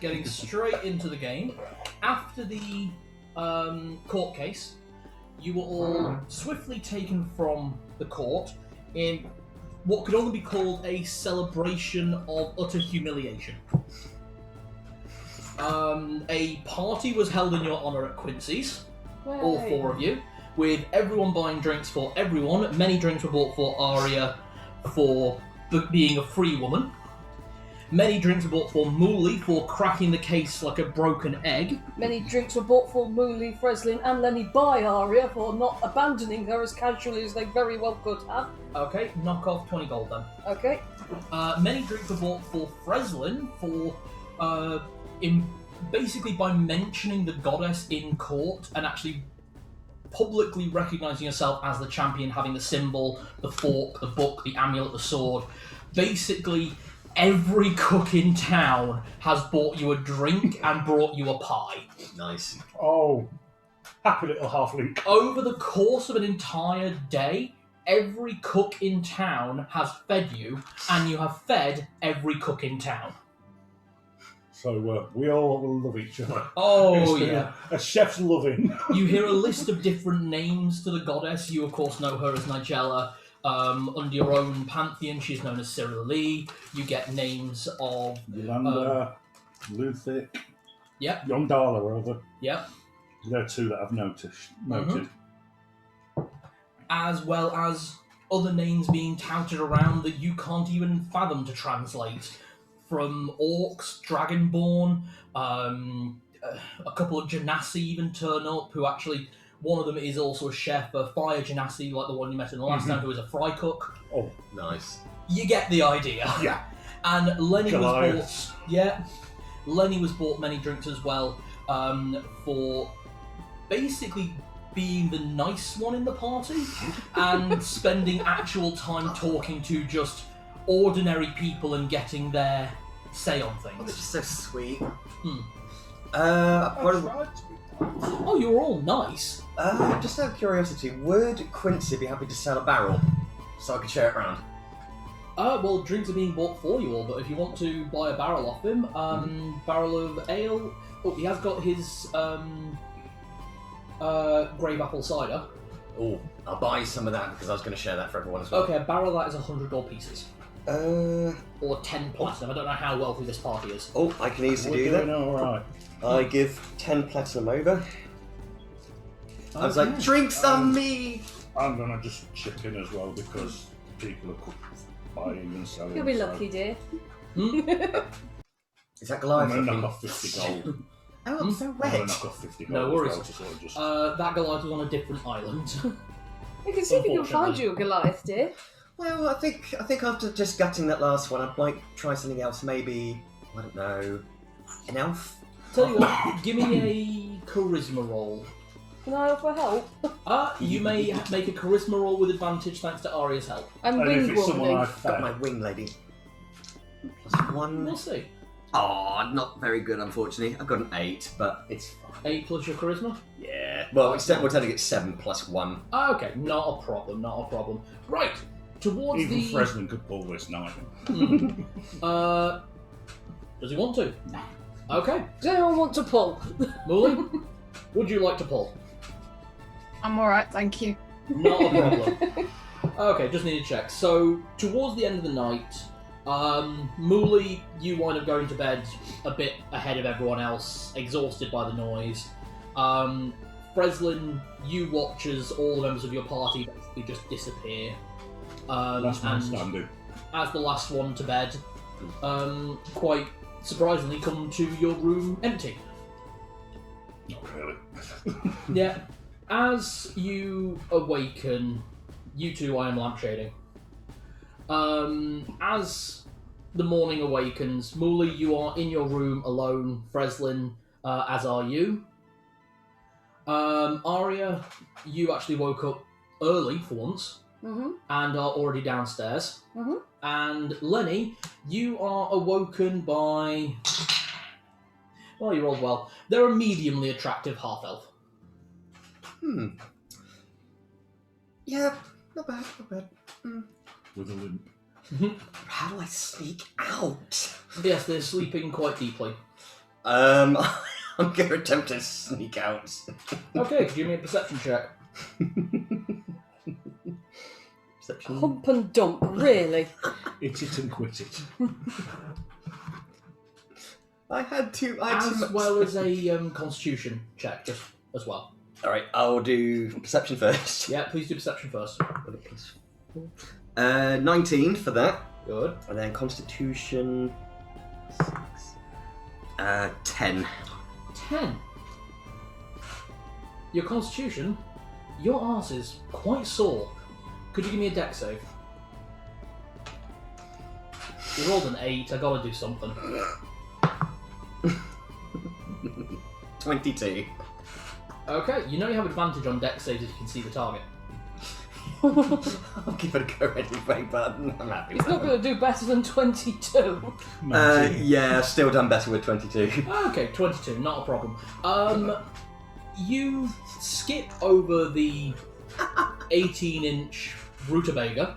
getting straight into the game. After the court case, you were all swiftly taken from the court in what could only be called a celebration of utter humiliation. A party was held in your honour at Quincy's, all 4 of you, with everyone buying drinks for everyone. Many drinks were bought for Aria for being a free woman. Many drinks were bought for Muli for cracking the case like a broken egg. Many drinks were bought for Muli, Frezline and Lenny by Aria for not abandoning her as casually as they very well could have. Okay, knock off 20 gold then. Okay. Many drinks were bought for Frezline for basically by mentioning the goddess in court and actually publicly recognising yourself as the champion, having the symbol, the fork, the book, the amulet, the sword. Basically, every cook in town has bought you a drink and brought you a pie. Nice. Oh, happy little half-link. Over the course of an entire day, every cook in town has fed you, and you have fed every cook in town. So we all will love each other. Oh, It's yeah. A chef's loving. You hear a list of different names to the goddess. You, of course, know her as Nigella. Under your own pantheon, she's known as JemmyLee. You get names of... Yolanda, Luthic, Yep. Yondala, rather. Yep. They're 2 that I've noted. As well as other names being touted around that you can't even fathom to translate. From orcs, dragonborn, a couple of genasi even turn up, who actually, one of them is also a chef, a fire genasi, like the one you met in the last time, who is a fry cook. Oh, nice. You get the idea. Yeah. And Lenny Goliath. was bought. Yeah. Lenny was bought many drinks as well, for basically being the nice one in the party and spending actual time talking to just ordinary people and getting their say on Oh, they're things. just so sweet. Oh, you were all nice. Just out of curiosity, would Quincy be happy to sell a barrel so I could share it around? Well, drinks are being bought for you all, but if you want to buy a barrel off him, barrel of ale. Oh, he has got his grave apple cider. Oh, I'll buy some of that because I was going to share that for everyone as well. Okay, a barrel of that is 100 gold pieces. Or 10 platinum. I don't know how wealthy this party is. Oh, I can easily do we're that. doing all right. I give 10 platinum over. I was Okay. like, drinks on me! I'm going to just chip in as well because people are buying and selling. You'll be so lucky, dear. Is that I'm Goliath? going to looking? knock off 50 gold. Oh, I'm so I'm going to wet. knock off 50 gold. No as worries. well to sort of just... That Goliath was on a different island. We can see if we can find you a Goliath, dear. Well, I think after just gutting that last one, I might try something else. Maybe, I don't know, an elf? Tell you what, give me a charisma roll. Can I offer help? You may make a charisma roll with advantage thanks to Aria's help. I'm and if wing it's someone womaning. I've Got fed, my wing lady. +1. We'll see. Oh, not very good, unfortunately. I've got an 8, but it's fine. 8 plus your charisma? Yeah. Well, we're only get 7 + 1. Okay, not a problem, not a problem. Right, towards even the... Frezline could pull this night. Does he want to? Okay, Does anyone want to pull? Muli, would you like to pull? I'm alright, thank you. Not a problem. Okay, just need to check. So, towards the end of the night, Muli, you wind up going to bed a bit ahead of everyone else, exhausted by the noise. Frezline, you watch as all the members of your party basically just disappear. Last man and standing. as the last one to bed, quite surprisingly come to your room empty. Not really. Yeah. As you awaken, you two I am lampshading. As the morning awakens, Muli, you are in your room alone. Frezline, as are you. Aria, you actually woke up early for once and are already downstairs. And Lenny, you are awoken by... Well, you rolled well. They're a mediumly attractive half-elf. Yeah, not bad, not bad. With a limp. How do I sneak out? Yes, they're sleeping quite deeply. I'm going to attempt to sneak out. Okay, give me a perception check. Perception. Hump and dump, really? Hit it and quit it. I had two. As well as a constitution check, just as well. Alright, I'll do perception first. Yeah, please do perception first. 19 for that. Good. And then constitution. 6. 10. 10. Your constitution, your arse is quite sore. Could you give me a dex save? You rolled an 8, I gotta do something. 22. Okay, you know you have advantage on dex saves if you can see the target. I'll give it a go anyway, but I'm happy He's with not that. going to do better than 22. 19. Yeah, still done better with 22. Okay, 22, not a problem. You skip over the 18-inch rutabaga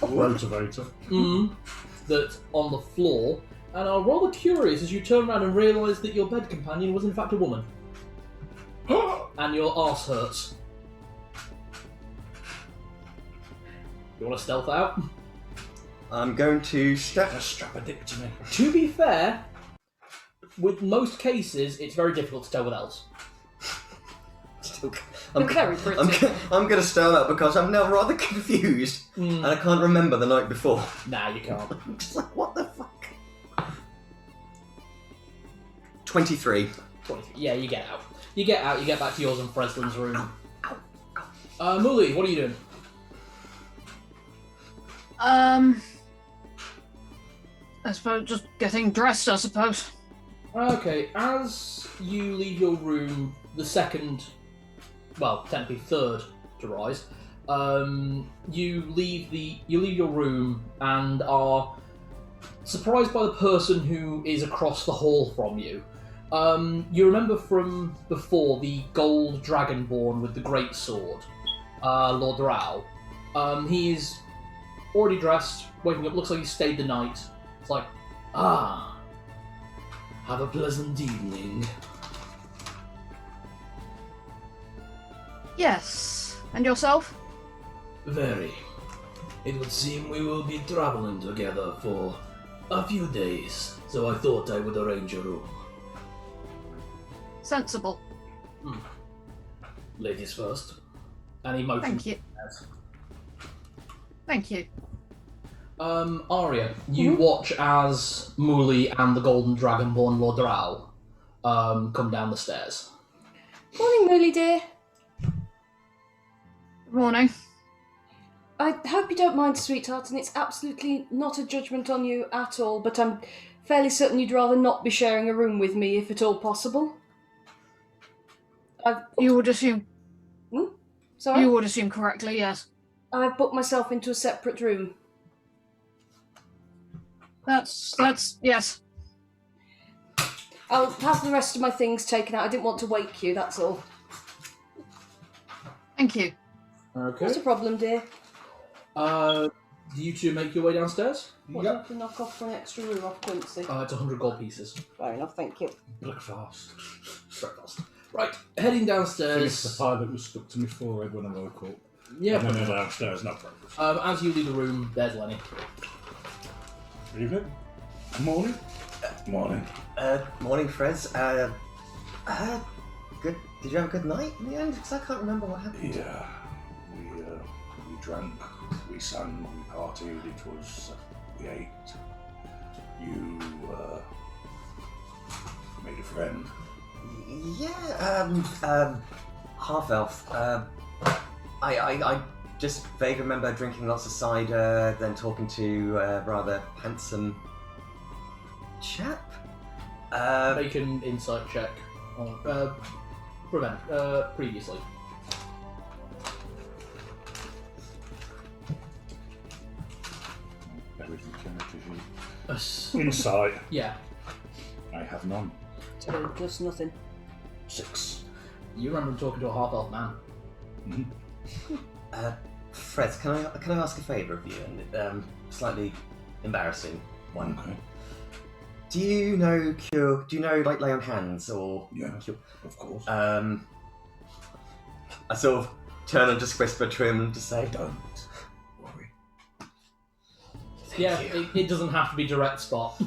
Motivator. that's on the floor, and are rather curious as you turn around and realise that your bed companion was in fact a woman. And your arse hurts. You want to stealth out? I'm going to strap. Just strap a dick to me. To be fair, with most cases, it's very difficult to tell with elves. They're very pretty. I'm going to start out because I'm now rather confused and I can't remember the night before. Nah, you can't. I'm just like, what the fuck? 23. 23. Yeah, you get out. You get out, you get back to yours and Frezline's room. Muli, what are you doing? I suppose just getting dressed, I suppose. Okay, as you leave your room, the second, well, technically third to rise, you leave your room and are surprised by the person who is across the hall from you. You remember from before the gold dragonborn with the great sword, Lord Drow. He is already dressed, waking up, looks like he stayed the night. It's like, have a pleasant evening. Yes. And yourself? Very. It would seem we will be traveling together for a few days, so I thought I would arrange a room. Sensible. Ladies first. And he motions. Thank you. Thank you. Aria, you watch as Muli and the Golden Dragonborn Lord Drow come down the stairs. Morning, Muli dear. Good morning. I hope you don't mind, sweetheart, and it's absolutely not a judgment on you at all, but I'm fairly certain you'd rather not be sharing a room with me if at all possible. You would assume. Sorry? You would assume correctly, yes. I've booked myself into a separate room. That's yes. I'll have the rest of my things taken out. I didn't want to wake you, that's all. Thank you. Okay. What's the problem, dear? Do you two make your way downstairs? What, do I have to knock off for an extra room off Quincy? It's 100 gold pieces. Fair enough, thank you. Breakfast. Breakfast. Right, heading It's the downstairs. pie that was stuck to my forehead when I woke up. Yeah. And then downstairs, not breakfast. As you leave the room, there's Lenny. Evening. Morning. Morning. Morning, Frez. Good. Did you have a good night in the end? Because I can't remember what happened. Yeah. We drank, we sang, we partied. It was we ate. You made a friend. Yeah. Half elf. I just vaguely remember drinking lots of cider, then talking to a rather handsome chap. Make an insight check on previously. Everything came to you. Insight. Yeah. I have none. Plus nothing. 6. You remember talking to a half-elf man. Mm-hmm. Fred, can I ask a favour of you? And slightly embarrassing one. Okay. Do you know cure? Do you know like lay on hands or? Yeah, Cure? of course. I sort of turn and just whisper to him and just say, Don't worry. Yeah, it doesn't have to be direct spot.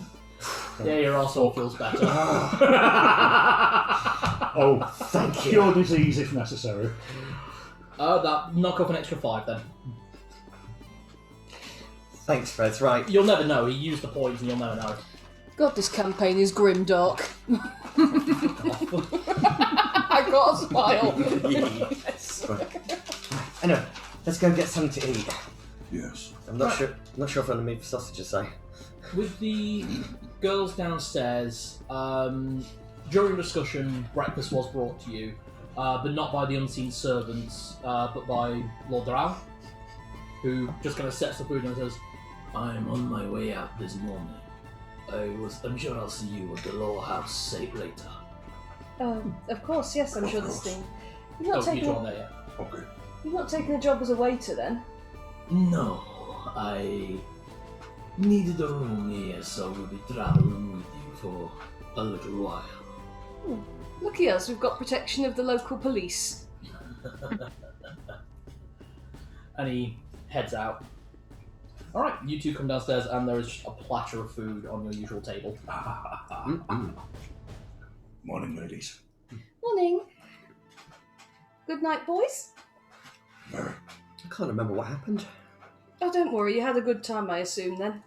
Yeah, your arsehole feels better. Oh, Thank you. cure disease if necessary. Knock off an extra 5 then. Thanks, Fred. Right. You'll never know. He used the points and you'll never know. God, this campaign is grimdark. I got a smile. Yes. Right. Anyway, let's go get something to eat. Yes. I'm not sure if I'm gonna make sausages though. With the girls downstairs, during discussion, breakfast was brought to you, but not by the unseen servants, but by Lord Drow, who just kind of sets the food and says, I'm on my way out this morning. I'm sure I'll see you at the law house safe later. Of course, yes, I'm sure this thing. You've "Oh, not you taken. joined there yet?" Okay. You've not taken a job as a waiter then. No, I needed a room here, so we'll be traveling with you for a little while. Lucky us, we've got protection of the local police. And he heads out. Alright, you two come downstairs and there is a platter of food on your usual table. Morning, ladies. Morning. Good night, boys. Very. I can't remember what happened. Oh, don't worry, you had a good time, I assume, then.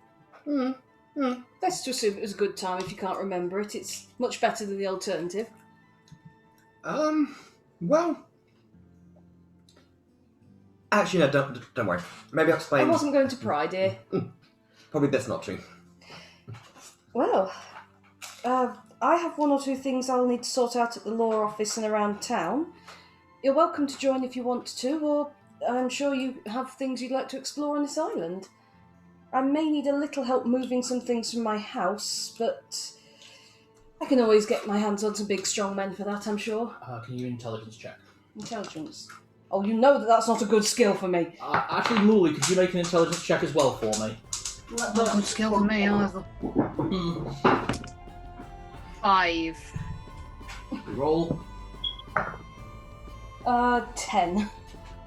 Best to assume it was a good time if you can't remember it. It's much better than the alternative. Well. Actually, no, don't worry. Maybe I'll I explain. wasn't going to pry, dear. Probably best not to. Well, I have one or two things I'll need to sort out at the law office and around town. You're welcome to join if you want to, or I'm sure you have things you'd like to explore on this island. I may need a little help moving some things from my house, but I can always get my hands on some big, strong men for that, I'm sure. Can you intelligence check? Intelligence. Oh, you know that that's not a good skill for me. Actually, Muli, could you make an intelligence check as well for me? Not a good skill for me either. 5. Roll. 10.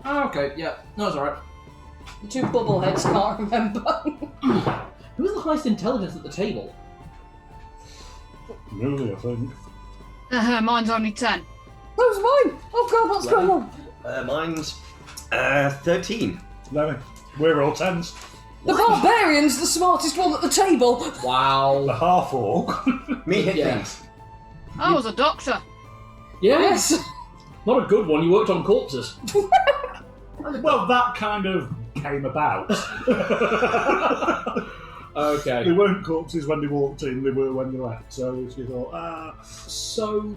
Oh, okay, yeah. No, it's alright. The two bubbleheads can't remember. Who has the highest intelligence at the table? Muli, I think. Mine's only 10. Where's mine? Oh god, what's going on? Mine's 13. Lenny, we're all tens. The barbarian's the smartest one at the table. The Wow. half orc. Me hit Yeah. things. I was a doctor. Yeah, Yes. not a good one. You worked on corpses. Well, that kind of came about. Okay. They weren't corpses when they walked in, they were when they left. So you thought, So,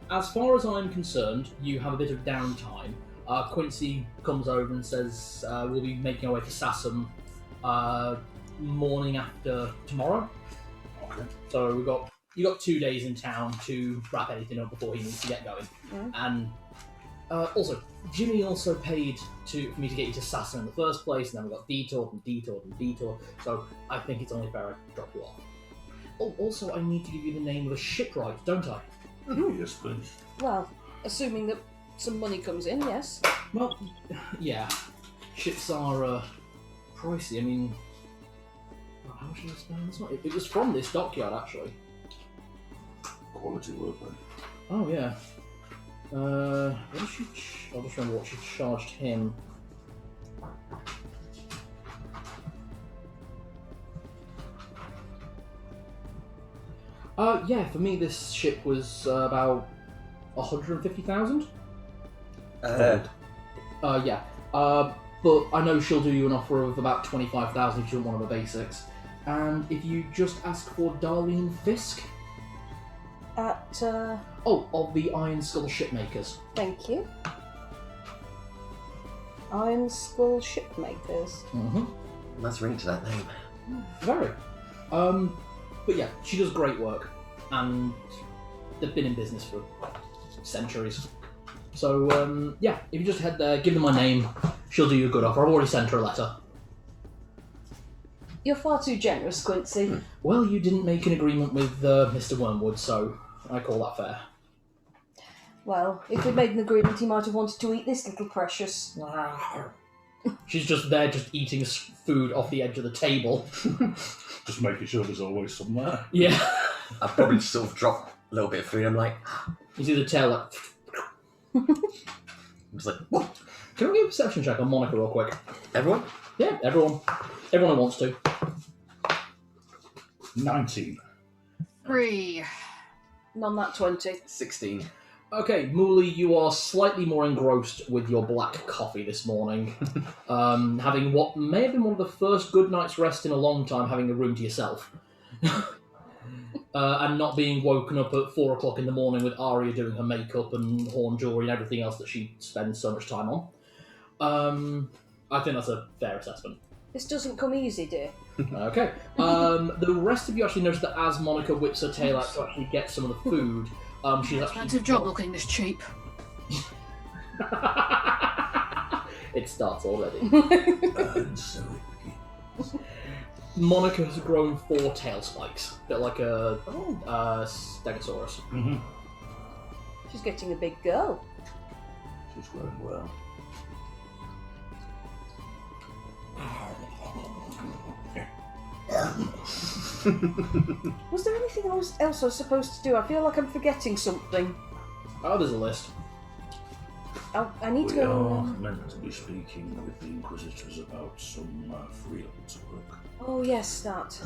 as far as I'm concerned, you have a bit of downtime. Quincy comes over and says, we'll be making our way to Sassam morning after tomorrow. Okay. So you got 2 days in town to wrap anything up before he needs to get going. And also, Jimmy also paid for me to get you to Sassam in the first place, and then we got detoured and detoured and detoured. So I think it's only fair I drop you off. Oh, also, I need to give you the name of a shipwright, don't I? Yes, please. Well, assuming that some money comes in, yes. Well, yeah. Ships are pricey. I mean, how much did I spend on this one? It was from this dockyard, actually. Quality work, then. Oh, yeah. What did she I'll just remember what she charged him. Yeah, for me this ship was about 150,000. Yeah. But I know she'll do you an offer of about 25,000 if you want one of the basics. And if you just ask for Darlene Fisk. At, of the Iron Skull Shipmakers. thank you. Iron Skull Shipmakers. Mm-hmm. Nice ring to that name. Very. But yeah, she does great work, and they've been in business for centuries. So yeah, if you just head there, give them my name, she'll do you a good offer. I've already sent her a letter. You're far too generous, Quincy. Well, you didn't make an agreement with Mr. Wormwood, so I call that fair. Well, if we'd made an agreement, he might have wanted to eat this little precious. She's just there, just eating food off the edge of the table. Just making sure there's always some there. Yeah. I probably just sort of drop a little bit of food. I'm like, You see the tail like... I'm just like, what? Can we get a perception check on Monica real quick? Everyone? Yeah, everyone. Everyone who wants to. 19. 3. None that 20. 16. Okay, Muli, you are slightly more engrossed with your black coffee this morning. Having what may have been one of the first good night's rest in a long time, having a room to yourself. And not being woken up at 4 o'clock in the morning with Aria doing her makeup and horn jewellery and everything else that she spends so much time on. I think that's a fair assessment. This doesn't come easy, dear. Okay. The rest of you actually notice that as Monica whips her tail out to actually get some of the food, she's actually... Expensive job looking this cheap. It starts already. And so it begins. Monica has grown 4 tail spikes, a bit like a Stegosaurus. Mm-hmm. She's getting a big girl. She's growing well. Was there anything else I was supposed to do? I feel like I'm forgetting something. Oh, there's a list. I need to We go... are meant to be speaking with the Inquisitors about some freelance work. Oh, yes, that.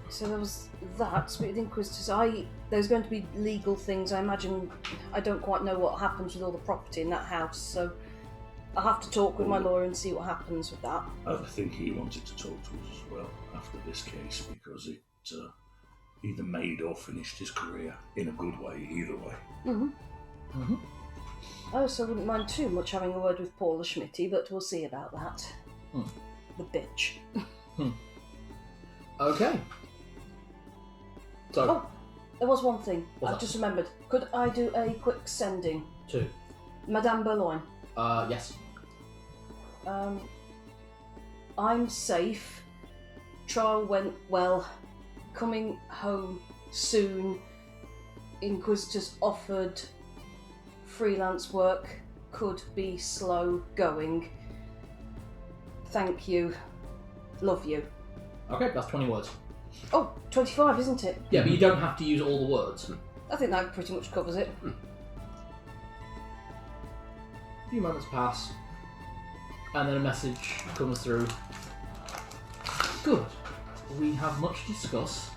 So there was that. Speak with Inquisitors. There's going to be legal things. I imagine... I don't quite know what happens with all the property in that house, so... I'll have to talk with my lawyer and see what happens with that. I think he wanted to talk to us as well after this case because it either made or finished his career in a good way, either way. Mm-hmm. Mm-hmm. I also wouldn't mind too much having a word with Paula Schmitty, but we'll see about that. The bitch. Okay. So, Oh, there was one thing. What's I've that? just remembered. Could I do a quick sending? 2. Madame Burloin. Yes. I'm safe. Trial went well. Coming home soon. Inquisitors offered freelance work. Could be slow going. Thank you. Love you. Okay, that's 20 words. Oh, 25, isn't it? Yeah, but you don't have to use all the words. I think that pretty much covers it. A few moments pass, and then a message comes through. Good. We have much to discuss.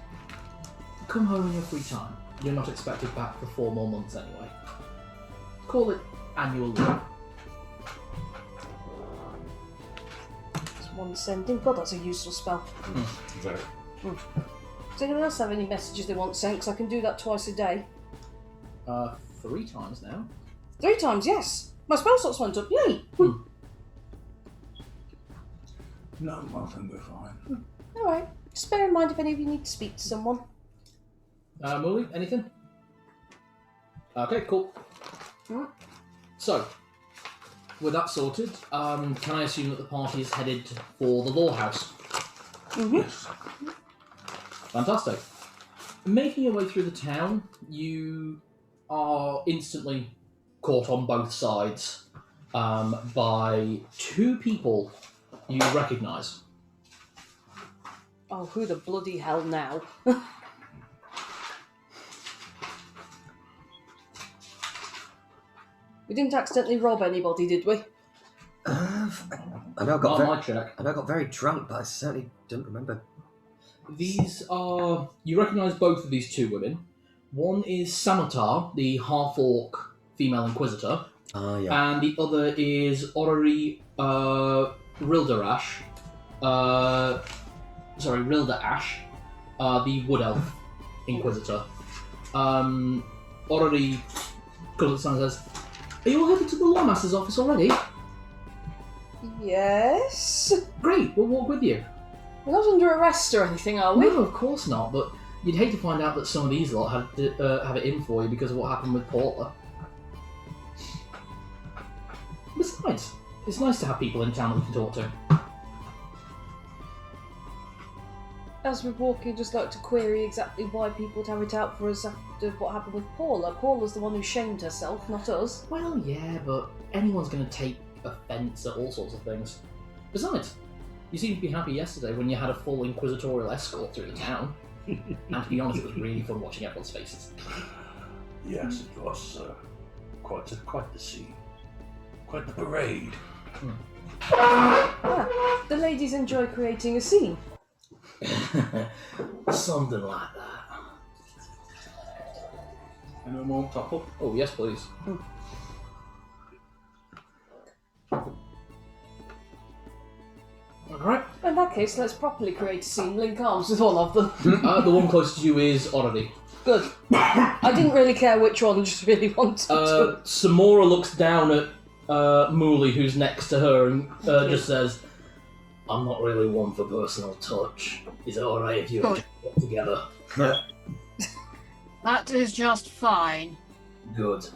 Come home in your free time. You're not expected back for 4 more months anyway. Call it annual leave. It's one sending. God, that's a useful spell. Very. Does anyone else have any messages they want sent? Because I can do that twice a day. 3 times now. 3 times, yes. My spell slots went up. Yay! No, I think we're fine. Alright. Just bear in mind if any of you need to speak to someone. Muli, anything? Okay, cool. So, with that sorted, can I assume that the party is headed for the law house? Yes. Fantastic. Making your way through the town, you are instantly caught on both sides by 2 people you recognise. Oh, who the bloody hell now? We didn't accidentally rob anybody, did we? I know I got Not very, my check. I know I got very drunk, but I certainly don't remember. These are... You recognise both of these 2 women. One is Samatar, the half-orc female inquisitor, Ah, yeah. and the other is Orrery Rildarash. Rildash, the wood elf inquisitor. Orrery comes up to and says, "Are you all headed to the Lawmaster's office already?" Yes. Great, we'll walk with you. We're not under arrest or anything, are we? No, of course not, but you'd hate to find out that some of these lot have it in for you because of what happened with Paula. Besides, it's nice to have people in town that we can talk to. as we're walking, just like to query exactly why people would have it out for us after what happened with Paula. Paula's the one who shamed herself, not us. Well, yeah, but anyone's going to take offence at all sorts of things. Besides, you seemed to be happy yesterday when you had a full inquisitorial escort through the town. And to be honest, it was really fun watching everyone's faces. Yes, it was quite the scene. Quite the parade. The ladies enjoy creating a scene. Something like that. Anyone want top up? Oh, yes, please. Alright. In that case, let's properly create a scene, link arms with one of them. The one closest to you is Oddity. Good. I didn't really care which one, just really wanted to. Samora looks down at Muli, who's next to her, and just says, I'm not really one for personal touch. Is it alright if you Good. get together? That is just fine. Good.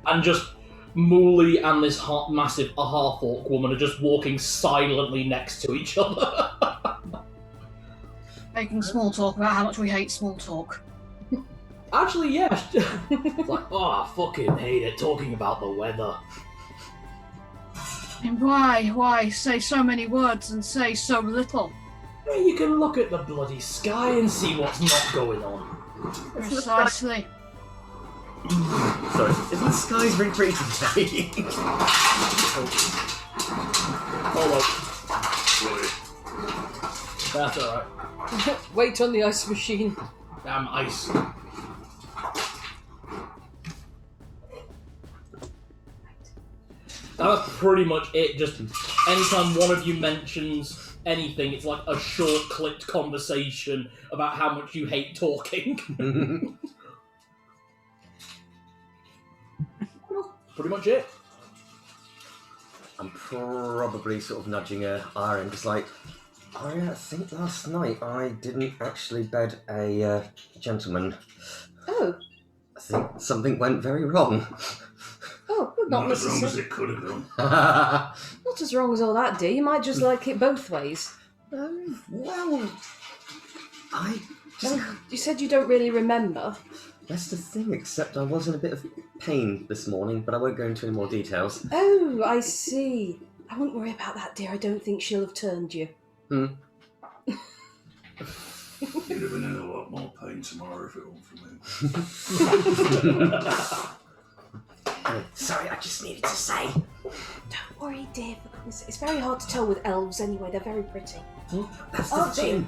and just Muli and this massive half-orc woman are just walking silently next to each other. Making small talk about how much we hate small talk. Actually, yeah. It's like, oh, I fucking hate it talking about the weather. And why say so many words and say so little? Well, you can look at the bloody sky and see what's not going on. Precisely. Sorry, isn't the skies retreating today? Hold on. That's alright. Wait on the ice machine. Damn ice. That's pretty much it. Just anytime one of you mentions anything, it's like a short, clipped conversation about how much you hate talking. Pretty much it. I'm probably sort of nudging Aria and just like, Aria, I think last night I didn't actually bed a gentleman. Oh. I think something went very wrong. Oh, but not as wrong as necessarily. it could have done. Not as wrong as all that, dear. You might just like it both ways. Well, I just... You said you don't really remember. That's the thing, except I was in a bit of pain this morning, but I won't go into any more details. Oh, I see. I wouldn't worry about that, dear. I don't think she'll have turned you. You'd have been in a lot more pain tomorrow if it weren't for me. Sorry, I just needed to say. Don't worry, dear. For goodness sake. It's very hard to tell with elves anyway. They're very pretty. That's the Aren't thing.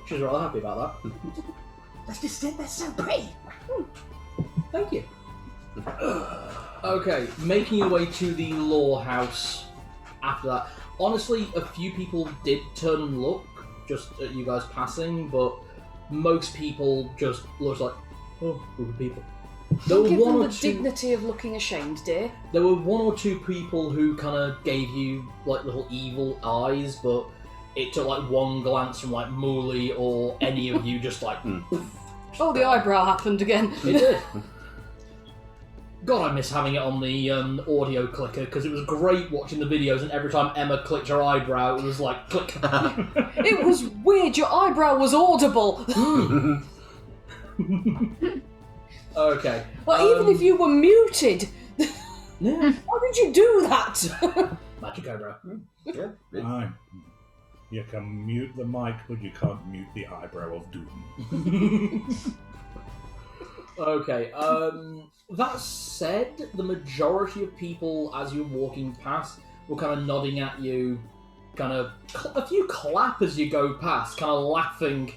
She's rather happy about that. That's just it, they're so pretty. Thank you. Okay, making your way to the lore house after that. Honestly, a few people did turn and look just at you guys passing, but most people just looked like, oh, group of people. There were Give one them or the two. dignity of looking ashamed, dear. There were one or two people who kind of gave you like little evil eyes, but it took like one glance from like Muli or any of you, just like. Oh, the eyebrow happened again. It did. God, I miss having it on the audio clicker because it was great watching the videos, and every time Emma clicked her eyebrow, it was like click. It was weird. Your eyebrow was audible. Okay. Well, even if you were muted, Yeah. how did you do that? Magic eyebrow. Yeah. Aye. You can mute the mic, but you can't mute the eyebrow of doom. Okay, that said, the majority of people, as you're walking past, were kind of nodding at you, kind of a few clap as you go past, kind of laughing,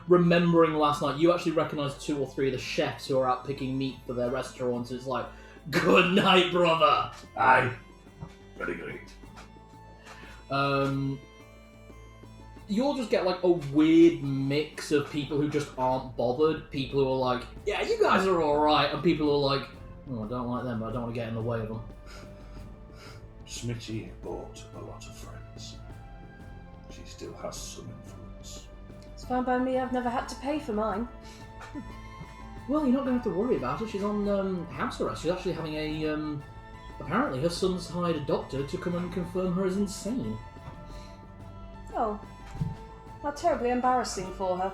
remembering last night. You actually recognise 2 or 3 of the chefs who are out picking meat for their restaurants. It's like, good night, brother! Aye. Very great. You'll just get like a weird mix of people who just aren't bothered, people who are like, yeah, you guys are alright, and people who are like, oh, I don't like them, but I don't want to get in the way of them. Schmitty bought a lot of friends. She still has some influence. It's fine by me. I've never had to pay for mine. Well, you're not going to have to worry about it. She's on house arrest. She's actually having a, apparently her son's hired a doctor to come and confirm her as insane. Oh, how terribly embarrassing for her.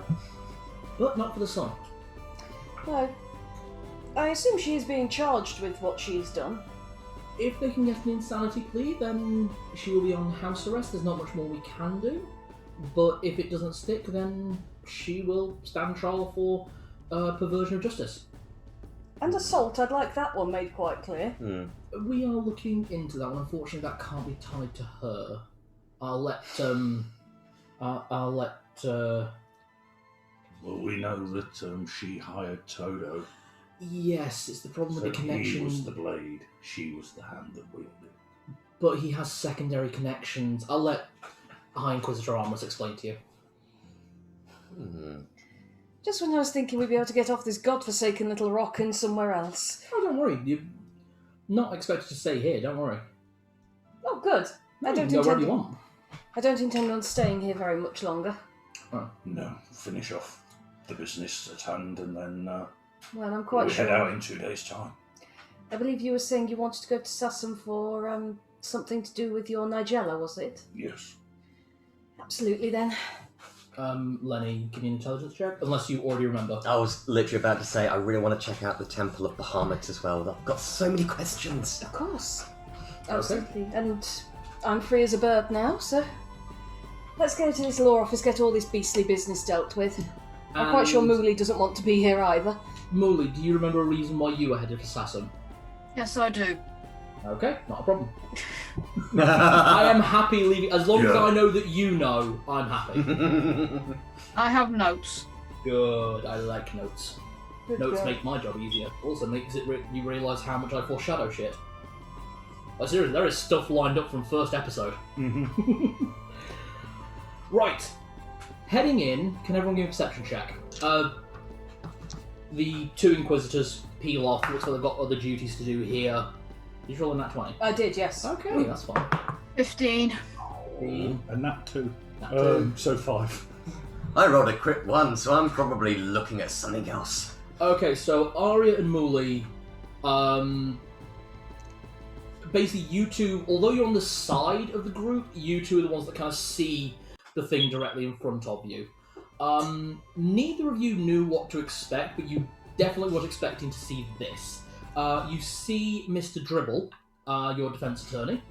But not for the son. No. I assume she is being charged with what she's done. If they can get an insanity plea, then she will be on house arrest. There's not much more we can do. But if it doesn't stick, then she will stand trial for perversion of justice. And assault, I'd like that one made quite clear. We are looking into that one. Unfortunately, that can't be tied to her. I'll let. Well, we know that she hired Toto. Yes, it's the problem So with the connection. he was the blade, she was the hand that wielded. But he has secondary connections. I'll let High Inquisitor Armors explain to you. Just when I was thinking we'd be able to get off this godforsaken little rock and somewhere else. Oh, don't worry. You're not expected to stay here. Don't worry. Oh, good. No, you can go wherever you want. I don't intend on staying here very much longer. Oh. No, finish off the business at hand and then Well, I'm quite we'll sure. head out in 2 days' time. I believe you were saying you wanted to go to Sassam for something to do with your Nigella, was it? Yes. Absolutely then. Lenny, give me an intelligence check, unless you already remember. I was literally about to say I really want to check out the Temple of Bahamut as well. I've got so many questions. Of course. Absolutely. And I'm free as a bird now, so let's go to this law office, get all this beastly business dealt with. I'm quite sure Muli doesn't want to be here either. Muli, do you remember a reason why you were headed for Sassam? Yes, I do. Okay, not a problem. I am happy leaving, as long as Yeah. I know that you know, I'm happy. I have notes. Good, I like notes. Good Notes girl. make my job easier. Also makes it you realise how much I foreshadow shit. Like, seriously, there is stuff lined up from first episode. Right. Heading in, can everyone give a perception check? The two Inquisitors peel off, looks like they've got other duties to do here. Did you roll a nat 20? I did, yes. Okay, that's fine. 15. And that too. Nat 2. So 5. I rolled a crit 1, so I'm probably looking at something else. Okay, so Aria and Muli, basically you two, although you're on the side of the group, you two are the ones that kind of see the thing directly in front of you. Neither of you knew what to expect, but you definitely weren't expecting to see this. You see Mr. Dribble, your defense attorney,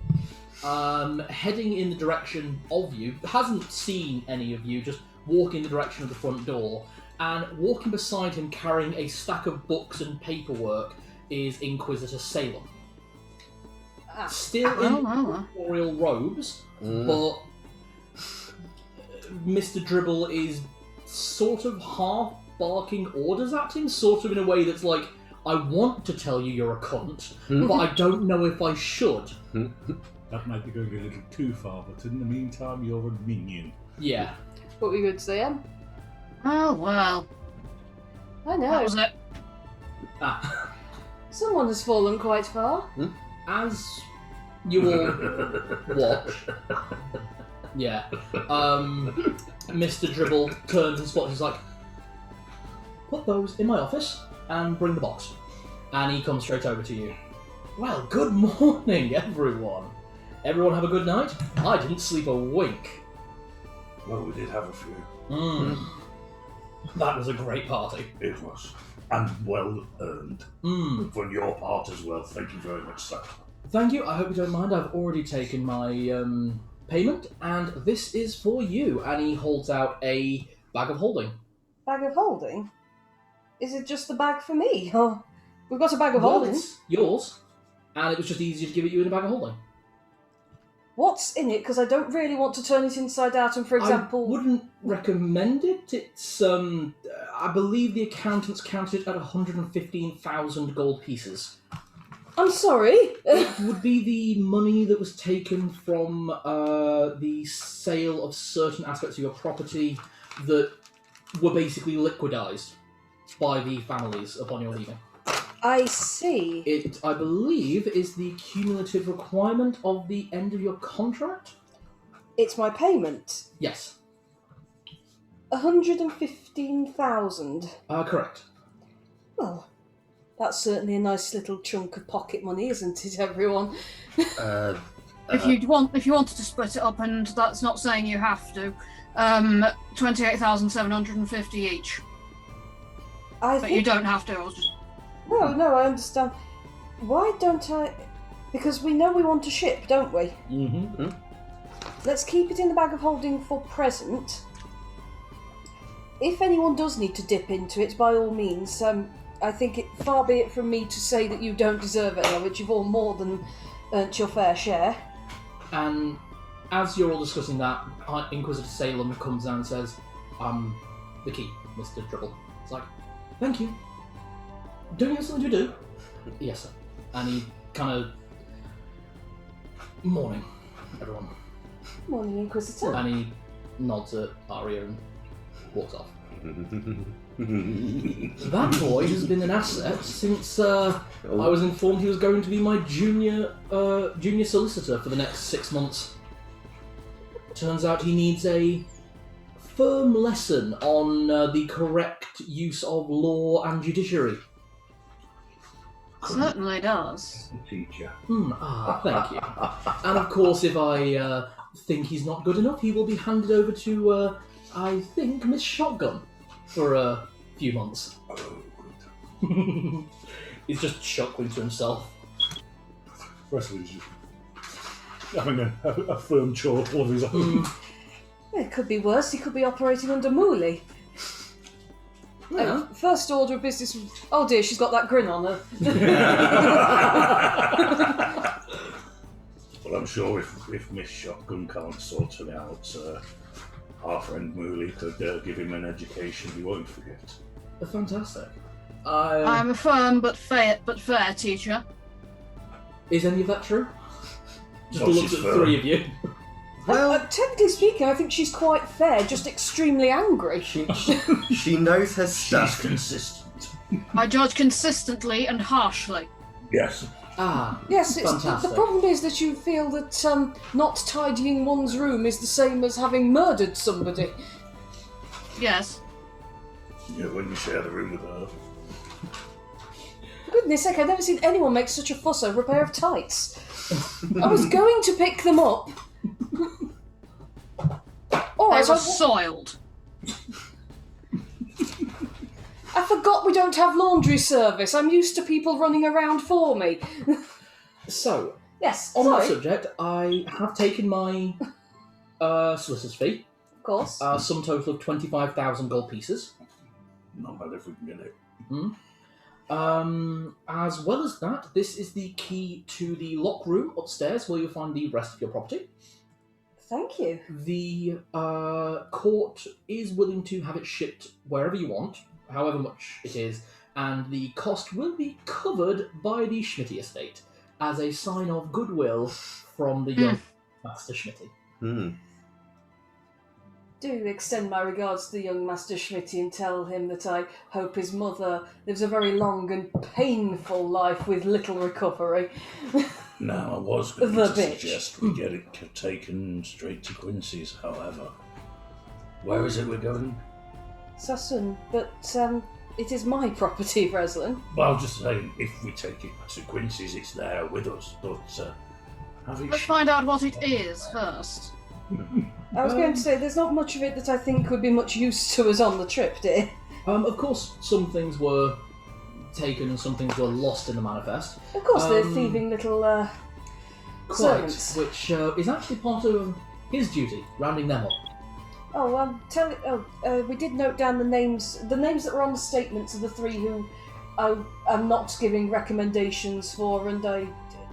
heading in the direction of you, hasn't seen any of you, just walking in the direction of the front door, and walking beside him carrying a stack of books and paperwork is Inquisitor Salem. Still in royal robes, but Mr. Dribble is sort of half barking orders at him, sort of in a way that's like, I want to tell you you're a cunt, but I don't know if I should. That might be going a little too far, but in the meantime, you're a minion. Yeah. What were you going to say, Em? Oh, well. I know. That was it. Someone has fallen quite far. As you all watch, yeah, Mr. Dribble turns and spots. He's like, "Put those in my office and bring the box." And he comes straight over to you. Well, good morning, everyone. Everyone have a good night? I didn't sleep a wink. Well, we did have a few. That was a great party. It was. And well earned. From your part as well. Thank you very much, sir. Thank you. I hope you don't mind. I've already taken my payment, and this is for you. And he holds out a bag of holding. Bag of holding? Is it just the bag for me? Oh, we've got a bag of Well, holding. it's yours, and it was just easier to give it you in a bag of holding. What's in it? Because I don't really want to turn it inside out and, for example... I wouldn't recommend it. It's, I believe the accountants counted it at 115,000 gold pieces. I'm sorry. It would be the money that was taken from the sale of certain aspects of your property that were basically liquidized by the families upon your leaving. I see. It, I believe, is the cumulative requirement of the end of your contract? It's my payment. Yes. 115,000. Correct. Well, that's certainly a nice little chunk of pocket money, isn't it, everyone? If you wanted to split it up, and that's not saying you have to, 28,750 each. But you don't have to. I was just... No, I understand. Why don't I? Because we know we want a ship, don't we? Mm-hmm. Let's keep it in the bag of holding for present. If anyone does need to dip into it, by all means. I think far be it from me to say that you don't deserve any of it. You've all more than earned your fair share. And as you're all discussing that, Inquisitor Salem comes down and says, the key, Mr. Dribble. It's like, thank you. Don't you have something to do? Yes, sir. And he kind of... Morning, everyone. Morning, Inquisitor. And he nods at Aria and walks off. That boy has been an asset since I was informed he was going to be my junior solicitor for the next 6 months. Turns out he needs a firm lesson on the correct use of law and judiciary. Certainly does. Teacher. Thank you. And of course, if I think he's not good enough, he will be handed over to, I think, Miss Shotgun for a few months. Oh, good. He's just chuckling to himself. Frezline's just having a firm chore of his own. It could be worse. He could be operating under Muli. Yeah. First order of business. Oh dear, she's got that grin on her. Well, I'm sure if Miss Shotgun can't sort it out, our friend Muli could give him an education he won't forget. Fantastic. I'm a firm but fair teacher. Is any of that true? Just Oh, looks she's at firm. the three of you. Well, Technically speaking, I think she's quite fair, just extremely angry. she knows her She's stuff. consistent. I judge consistently and harshly. Yes. Yes, the Fantastic. problem is that you feel that not tidying one's room is the same as having murdered somebody. Yes. Yeah, when you share the room with her. For goodness sake, I've never seen anyone make such a fuss over a pair of tights. I was going to pick them up. They Alright, were soiled. I forgot we don't have laundry service. I'm used to people running around for me. So, Yes, on that sorry. subject, I have taken my solicitor's fee, Of course. sum total of 25,000 gold pieces. Not bad if we can get it. As well as that, this is the key to the lock room upstairs where you'll find the rest of your property. Thank you. The court is willing to have it shipped wherever you want, however much it is, and the cost will be covered by the Schmitty estate as a sign of goodwill from the young Master Schmitty. Do extend my regards to the young Master Schmitty and tell him that I hope his mother lives a very long and painful life with little recovery. Now, I was going The to bitch. suggest we get it taken straight to Quincy's, however. Where is it we're going? Sassoon, but it is my property, Frezline. Well, I was just saying, if we take it to Quincy's, it's there with us, but have it Let's find out what it is first. I was going to say, there's not much of it that I think would be much use to us on the trip, dear. Of course, some things were taken and some things were lost in the manifest. Of course, they're thieving little Quite, servants. which is actually part of his duty, rounding them up. Oh, we did note down the names that were on the statements of the three who I'm not giving recommendations for, and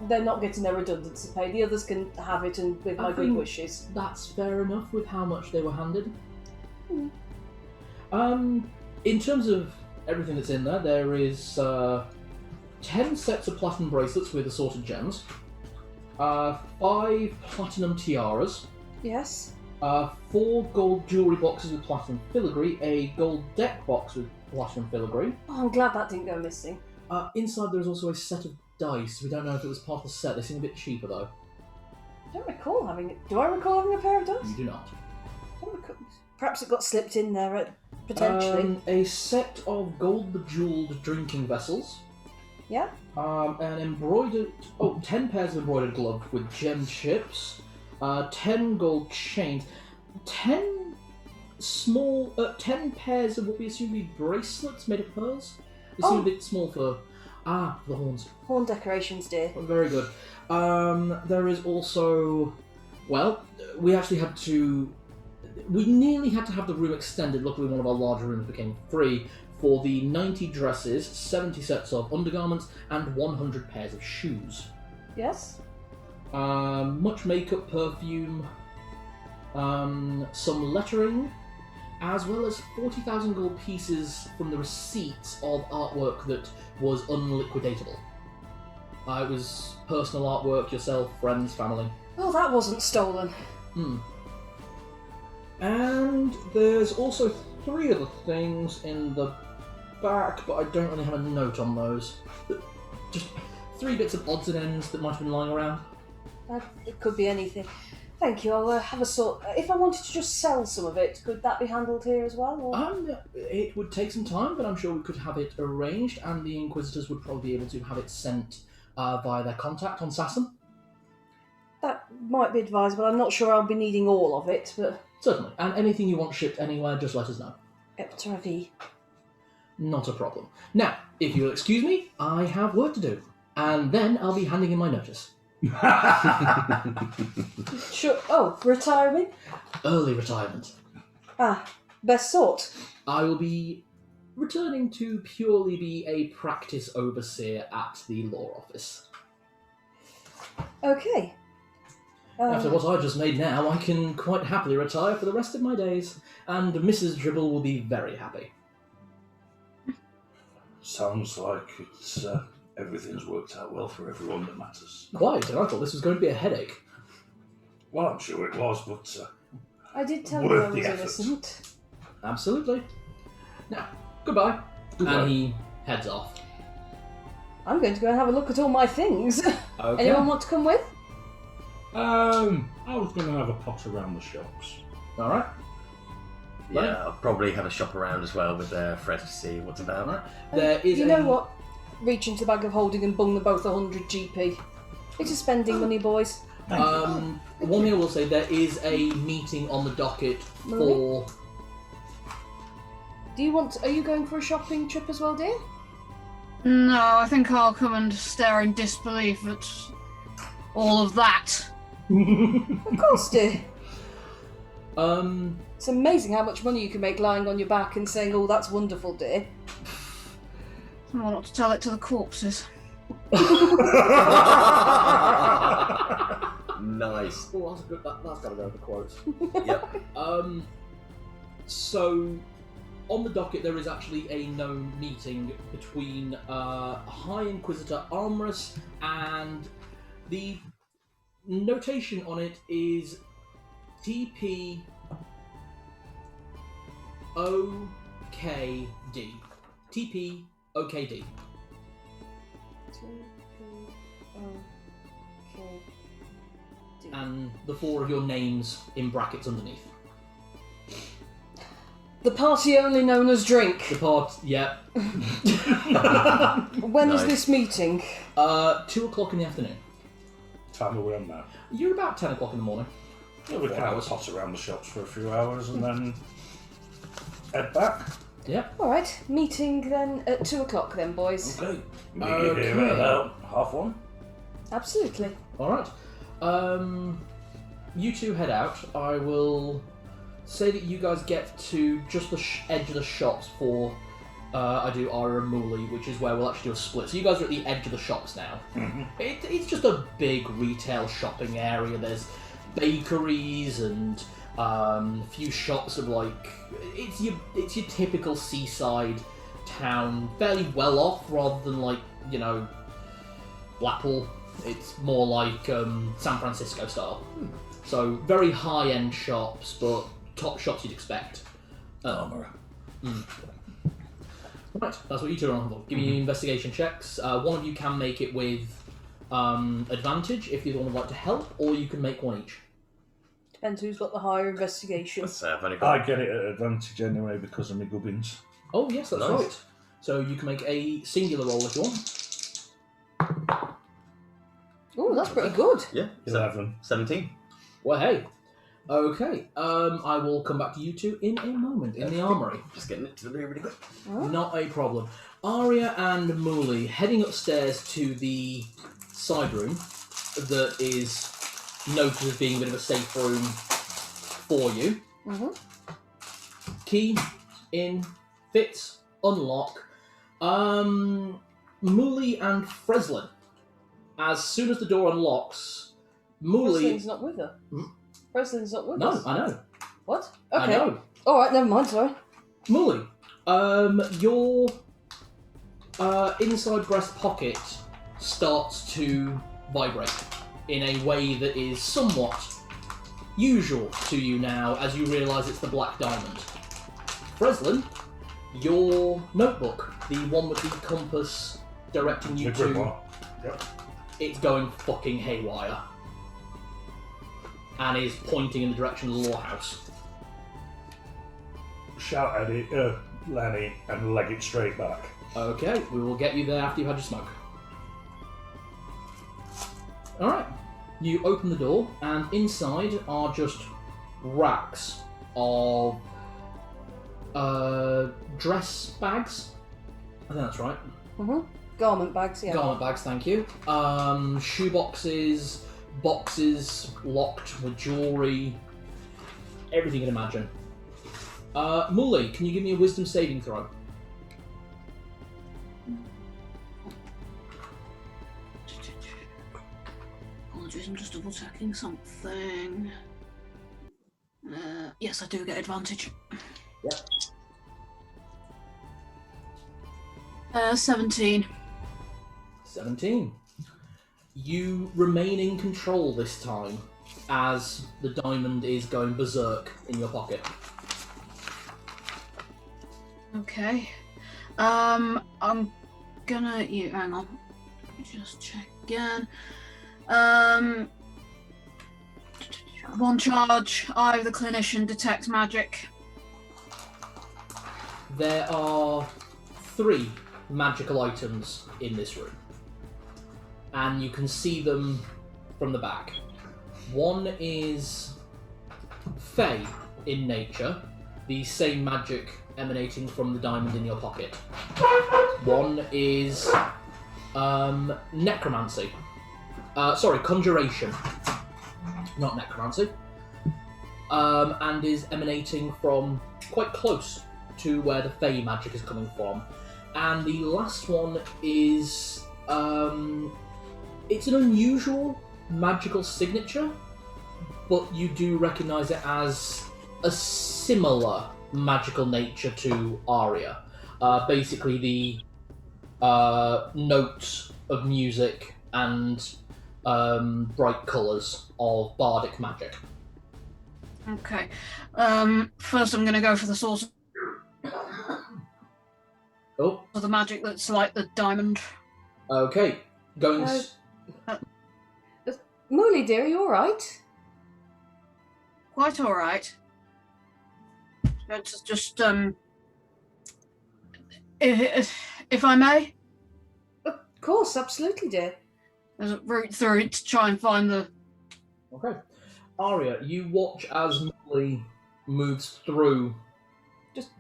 they're not getting their redundancy pay. The others can have it, and with my good think wishes. That's fair enough with how much they were handed. In terms of everything that's in there, there is 10 sets of platinum bracelets with assorted gems, 5 platinum tiaras, Yes. 4 gold jewellery boxes with platinum filigree, a gold deck box with platinum filigree. Oh, I'm glad that didn't go missing. Inside there is also a set of dice. We don't know if it was part of the set. They seem a bit cheaper though. I don't recall having it. Do I recall having a pair of dice? You do not. I don't recall. Perhaps it got slipped in there, potentially. A set of gold bejeweled drinking vessels. Yeah. An embroidered... 10 pairs of embroidered glove with gem chips, 10 gold chains, 10 small... 10 pairs of what we assume to be bracelets made of pearls. They seem a bit small for... the horns. Horn decorations, dear. Very good. There is also... Well, we actually had to... We nearly had to have the room extended. Luckily, one of our larger rooms became free for the 90 dresses, 70 sets of undergarments, and 100 pairs of shoes. Yes? Much makeup, perfume, some lettering, as well as 40,000 gold pieces from the receipts of artwork that was unliquidatable. It was personal artwork, yourself, friends, family. Oh, that wasn't stolen. And there's also 3 other things in the back, but I don't really have a note on those. Just 3 bits of odds and ends that might have been lying around. It could be anything. Thank you, I'll have a sort... If I wanted to just sell some of it, could that be handled here as well? Or? It would take some time, but I'm sure we could have it arranged, and the Inquisitors would probably be able to have it sent via their contact on Sassam. That might be advisable. I'm not sure I'll be needing all of it, but... Certainly, and anything you want shipped anywhere, just let us know. Eptravi. Not a problem. Now, if you'll excuse me, I have work to do, and then I'll be handing in my notice. Sure. Oh, retiring? Early retirement. Best sort. I will be returning to purely be a practice overseer at the law office. Okay. After what I just made now, I can quite happily retire for the rest of my days, and Mrs. Dribble will be very happy. Sounds like it's everything's worked out well for everyone that matters. Quite, and I thought this was going to be a headache. Well, I'm sure it was, but I did tell you I worth was the effort. innocent. Absolutely. Now, goodbye. Goodbye. And he heads off. I'm going to go and have a look at all my things. Okay. Anyone want to come with? I was going to have a pot around the shops. Alright. Yeah, I'll probably have a shop around as well with Fred to see what's about. Alright. There is You know what? Reach into the bag of holding and bung them both 100 GP. It's just spending money, boys. One thing I will say, there is a meeting on the docket for... Are you going for a shopping trip as well, dear? No, I think I'll come and stare in disbelief at all of that. Of course, dear. Um, It's amazing how much money you can make lying on your back and saying, "Oh, that's wonderful, dear." I want not to tell it to the corpses. Nice. Oh, that's good. That's got to go with the quotes. Yep. So, on the docket, there is actually a known meeting between High Inquisitor Armorous, and the notation on it is TP OKD. TP OKD. And the 4 of your names in brackets underneath. The party only known as drink. The part, yeah. When is Nice. this meeting? 2 o'clock in the afternoon. Time are we on now? You're about 10 o'clock in the morning. Yeah, we can have a pot around the shops for a few hours and then head back. Yep. All right, meeting then at 2 o'clock then, boys. Okay. Meet you here at about 1:30. Absolutely. Alright. You two head out. I will say that you guys get to just the edge of the shops for I do Aria'Hiri and Muli, which is where we'll actually do a split. So you guys are at the edge of the shops now. It's just a big retail shopping area. There's bakeries and a few shops of it's your typical seaside town, fairly well off rather than Blackpool. It's more like San Francisco style. So very high end shops, but top shops you'd expect. Armourer. Right, that's what you two are on for. Give me investigation checks. One of you can make it with advantage if the other one would like to help, or you can make one each. Depends who's got the higher investigation. I've only got... I get it at advantage anyway because of my gubbins. Oh yes, that's Nice. right. So you can make a singular roll if you want. Oh, that's pretty good. Yeah. 11. 17. Well, hey. Okay. I will come back to you two in a moment in the armory. Just getting it to the rear really quick. Not a problem. Aria and Muli heading upstairs to the side room that is noted as being a bit of a safe room for you. Key in, fits, unlock. Muli and Frezline. As soon as the door unlocks, Muli. Frezline's not with her. Frezline's not with us. No, I know. What? I Okay. know. Alright, never mind, sorry. Muli, your inside breast pocket starts to vibrate in a way that is somewhat usual to you now as you realise it's the Black Diamond. Frezline, your notebook, the one with the compass directing you The to... grimoire. Yep. It's going fucking haywire. And is pointing in the direction of the lore house. Shout at it, Lenny, and leg it straight back. Okay, we will get you there after you've had your smoke. Alright, you open the door, and inside are just racks of dress bags. I think that's right. Garment bags, yeah. Garment bags, thank you. Shoe boxes, boxes locked with jewellery, everything you can imagine. Muli, can you give me a wisdom saving throw? Apologies, I'm just double checking something. Yes, I do get advantage. Yep. 17. 17. You remain in control this time as the diamond is going berserk in your pocket. Okay. I'm gonna... hang on. Let me just check again. One charge. I, the clinician, detect magic. There are 3 magical items in this room, and you can see them from the back. One is Fey in nature, the same magic emanating from the diamond in your pocket. One is necromancy. Conjuration. Not necromancy. And is emanating from quite close to where the Fey magic is coming from. And the last one is... it's an unusual magical signature, but you do recognise it as a similar magical nature to Aria. Basically the notes of music and bright colours of bardic magic. Okay. First I'm gonna go for the source Oh, of the magic that's like the diamond. okay. Going... Muli, dear, are you alright? Quite alright. It's just, if I may, Of course, absolutely, dear. there's a route through it to try and find the... Okay. Aria, you watch as Muli moves through.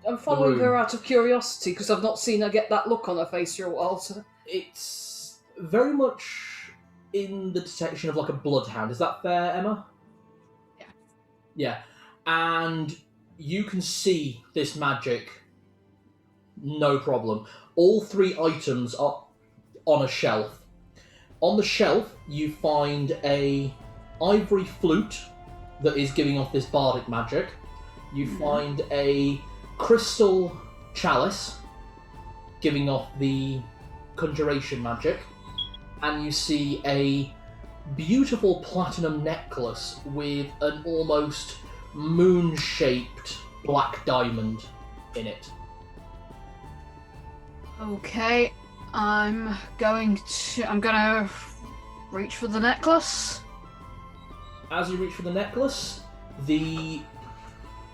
I'm following room. her out of curiosity because I've not seen her get that look on her face for a while. So. It's very much in the detection of like a bloodhound. Is that fair, Emma? Yeah. Yeah. And you can see this magic, no problem. All 3 items are on a shelf. On the shelf, you find a ivory flute that is giving off this bardic magic. You find a crystal chalice giving off the conjuration magic. And you see a beautiful platinum necklace with an almost moon-shaped black diamond in it. Okay, I'm gonna reach for the necklace. As you reach for the necklace, the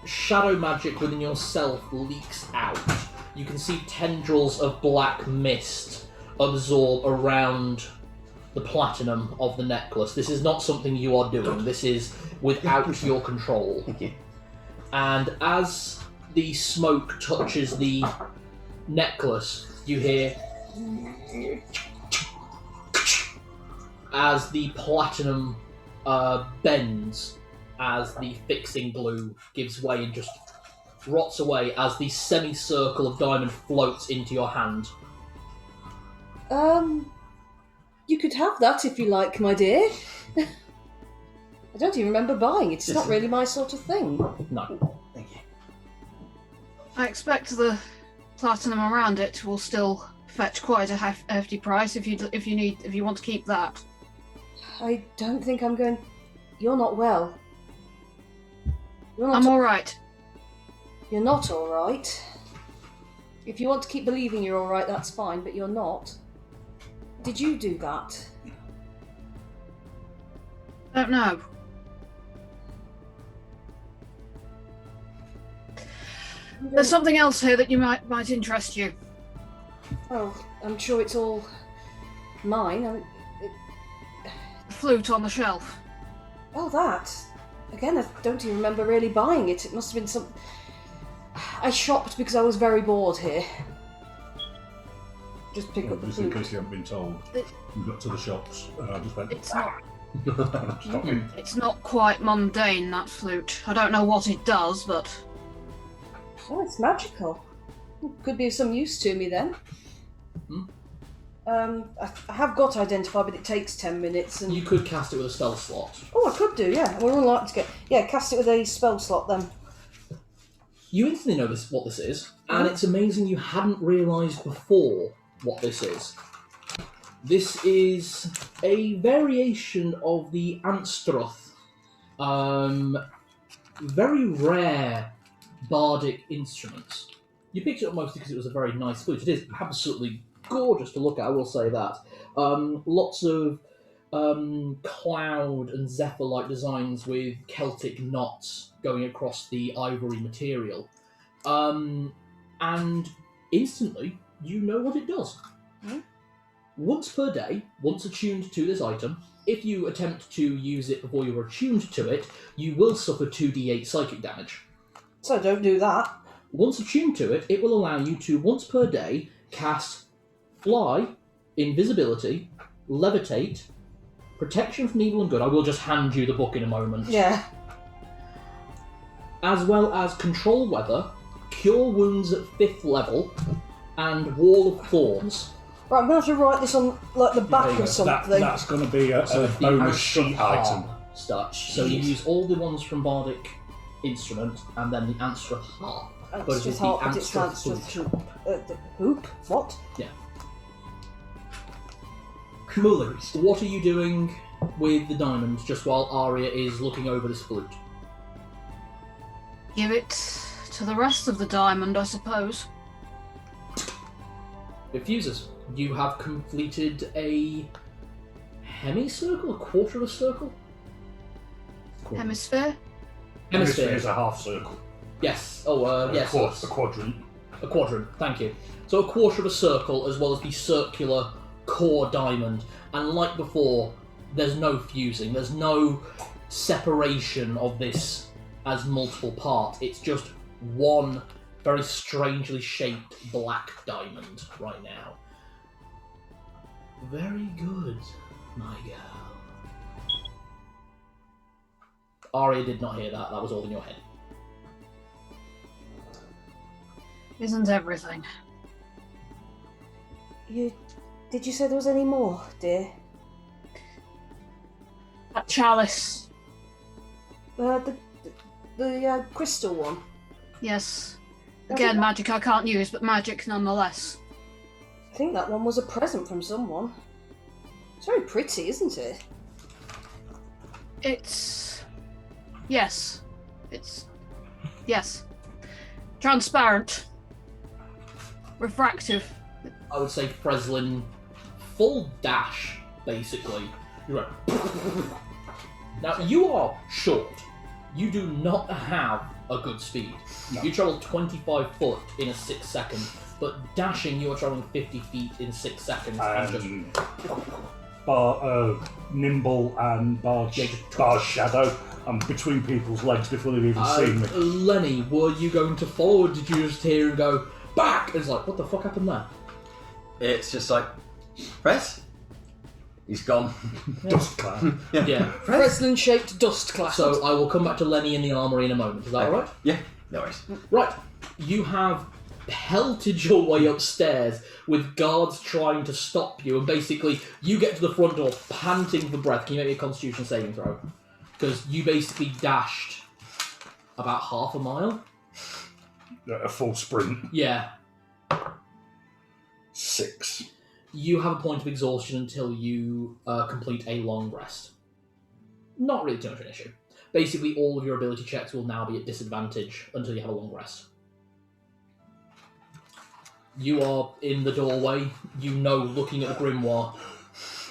shadow magic within yourself leaks out. You can see tendrils of black mist absorb around the platinum of the necklace. This is not something you are doing. This is without your control. Thank you. And as the smoke touches the necklace, you hear as the platinum bends, as the fixing glue gives way and just rots away as the semicircle of diamond floats into your hand. You could have that if you like, my dear. I don't even remember buying it. It's not really my sort of thing. No. Thank you. I expect the platinum around it will still fetch quite a hefty price if you want to keep that. I don't think I'm going... You're not well. You're not I'm all right. You're not alright. If you want to keep believing you're alright, that's fine, but you're not. Did you do that? Don't know. There's something else here that you might interest you. Oh, I'm sure it's all mine. The flute on the shelf. Oh, that. Again, I don't even remember really buying it. It must have been some... I shopped because I was very bored here. Just pick up the Just in flute. case you haven't been told. We got to the shops and I just went, It's not. stop me. It's not quite mundane, that flute. I don't know what it does, but Oh, it's magical. Could be of some use to me then. I have got Identify, but it takes 10 minutes. And You could cast it with a spell slot. oh, I could do, yeah. We're unlikely to get... Yeah, cast it with a spell slot then. You instantly know what this is, and it's amazing you hadn't realised before what this is. This is a variation of the Anstruth. Very rare bardic instruments. You picked it up mostly because it was a very nice flute. It is absolutely gorgeous to look at, I will say that. Lots of cloud and zephyr-like designs with Celtic knots going across the ivory material. And instantly, you know what it does. Once per day, once attuned to this item, if you attempt to use it before you are attuned to it, you will suffer 2d8 psychic damage. So don't do that. Once attuned to it, it will allow you to, once per day, cast Fly, Invisibility, Levitate, Protection from Evil and Good. I will just hand you the book in a moment. Yeah. As well as Control Weather, Cure Wounds at 5th level, and Wall of Thorns. Right, I'm going to have to write this on, like, the back you go. of something. That's going to be a So the bonus Anstruth sheet item. Harp So you use all the ones from Bardic Instrument, and then the Anstruth Harp. But it is the Harp, but it's Anstruth Anstruth hoop. The hoop? What? Yeah. Muli, what are you doing with the diamond just while Aria is looking over this flute? give it to the rest of the diamond, I suppose. It fuses. You have completed a hemicircle, a quarter of a circle? Hemisphere? Hemisphere is a half circle. Yes. Oh, yes. A quadrant. A quadrant, thank you. So a quarter of a circle as well as the circular core diamond. And like before, there's no fusing. There's no separation of this as multiple parts. It's just one very strangely shaped black diamond right now. Very good, my girl. Aria did not hear that. That was all in your head. Isn't everything? Did you say there was any more, dear? That chalice. The crystal one. Yes. Again, magic I can't use, but magic nonetheless. I think that one was a present from someone. It's very pretty, isn't it? It's... Yes. It's... Yes. Transparent. Refractive. I would say Frezline full dash, basically. You're right. Now, you are short. You do not have a good speed. No. You travel 25 foot in a 6 second, but dashing you are traveling 50 feet in 6 seconds. And just... Nimble and Bar's shadow. I'm between people's legs before they've even seen me. Lenny, were you going to follow, or did you just hear and go, back? And it's like, what the fuck happened there? It's just like, Press? He's gone. Dust cloud. Yeah. Frezline-shaped dust cloud. So I will come back to Lenny in the armory in a moment. Is that alright? Yeah, no worries. Right. You have pelted your way upstairs with guards trying to stop you, and basically you get to the front door panting for breath. Can you make me a Constitution saving throw? Because you basically dashed about half a mile. A full sprint. Yeah. 6. You have a point of exhaustion until you complete a long rest. Not really too much of an issue. Basically, all of your ability checks will now be at disadvantage until you have a long rest. You are in the doorway. You know, looking at the grimoire,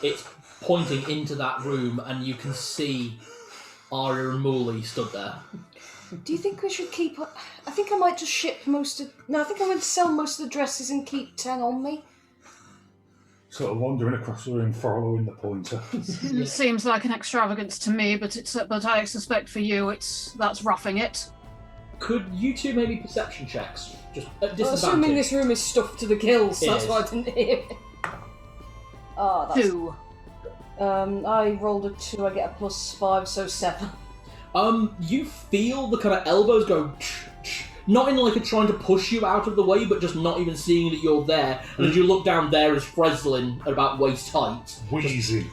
it's pointing into that room, and you can see Arya and Muli stood there. Do you think we should keep... I think I might just ship most of... No, I think I'm going to sell most of the dresses and keep 10 on me. Sort of wandering across the room, following the pointer. It seems like an extravagance to me, but I suspect for you that's roughing it. Could you two maybe perception checks? Just at disadvantage. Assuming this room is stuffed to the gills, It that's is. why I didn't hear it. Oh, that's... 2. I rolled a 2, I get a +5, so 7. You feel the kind of elbows go... Not in like a trying to push you out of the way, but just not even seeing that you're there. And as you look down, there is Frezline at about waist height. Wheezy.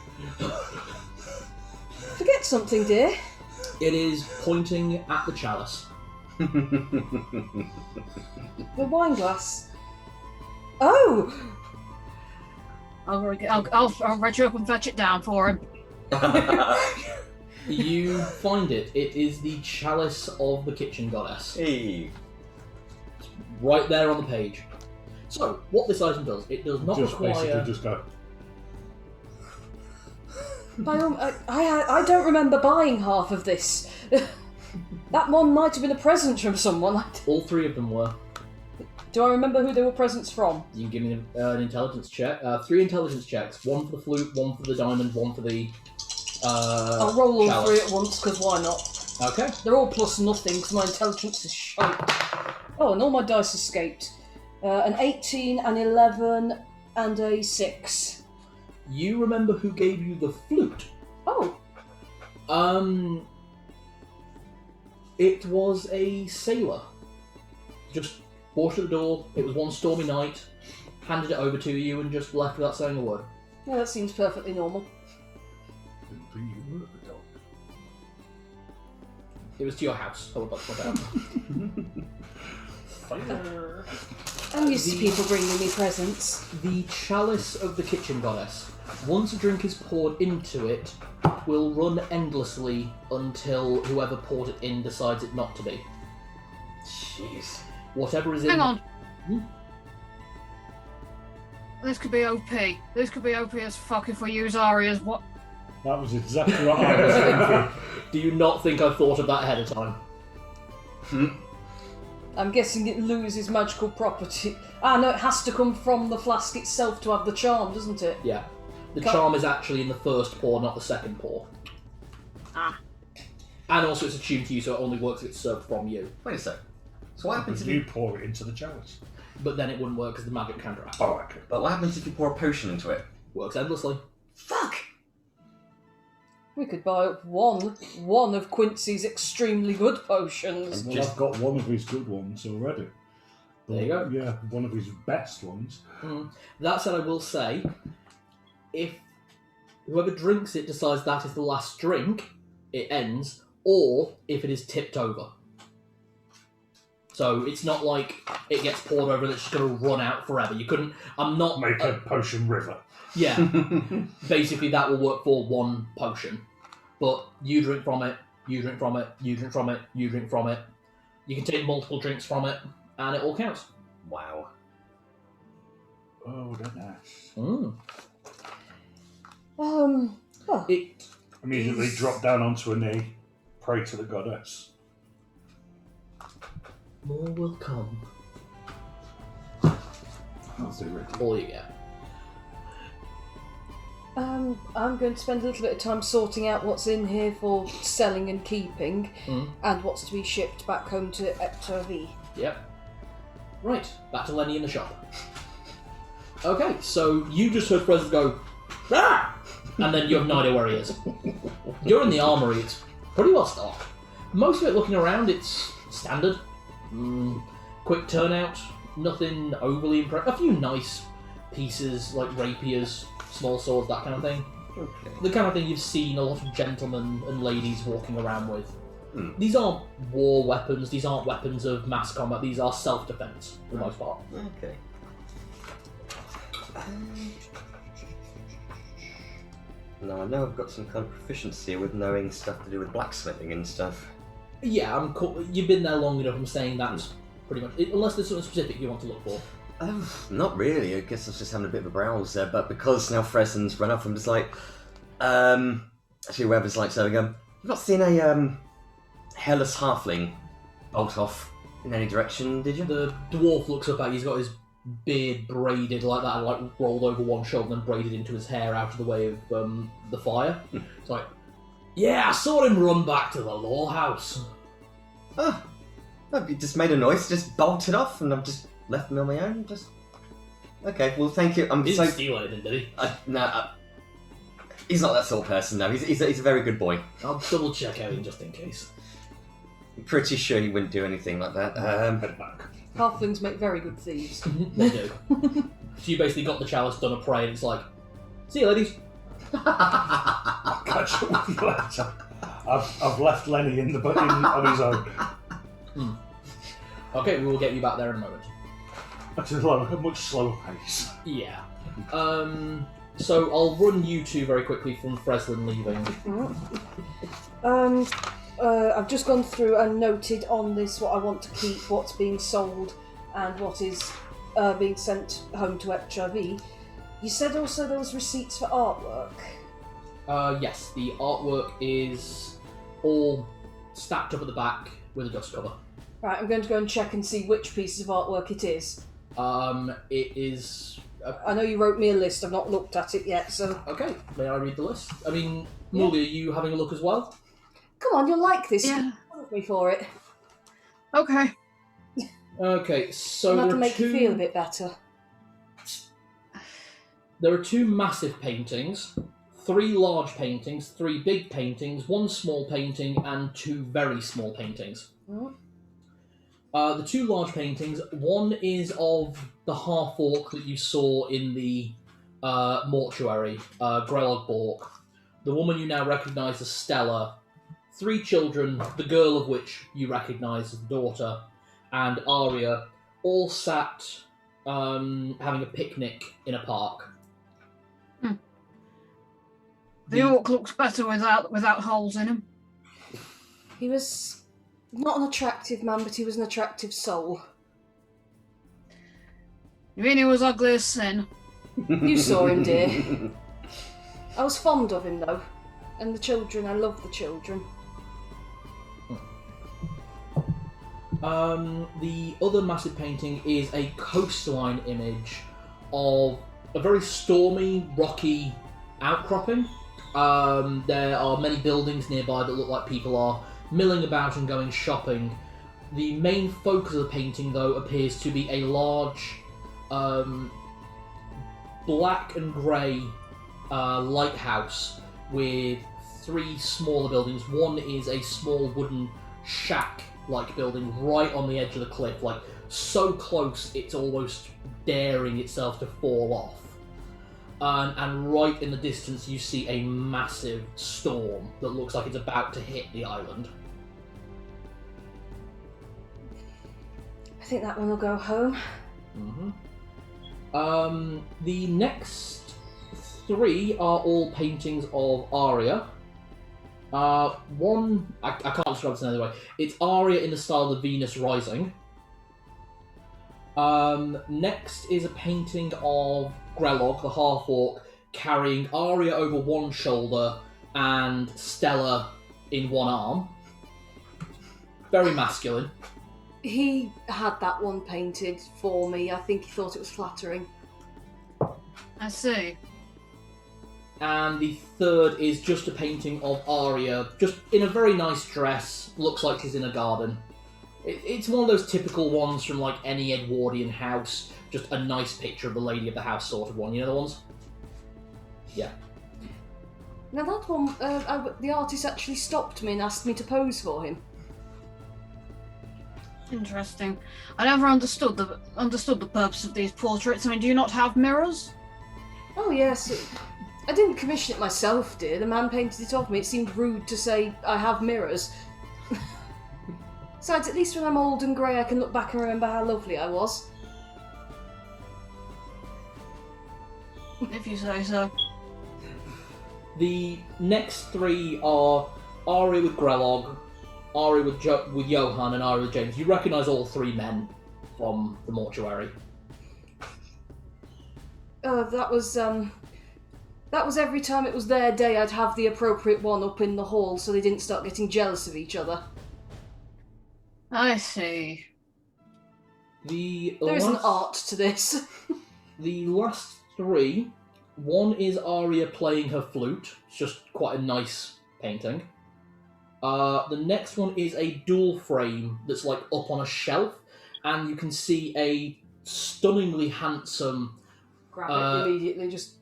Forget something, dear. It is pointing at the chalice. The wine glass. Oh! I'll reach up and fetch it down for him. You find it. It is the chalice of the kitchen goddess. Hey. Right there on the page. So, what this item does, it does not Just require... basically just go. I don't remember buying half of this. That one might have been a present from someone. All three of them were. Do I remember who they were presents from? You can give me an intelligence check. 3 intelligence checks. 1 for the flute, 1 for the diamond, 1 for the I'll roll all chalice. 3 at once, because why not? Okay. They're all plus nothing, because my intelligence is shite. Oh, and all my dice escaped. An 18, an 11, and a 6. You remember who gave you the flute? Oh, It was a sailor. Just bought at the door. It was one stormy night. Handed it over to you and just left without saying a word. yeah, that seems perfectly normal. Didn't think you were the dog. It was to your house. I would like to point out. Fire. I'm used to people bringing me presents. The chalice of the kitchen goddess. Once a drink is poured into it, will run endlessly until whoever poured it in decides it not to be. Jeez. Whatever is in... Hang on. Hmm? This could be OP. This could be OP as fuck if we use Arya's what? That was exactly what I was thinking. Do you not think I thought of that ahead of time? I'm guessing it loses magical property. Ah, no, it has to come from the flask itself to have the charm, doesn't it? Yeah. The Ca- charm is actually in the first pour, not the second pour. Ah. And also it's attuned to you, so it only works if it's served from you. Wait a sec. So what happens if You you... pour it into the chalice. But then it wouldn't work because the magic counteract. Oh, okay. But what happens if you pour a potion into it? Works endlessly. Fuck! We could buy up one of Quincy's extremely good potions. Well, I've got one of his good ones already. There you go. Yeah, one of his best ones. That said, I will say, if whoever drinks it decides that is the last drink, it ends, or if it is tipped over. So it's not like it gets poured over and it's just going to run out forever. You couldn't... I'm not... Make a potion river. Yeah. Basically, that will work for one potion. But you drink from it, you drink from it, you drink from it, you drink from it. You can take multiple drinks from it, and it all counts. Wow. Oh, they're nice. Well, It Immediately drop down onto a knee, pray to the goddess. more will come. That's it, ready. All you get. I'm going to spend a little bit of time sorting out what's in here for selling and keeping, and what's to be shipped back home to Eptovi. Yep. Right, back to Lenny in the shop. Okay, so you just heard Frezline go, "Ah!" And then you have no idea where he is. You're in the armory, it's pretty well stocked. Most of it, looking around, it's standard. Quick turnout, nothing overly impressive. A few nice pieces, like rapiers, small swords, that kind of thing. Okay. The kind of thing you've seen a lot of gentlemen and ladies walking around with. These aren't war weapons, these aren't weapons of mass combat, these are self-defense, for the most part. Okay. Now, I know I've got some kind of proficiency with knowing stuff to do with blacksmithing and stuff. Yeah, you've been there long enough, I'm saying that's pretty much it, unless there's something specific you want to look for. Not really. I guess I was just having a bit of a browse there, but because now Frezline's run off, I'm just like, actually, whoever's like, so you've not seen a hairless halfling bolt off in any direction, did you? The dwarf looks up at you, he's got his beard braided like that, and like rolled over one shoulder and braided into his hair out of the way of the fire. It's like, yeah, I saw him run back to the law house. Oh, he just made a noise, just bolted off, and I've just left him on my own. Just okay. Well, thank you. He didn't steal anything, did he? He's not that sort of person. No, he's a very good boy. I'll double check out just in case. I'm pretty sure he wouldn't do anything like that. Head back. Halflings make very good thieves. They do. So you basically got the chalice, done a prayer, and it's like, see you, ladies. I'll catch up with you later. I've left Lenny on his own. Okay, we will get you back there in a moment. At a much slower pace. Yeah. So I'll run you two very quickly from Frezline leaving. I've just gone through and noted on this what I want to keep, what's being sold, and what is being sent home to HRV. You said also there was receipts for artwork. Yes, the artwork is all stacked up at the back with a dust cover. Right, I'm going to go and check and see which pieces of artwork it is. It is... I know you wrote me a list, I've not looked at it yet, so... Okay, may I read the list? I mean, Muli, are you having a look as well? Come on, you'll like this. Yeah. Thank me for it. Okay. Okay, so I'll have there to are make two... you feel a bit better. There are two massive paintings, 3 large paintings, 3 big paintings, 1 small painting, and 2 very small paintings. The 2 large paintings, one is of the half-orc that you saw in the mortuary, Grelog Bork. The woman you now recognise as Stella, 3 children, the girl of which you recognise as the daughter, and Aria, all sat having a picnic in a park. The orc looks better without holes in him. He was not an attractive man, but he was an attractive soul. You mean he was ugly as sin? You saw him, dear. I was fond of him, though. And the children, I love the children. The other massive painting is a coastline image of a very stormy, rocky outcropping. There are many buildings nearby that look like people are milling about and going shopping. The main focus of the painting, though, appears to be a large black and grey lighthouse with 3 smaller buildings. One is a small wooden shack-like building right on the edge of the cliff, like so close it's almost daring itself to fall off. And right in the distance you see a massive storm that looks like it's about to hit the island. I think that one will go home. The next 3 are all paintings of Aria. One, I can't describe this another way. It's Aria in the style of Venus Rising. Next is a painting of Grelog, the half-orc, carrying Aria over one shoulder and Stella in one arm. Very masculine. He had that one painted for me. I think he thought it was flattering. I see. And the third is just a painting of Aria, just in a very nice dress, looks like she's in a garden. It's one of those typical ones from like any Edwardian house, just a nice picture of the lady of the house sort of one, you know the ones? Yeah. Now that one, the artist actually stopped me and asked me to pose for him. Interesting. I never understood the purpose of these portraits. I mean, do you not have mirrors? Oh yes, I didn't commission it myself, dear. The man painted it of me. It seemed rude to say I have mirrors. Besides, at least when I'm old and grey I can look back and remember how lovely I was. If you say so. The next three are Ari with Grelog, Ari with Johan, and Ari with James. You recognise all three men from the mortuary. That was every time it was their day I'd have the appropriate one up in the hall so they didn't start getting jealous of each other. I see. There is an art to this. The last three, one is Aria playing her flute. It's just quite a nice painting. The next one is a dual frame that's like up on a shelf, and you can see a stunningly handsome... Grab it immediately, just...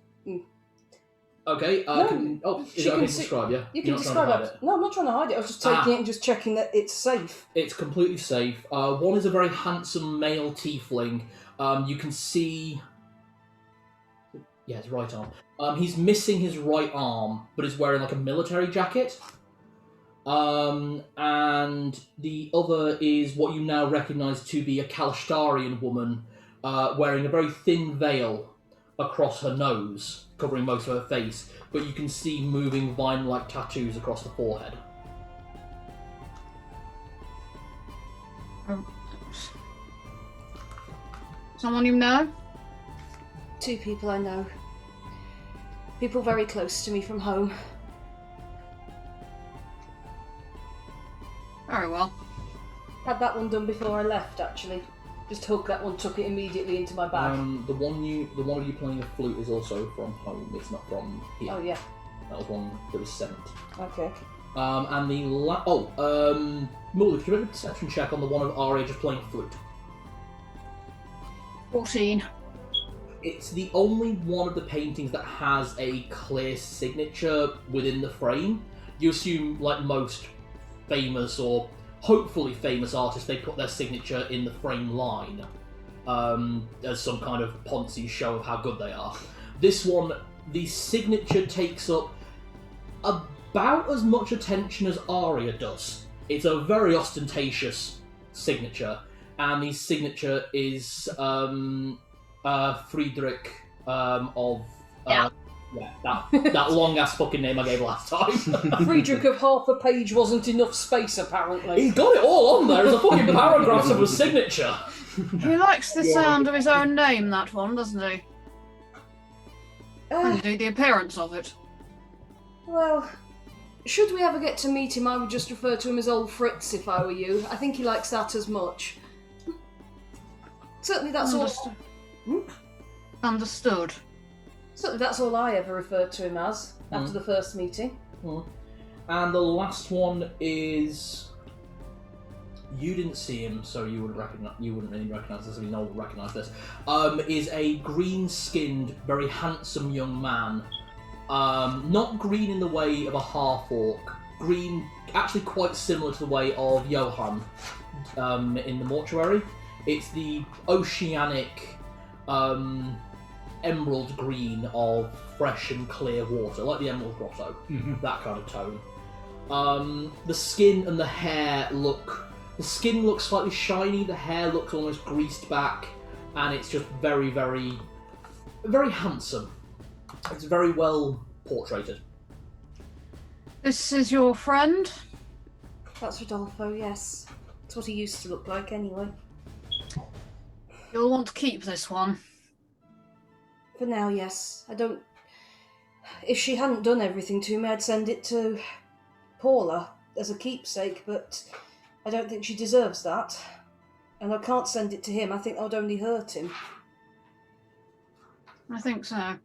Okay, is it okay to describe, yeah? You can describe it. No, I'm not trying to hide it. I was just taking it and just checking that it's safe. It's completely safe. One is a very handsome male tiefling. You can see... Yeah, his right arm. He's missing his right arm, but is wearing like a military jacket. And the other is what you now recognise to be a Kalashtarian woman, wearing a very thin veil across her nose, covering most of her face, but you can see moving vine-like tattoos across the forehead. Someone you know? 2 people I know. People very close to me from home. Very well. Had that one done before I left, actually. Just took that one, took it immediately into my bag. The one of you playing a flute is also from home. It's not from here. Oh yeah. That was one that was sent. Okay. And the Muli, could you make a perception check on the one of Aria just playing flute? 14. It's the only one of the paintings that has a clear signature within the frame. You assume, like most famous or hopefully famous artists, they put their signature in the frame line as some kind of Ponzi show of how good they are. This one, the signature takes up about as much attention as Aria does. It's a very ostentatious signature, and the signature is Friedrich of... that long-ass fucking name I gave last time. Friedrich of half a page wasn't enough space, apparently. He's got it all on there. There's a fucking paragraph of a signature. He likes the sound of his own name, that one, doesn't he? And indeed the appearance of it. Well, should we ever get to meet him, I would just refer to him as Old Fritz if I were you. I think he likes that as much. Certainly that's Understood. all... Understood. Certainly that's all I ever referred to him as, after the first meeting. And the last one is... You didn't see him, so you wouldn't really recognise this. I mean, no one would recognise this. Is a green-skinned, very handsome young man. Not green in the way of a half-orc. Green, actually quite similar to the way of Johan in the mortuary. It's the oceanic, emerald green of fresh and clear water, like the Emerald Grotto. That kind of tone. The skin and the hair look... The skin looks slightly shiny, the hair looks almost greased back, and it's just very, very, very handsome. It's very well portraited. This is your friend? That's Rodolfo, yes. That's what he used to look like, anyway. You'll want to keep this one. For now, yes. I don't... If she hadn't done everything to me, I'd send it to Paula as a keepsake, but I don't think she deserves that. And I can't send it to him. I think that would only hurt him. I think so.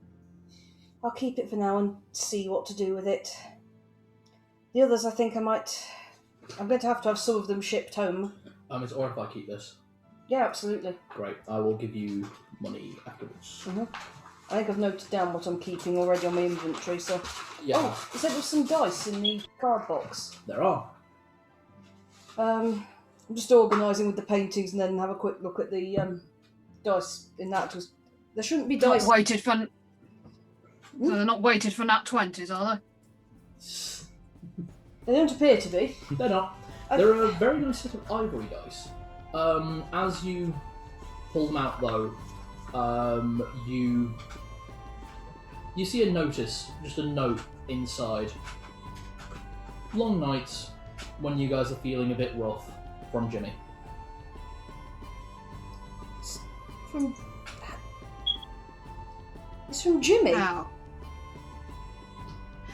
I'll keep it for now and see what to do with it. The others, I think I'm going to have some of them shipped home. It's alright if I keep this. Yeah, absolutely. Great. I will give you money afterwards. Mm-hmm. I think I've noted down what I'm keeping already on my inventory, so... Yeah. Oh, you said there was some dice in the card box. There are. I'm just organising with the paintings and then have a quick look at the dice in that, because there shouldn't be dice... They're not weighted for nat 20s, are they? They don't appear to be. They're not. They're a very nice set of ivory dice. As you pull them out, though, you see a notice, just a note inside. Long nights when you guys are feeling a bit rough, from Jimmy. It's from Jimmy.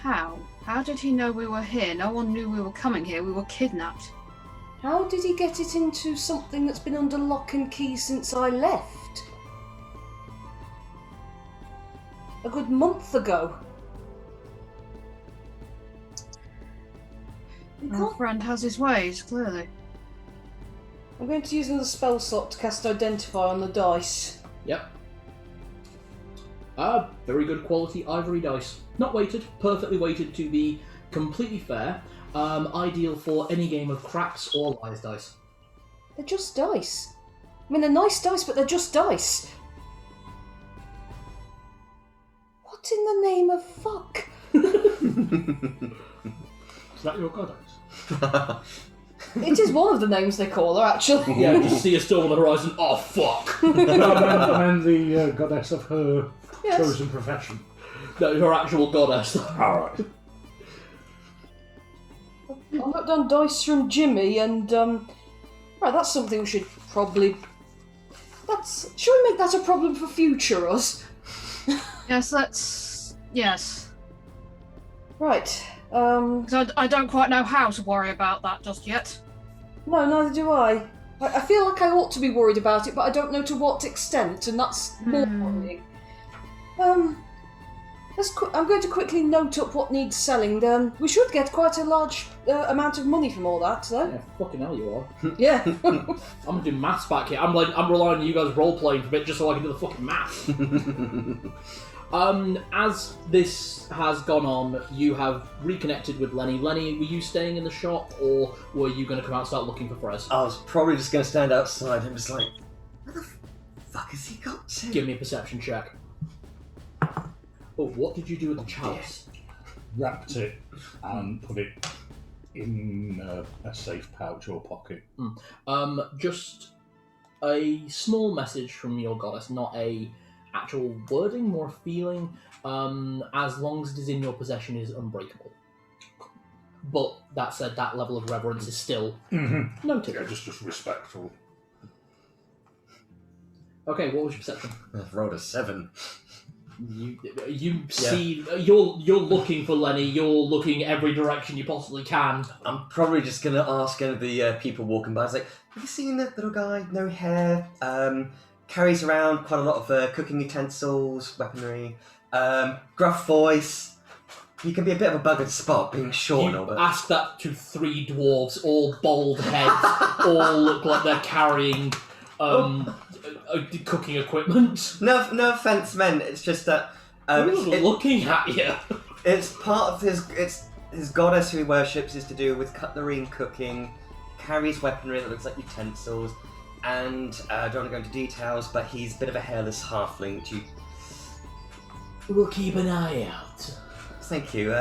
How did he know we were here? No one knew we were coming here. We were kidnapped. How did he get it into something that's been under lock and key since I left? A good month ago. Our friend has his ways, clearly. I'm going to use another spell slot to cast Identify on the dice. Yep. Very good quality ivory dice. Not weighted, perfectly weighted to be completely fair. Ideal for any game of craps or lies dice. They're just dice. I mean, they're nice dice, but they're just dice. What in the name of fuck? Is that your goddess? It is one of the names they call her, actually. Yeah, just see a storm on the horizon. Oh, fuck! No, I meant the goddess of her chosen profession. No, her actual goddess. Alright. I looked on dice from Jimmy, and right, that's something we should probably. Should we make that a problem for future us? Yes. Right. So I don't quite know how to worry about that just yet. No, neither do I. I feel like I ought to be worried about it, but I don't know to what extent, and that's more worrying. I'm going to quickly note up what needs selling. We should get quite a large amount of money from all that, though. Yeah, fucking hell you are. Yeah. I'm gonna do maths back here. I'm relying on you guys role-playing for a bit just so I can do the fucking maths. As this has gone on, you have reconnected with Lenny. Lenny, were you staying in the shop, or were you going to come out and start looking for Frez? I was probably just going to stand outside and just like, where the fuck has he got to? Give me a perception check. Oh, what did you do with the chalice? Wrapped it and put it in a safe pouch or pocket. Just a small message from your goddess, not a actual wording, more a feeling. As long as it is in your possession, is unbreakable. But that said, that level of reverence is still noted. Yeah, just respectful. Okay, what was your perception? I rolled a 7. You see, you're looking for Lenny. You're looking every direction you possibly can. I'm probably just going to ask one of the people walking by. I was like, have you seen that little guy? No hair. Carries around quite a lot of cooking utensils, weaponry. Gruff voice. He can be a bit of a bugger to spot, being short and all that. Ask that to 3 dwarves, all bald heads, all look like they're carrying cooking equipment. No offense, men. It's just that looking at you. It's part of his goddess who he worships is to do with cutlery and cooking. Carries weaponry that looks like utensils, and I don't want to go into details, but he's a bit of a hairless halfling. We'll keep an eye out. Thank you.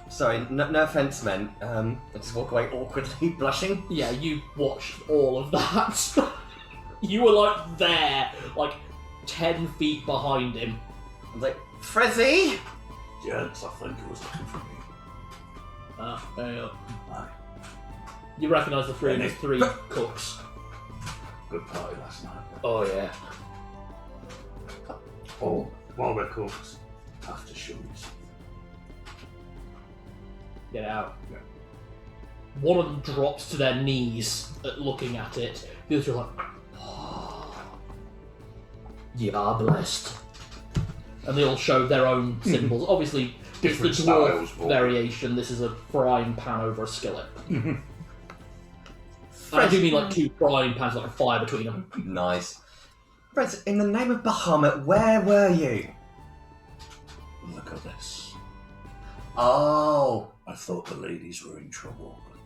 Sorry, no offense, men. I just walk away awkwardly, blushing. Yeah, you watched all of that. You were like there, like 10 feet behind him. I was like, Frezzy! Gents, I think he was looking for me. Aye. You recognise the 3 of his 3 cooks. Good party last night. Oh yeah. Oh, while we're cooks, have to show you something. Get out. Yeah. One of them drops to their knees at looking at it. The other two are like, you are blessed. And they all show their own symbols. Obviously, Different it's the dwarf styles, but- variation. This is a frying pan over a skillet. And I do mean like 2 frying pans, like a fire between them. Nice. Fred, in the name of Bahamut, where were you? Look at this. Oh. I thought the ladies were in trouble, but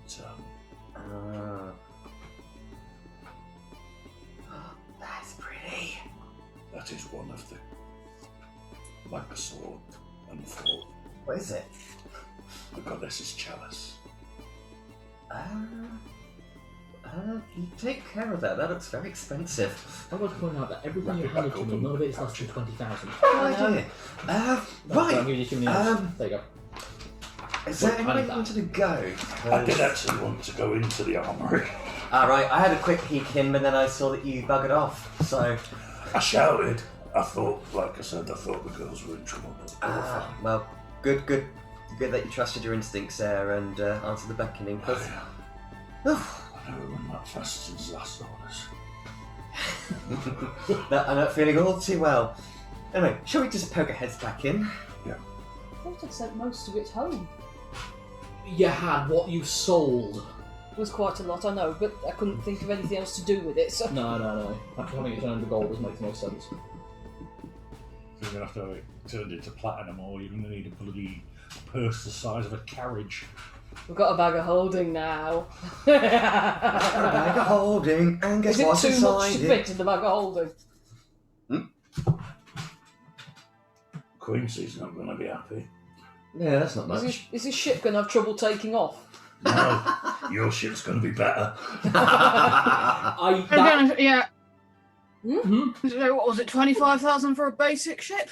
That's pretty. that is one of the... like a sword and four. What is it? The goddess's chalice. You take care of that. That looks very expensive. I want to point out that everything you handed to me, none of it is less than 20,000. Right. I'm Right. giving you too many notes. There you go. Is there Well, anywhere you that. wanted to go? I did actually want to go into the armory. Alright, I had a quick peek in, but then I saw that you buggered off, so... I shouted. I thought, like I said, I thought the girls were in trouble. But they were fine. Well, good that you trusted your instincts there and answered the beckoning. Oh, 'cause- yeah. I never run that fast since last orders. I'm not feeling all too well. Anyway, shall we just poke our heads back in? I thought I'd sent most of it home. You had what you sold. It was quite a lot, I know, but I couldn't think of anything else to do with it, so... No. Having it turned into gold does make the most sense. So you're going to have to have it turned into platinum, or you're going to need a bloody purse the size of a carriage. We've got a bag of holding now. Bag of holding, and guess Is it what's too much inside to it? fit in the bag of holding? Quincy's not going to be happy. Yeah, that's not much. Is his ship going to have trouble taking off? No, your ship's going to be better. Yeah. Hmm? So what was it? 25,000 for a basic ship?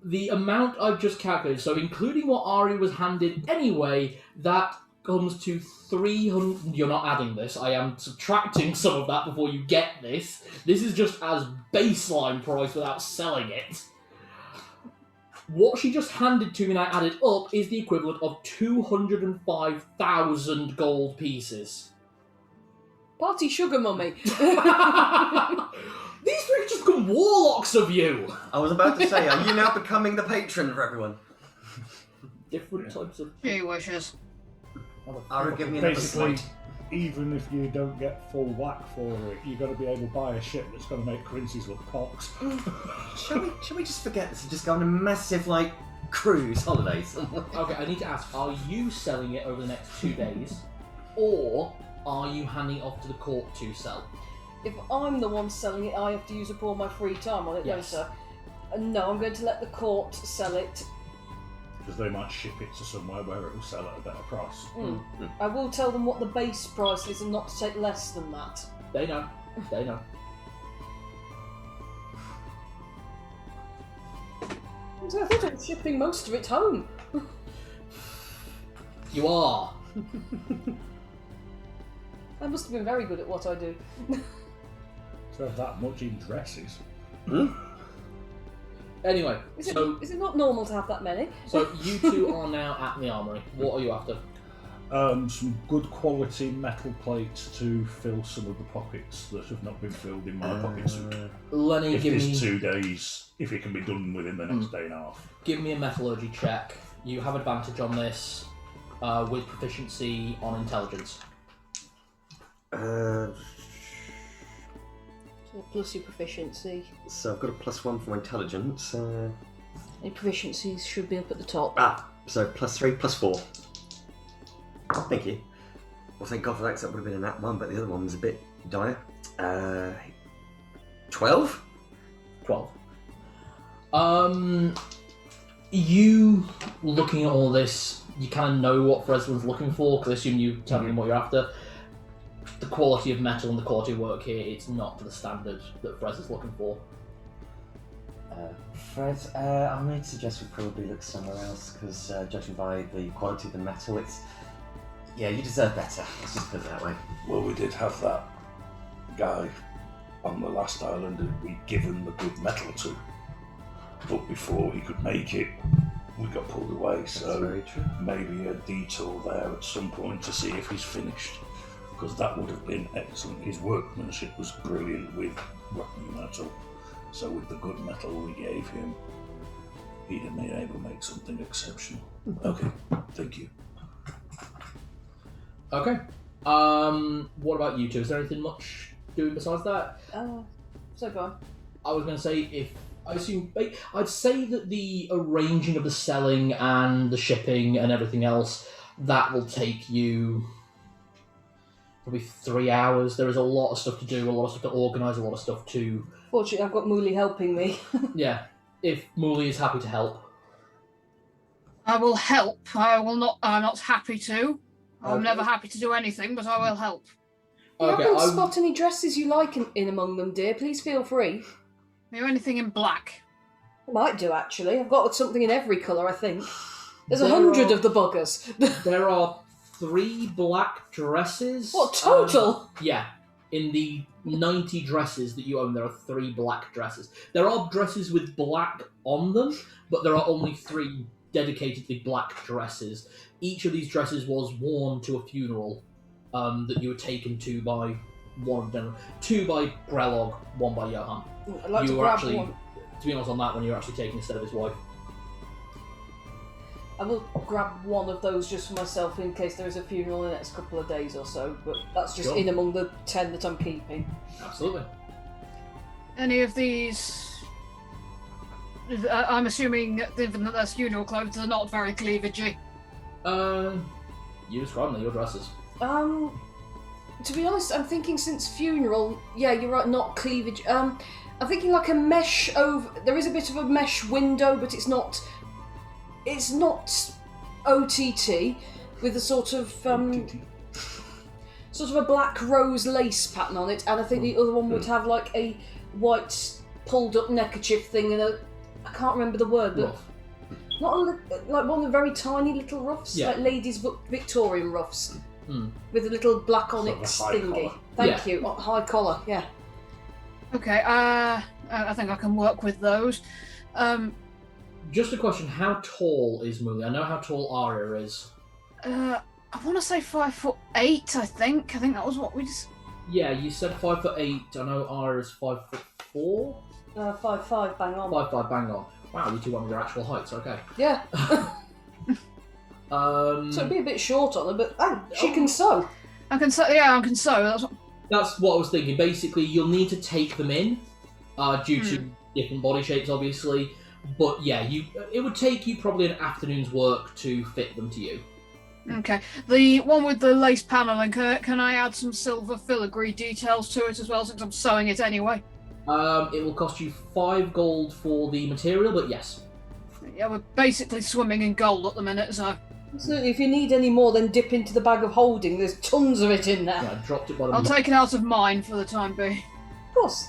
The amount I've just calculated, so including what Ari was handed anyway, that comes to 300... You're not adding this. I am subtracting some of that before you get this. This is just as baseline price without selling it. What she just handed to me and I added up is the equivalent of 205,000 gold pieces. Party sugar mummy. These three just become warlocks of you! I was about to say, are you now becoming the patron for everyone? Different types of... She wishes. Ara, give me another Basically, smite. even if you don't get full whack for it, you've got to be able to buy a ship that's going to make Quincy's look pox. Shall we just forget this and just go on a massive, cruise holiday somewhere? Okay, I need to ask, are you selling it over the next 2 days? Or are you handing it off to the court to sell? If I'm the one selling it, I have to use up all my free time on it, Yes. don't I? No, I'm going to let the court sell it. Because they might ship it to somewhere where it will sell at a better price. I will tell them what the base price is and not to take less than that. They know. They know. I thought I was shipping most of it home. You are. I must have been very good at what I do. So that much in dresses. Anyway, Is it not normal to have that many? so you two are now at the armory. What are you after? Some good quality metal plates to fill some of the pockets that have not been filled in my pockets. Lenny, If give there's me 2 days, if it can be done within the next day and a half. give me a metallurgy check. You have advantage on this with proficiency on intelligence. Plus your proficiency. So I've got a +1 for my intelligence. Your proficiencies should be up at the top. So +3, +4. Thank you. Well, thank God for that, 'cause that would have been a nat 1, but the other one was a bit dire. 12? 12. You looking at all this, you kind of know what Frezline's looking for, because I assume you tell him what you're after. The quality of metal and the quality of work here, it's not to the standard that Frez is looking for. Fred, I might suggest we probably look somewhere else, because judging by the quality of the metal, it's... Yeah, you deserve better. Let's just put it that way. Well, we did have that guy on the last island that we'd given the good metal to. But before he could make it, we got pulled away. That's So very true. maybe a detour there at some point to see if he's finished. Because that would have been excellent. His workmanship was brilliant with rotten metal. So with the good metal we gave him, he'd have been able to make something exceptional. Okay, thank you. Okay. What about you two? Is there anything much doing besides that? So go on. I was going to say, I'd say that the arranging of the selling and the shipping and everything else, that will take you probably 3 hours. There is a lot of stuff to do, a lot of stuff to organise, a lot of stuff to... Fortunately, I've got Muli helping me. Yeah, if Muli is happy to help. I will help. I'm not happy to. I'm Okay. never happy to do anything, but I will help. If you Okay, happen to spot any dresses you like in among them, dear, please feel free. Maybe anything in black. I might do, actually. I've got something in every colour, I think. There's There 100 are- of the buggers. There are 3 black dresses. What, total? Yeah. In the 90 dresses that you own, there are 3 black dresses. There are dresses with black on them, but there are only 3 dedicatedly black dresses. Each of these dresses was worn to a funeral that you were taken to by one of them. 2 by Grelog, 1 by Johan. I'd like You to were grab actually, one. to be honest on that one, you were actually taken instead of his wife. I will grab one of those just for myself in case there is a funeral in the next couple of days or so, but that's just Sure. in among the 10 that I'm keeping. Absolutely. Any of these... I'm assuming, given that they're funeral clothes, they're not very cleavagey. You describe them, they're your dresses. To be honest, I'm thinking since funeral, yeah, you're right, not cleavage. I'm thinking like a mesh over. There is a bit of a mesh window, but it's not OTT with a sort of a black rose lace pattern on it, and I think the other one would have like a white pulled up neckerchief thing and I can't remember the word, but Ruff. not like one of the very tiny little ruffs, Yeah. like ladies' Victorian ruffs. Hmm. With a little black Sort of onyx a high thingy. collar. Thank you. Oh, high collar, yeah. Okay, I think I can work with those. Just a question, how tall is Muli? I know how tall Aria is. I want to say 5'8", I think. I think that was what we just... Yeah, you said 5'8". I know Aria is 5'4". 5'5", bang on. 5'5", bang on. Wow, you two went with your actual heights, okay. Yeah. So So it'd be a bit short on her, but she can sew. I can sew. Yeah, I can sew. that's what I was thinking. Basically, you'll need to take them in, due to different body shapes, obviously. But yeah, it would take you probably an afternoon's work to fit them to you. Okay. The one with the lace paneling, can I add some silver filigree details to it as well, since I'm sewing it anyway? It will cost you 5 gold for the material, but yes. Yeah, we're basically swimming in gold at the minute, so... Absolutely. If you need any more, then dip into the bag of holding. There's tons of it in there. Yeah, I dropped it by the I'll take it out of mine for the time being. Of course.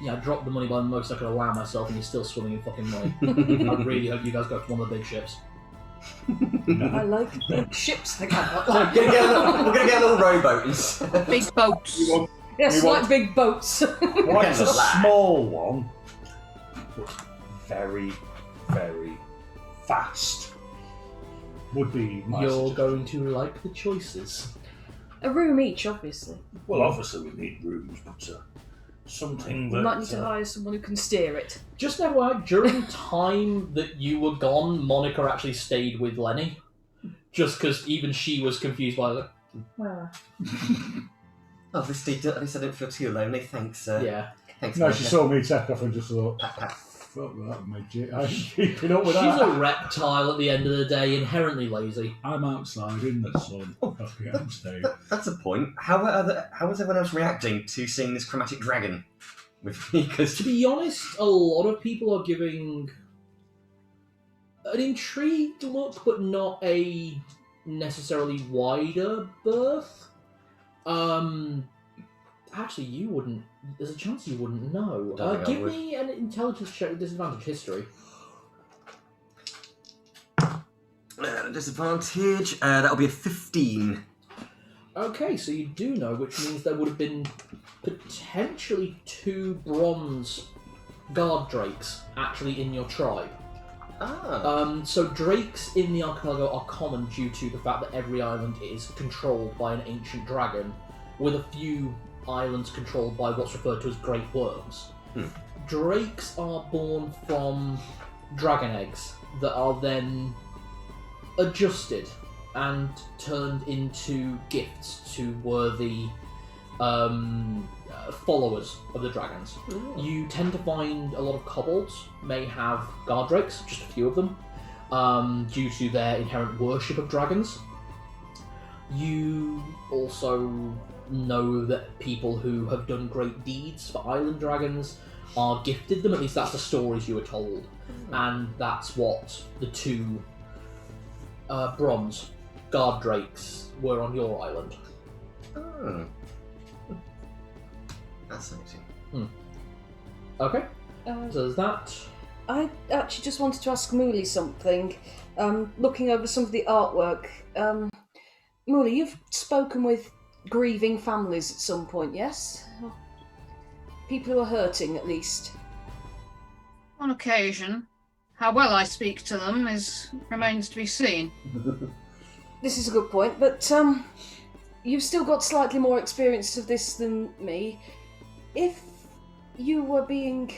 Yeah, I dropped the money by the most I could allow myself, and you're still swimming in fucking money. I really hope you guys go to one of the big ships. I like big ships that cannot We're land. gonna get a little rowboat. Big boats. Yes, We like want- big boats. Quite a small one, but very, very fast. Would be my You're suggestion. going to like the choices. A room each, obviously. Well, obviously we need rooms, but something We that... might need to hire someone who can steer it. Just FYI, during time that you were gone, Monica actually stayed with Lenny. Just because even she was confused by it. Oh, at least I didn't feel too lonely. Thanks. Yeah. Thanks. No, Monica. she saw me take off and just thought, fuck that, mate. I ain't keeping up with She's that. a reptile at the end of the day, inherently lazy. I'm outside in the sun. Okay, I'm staying. That's a point. How was everyone else reacting to seeing this chromatic dragon with me? Because To be honest, a lot of people are giving an intrigued look, but not a necessarily wider berth. Actually, you wouldn't. There's a chance you wouldn't know. Don't think I Give would. me an intelligence check with disadvantage history. disadvantage. That'll be a 15. Okay, so you do know, which means there would have been potentially 2 bronze guard drakes actually in your tribe. Ah. So drakes in the archipelago are common due to the fact that every island is controlled by an ancient dragon, with a few islands controlled by what's referred to as great worms. Drakes are born from dragon eggs that are then adjusted and turned into gifts to worthy followers of the dragons. Ooh. You tend to find a lot of kobolds may have guard drakes, just a few of them, due to their inherent worship of dragons. You also know that people who have done great deeds for island dragons are gifted them, at least that's the stories you were told. And that's what the two bronze guard drakes were on your island. Oh. Fascinating. Okay, so there's that. I actually just wanted to ask Muli something. Looking over some of the artwork, Muli, you've spoken with grieving families at some point, yes? People who are hurting, at least. On occasion. How well I speak to them remains to be seen. This is a good point, but you've still got slightly more experience of this than me. If you were being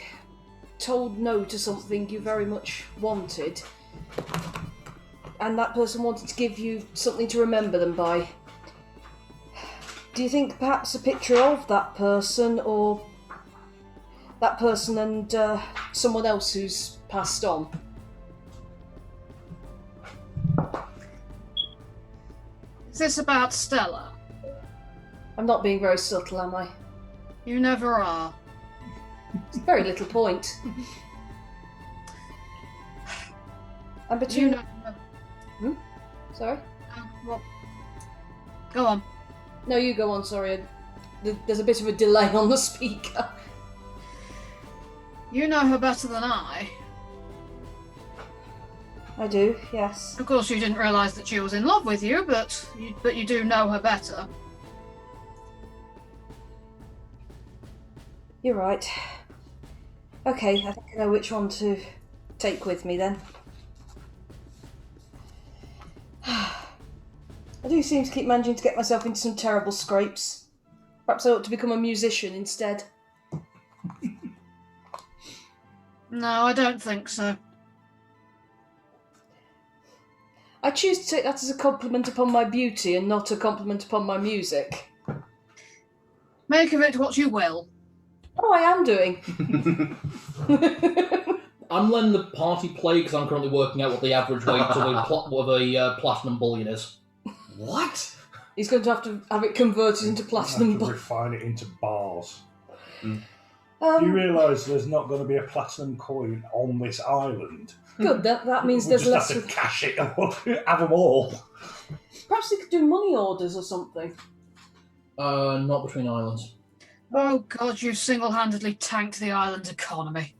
told no to something you very much wanted, and that person wanted to give you something to remember them by, do you think perhaps a picture of that person, or that person and someone else who's passed on? Is this about Stella? I'm not being very subtle, am I? You never are. Very little point. And between... You know. Sorry? Well, go on. No, you go on, sorry. There's a bit of a delay on the speaker. You know her better than I. I do, yes. Of course, you didn't realise that she was in love with you, but you do know her better. You're right. Okay, I think I know which one to take with me then. I do seem to keep managing to get myself into some terrible scrapes. Perhaps I ought to become a musician instead. No, I don't think so. I choose to take that as a compliment upon my beauty and not a compliment upon my music. Make of it what you will. Oh, I am doing. I'm letting the party play because I'm currently working out what the average weight of a platinum bullion is. What? He's going to have it converted into platinum. Have to refine it into bars. Mm. Do you realise there's not going to be a platinum coin on this island? Good, that means We there's just less have to of... cash it and have them all. Perhaps they could do money orders or something. Not between islands. Oh God, you single-handedly tanked the island's economy.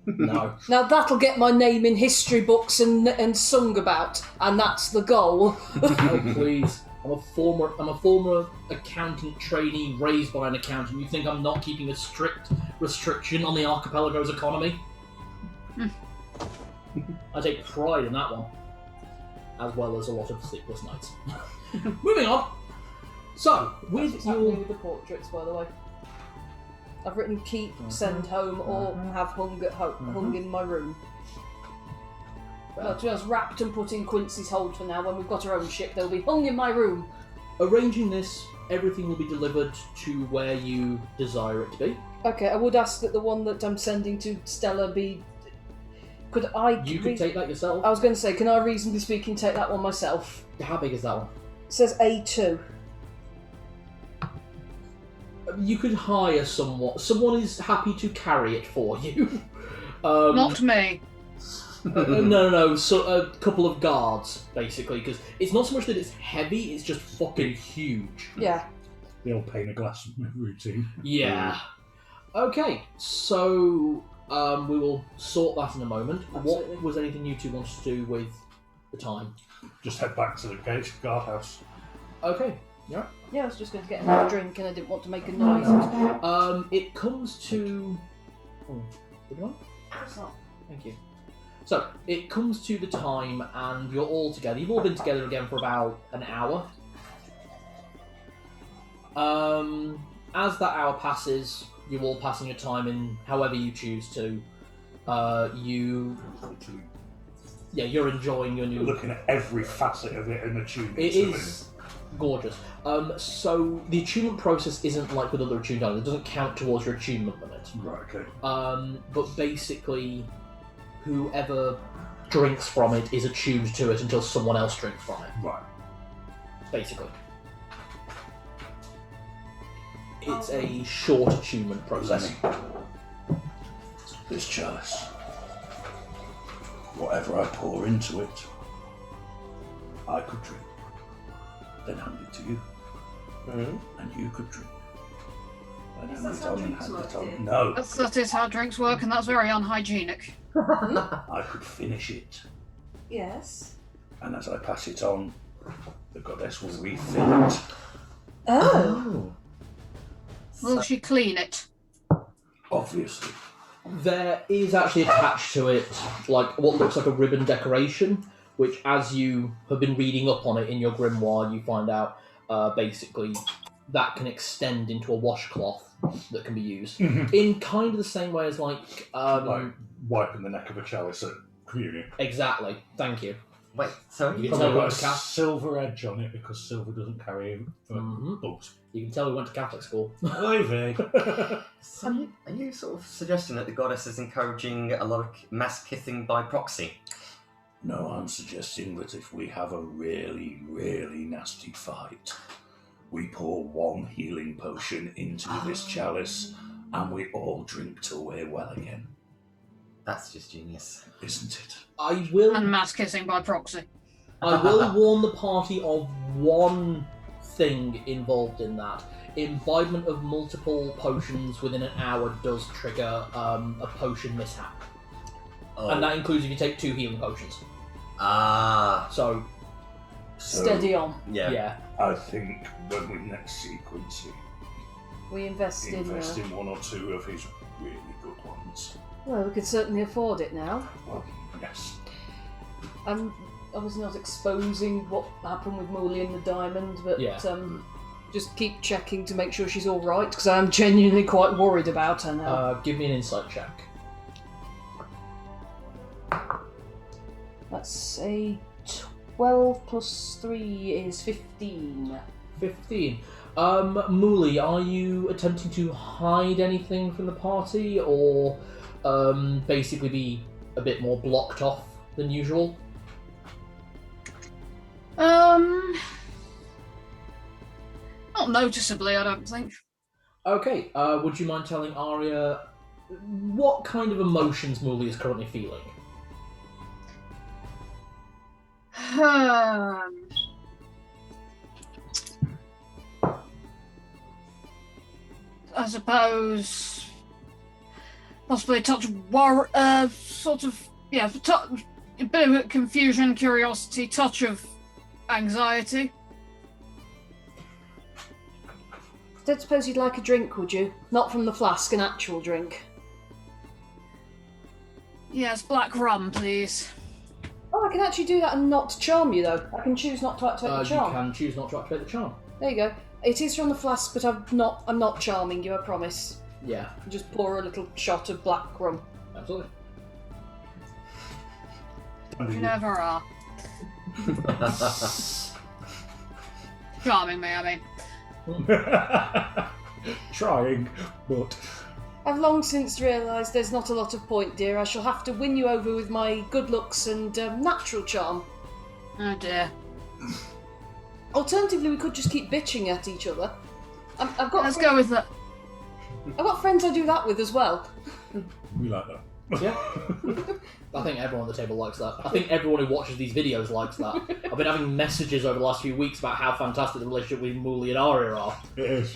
No. Now that'll get my name in history books and sung about, and that's the goal. No, please. I'm a former accountant trainee raised by an accountant. You think I'm not keeping a strict restriction on the archipelago's economy? I take pride in that one, as well as a lot of sleepless nights. Moving on. So, with What's happening your with the portraits, by the way? I've written keep, send home, or have hung at hung in my room. Well, to be honest, wrapped and put in Quincy's hold for now. When we've got our own ship, they'll be hung in my room. arranging this, everything will be delivered to where you desire it to be. Okay, I would ask that the one that I'm sending to Stella be... Could I... You could take that yourself. I was going to say, can I reasonably speaking take that one myself? How big is that one? It says A2. You could hire someone. Someone is happy to carry it for you. Not me. No. So a couple of guards, basically, because it's not so much that it's heavy; it's just fucking huge. Yeah. The old pane of glass routine. Yeah. Okay, so we will sort that in a moment. Absolutely. What was anything you two wanted to do with the time? Just head back to the gate guardhouse. Okay. Yeah. Yeah, I was just going to get another drink and I didn't want to make a noise. It comes to. Oh, good one. It's not. Thank you. So, it comes to the time and you're all together. You've all been together again for about an hour. As that hour passes, you're all passing your time in however you choose to. You're enjoying your new. Looking at every facet of it and attuning It to is gorgeous. So the attunement process isn't like with other attuned items. It doesn't count towards your attunement limit. Right, okay. But basically, whoever drinks from it is attuned to it until someone else drinks from it. Right. Basically. It's a short attunement process. Lenny, this chalice, whatever I pour into it, I could drink, then hand it to you, and you could drink. And hand it on and hand it on. No, That is how drinks work, and that's very unhygienic. I could finish it, Yes. and as I pass it on, the goddess will refill it. Oh. Will she clean it? Obviously. There is actually attached to it like what looks like a ribbon decoration, which as you have been reading up on it in your grimoire, you find out basically that can extend into a washcloth that can be used in kind of the same way as like wiping the neck of a chalice at communion. Exactly. Thank you. Wait, so You can Probably tell we got went a to Catholic. silver edge on it because silver doesn't carry bugs. You can tell we went to Catholic school. Ivy. So are you sort of suggesting that the goddess is encouraging a lot of mass kissing by proxy? No, I'm suggesting that if we have a really, really nasty fight, we pour one healing potion into this chalice and we all drink till we're well again. That's just genius. Isn't it? I will. And mass kissing by proxy. I will warn the party of one thing involved in that. Imbibement of multiple potions within an hour does trigger a potion mishap. Oh. And that includes if you take 2 healing potions. Ah. So, Steady on. Yeah. I think when we next sequence it, We invest in. invest in 1 or 2 of his really good ones. Well, we could certainly afford it now. Well, yes. I'm obviously not exposing what happened with Muli and the diamond, but Yeah. just keep checking to make sure she's all right, because I am genuinely quite worried about her now. give me an insight check. That's a 12 plus 3 is 15. 15. Muli, are you attempting to hide anything from the party, or basically be a bit more blocked off than usual? Not noticeably, I don't think. Okay, would you mind telling Aria what kind of emotions Muli is currently feeling? I suppose possibly a touch of a bit of confusion, curiosity, touch of anxiety. Don't suppose you'd like a drink, would you? Not from the flask, an actual drink. Yes, black rum, please. Oh, I can actually do that and not charm you, though. I can choose not to activate the You charm. can choose not to activate the charm. There you go. It is from the flask, but I'm not charming you, I promise. Yeah, Just pour a little shot of black rum. absolutely. You never are. Charming me, I mean. Trying, but I've long since realised there's not a lot of point, dear. I shall have to win you over with my good looks and natural charm. Oh dear. Alternatively, we could just keep bitching at each other. I've got Let's go with that. I've got friends I do that with as well. we like that. Yeah. I think everyone at the table likes that. I think everyone who watches these videos likes that. I've been having messages over the last few weeks about how fantastic the relationship with Muli and Aria are. It is.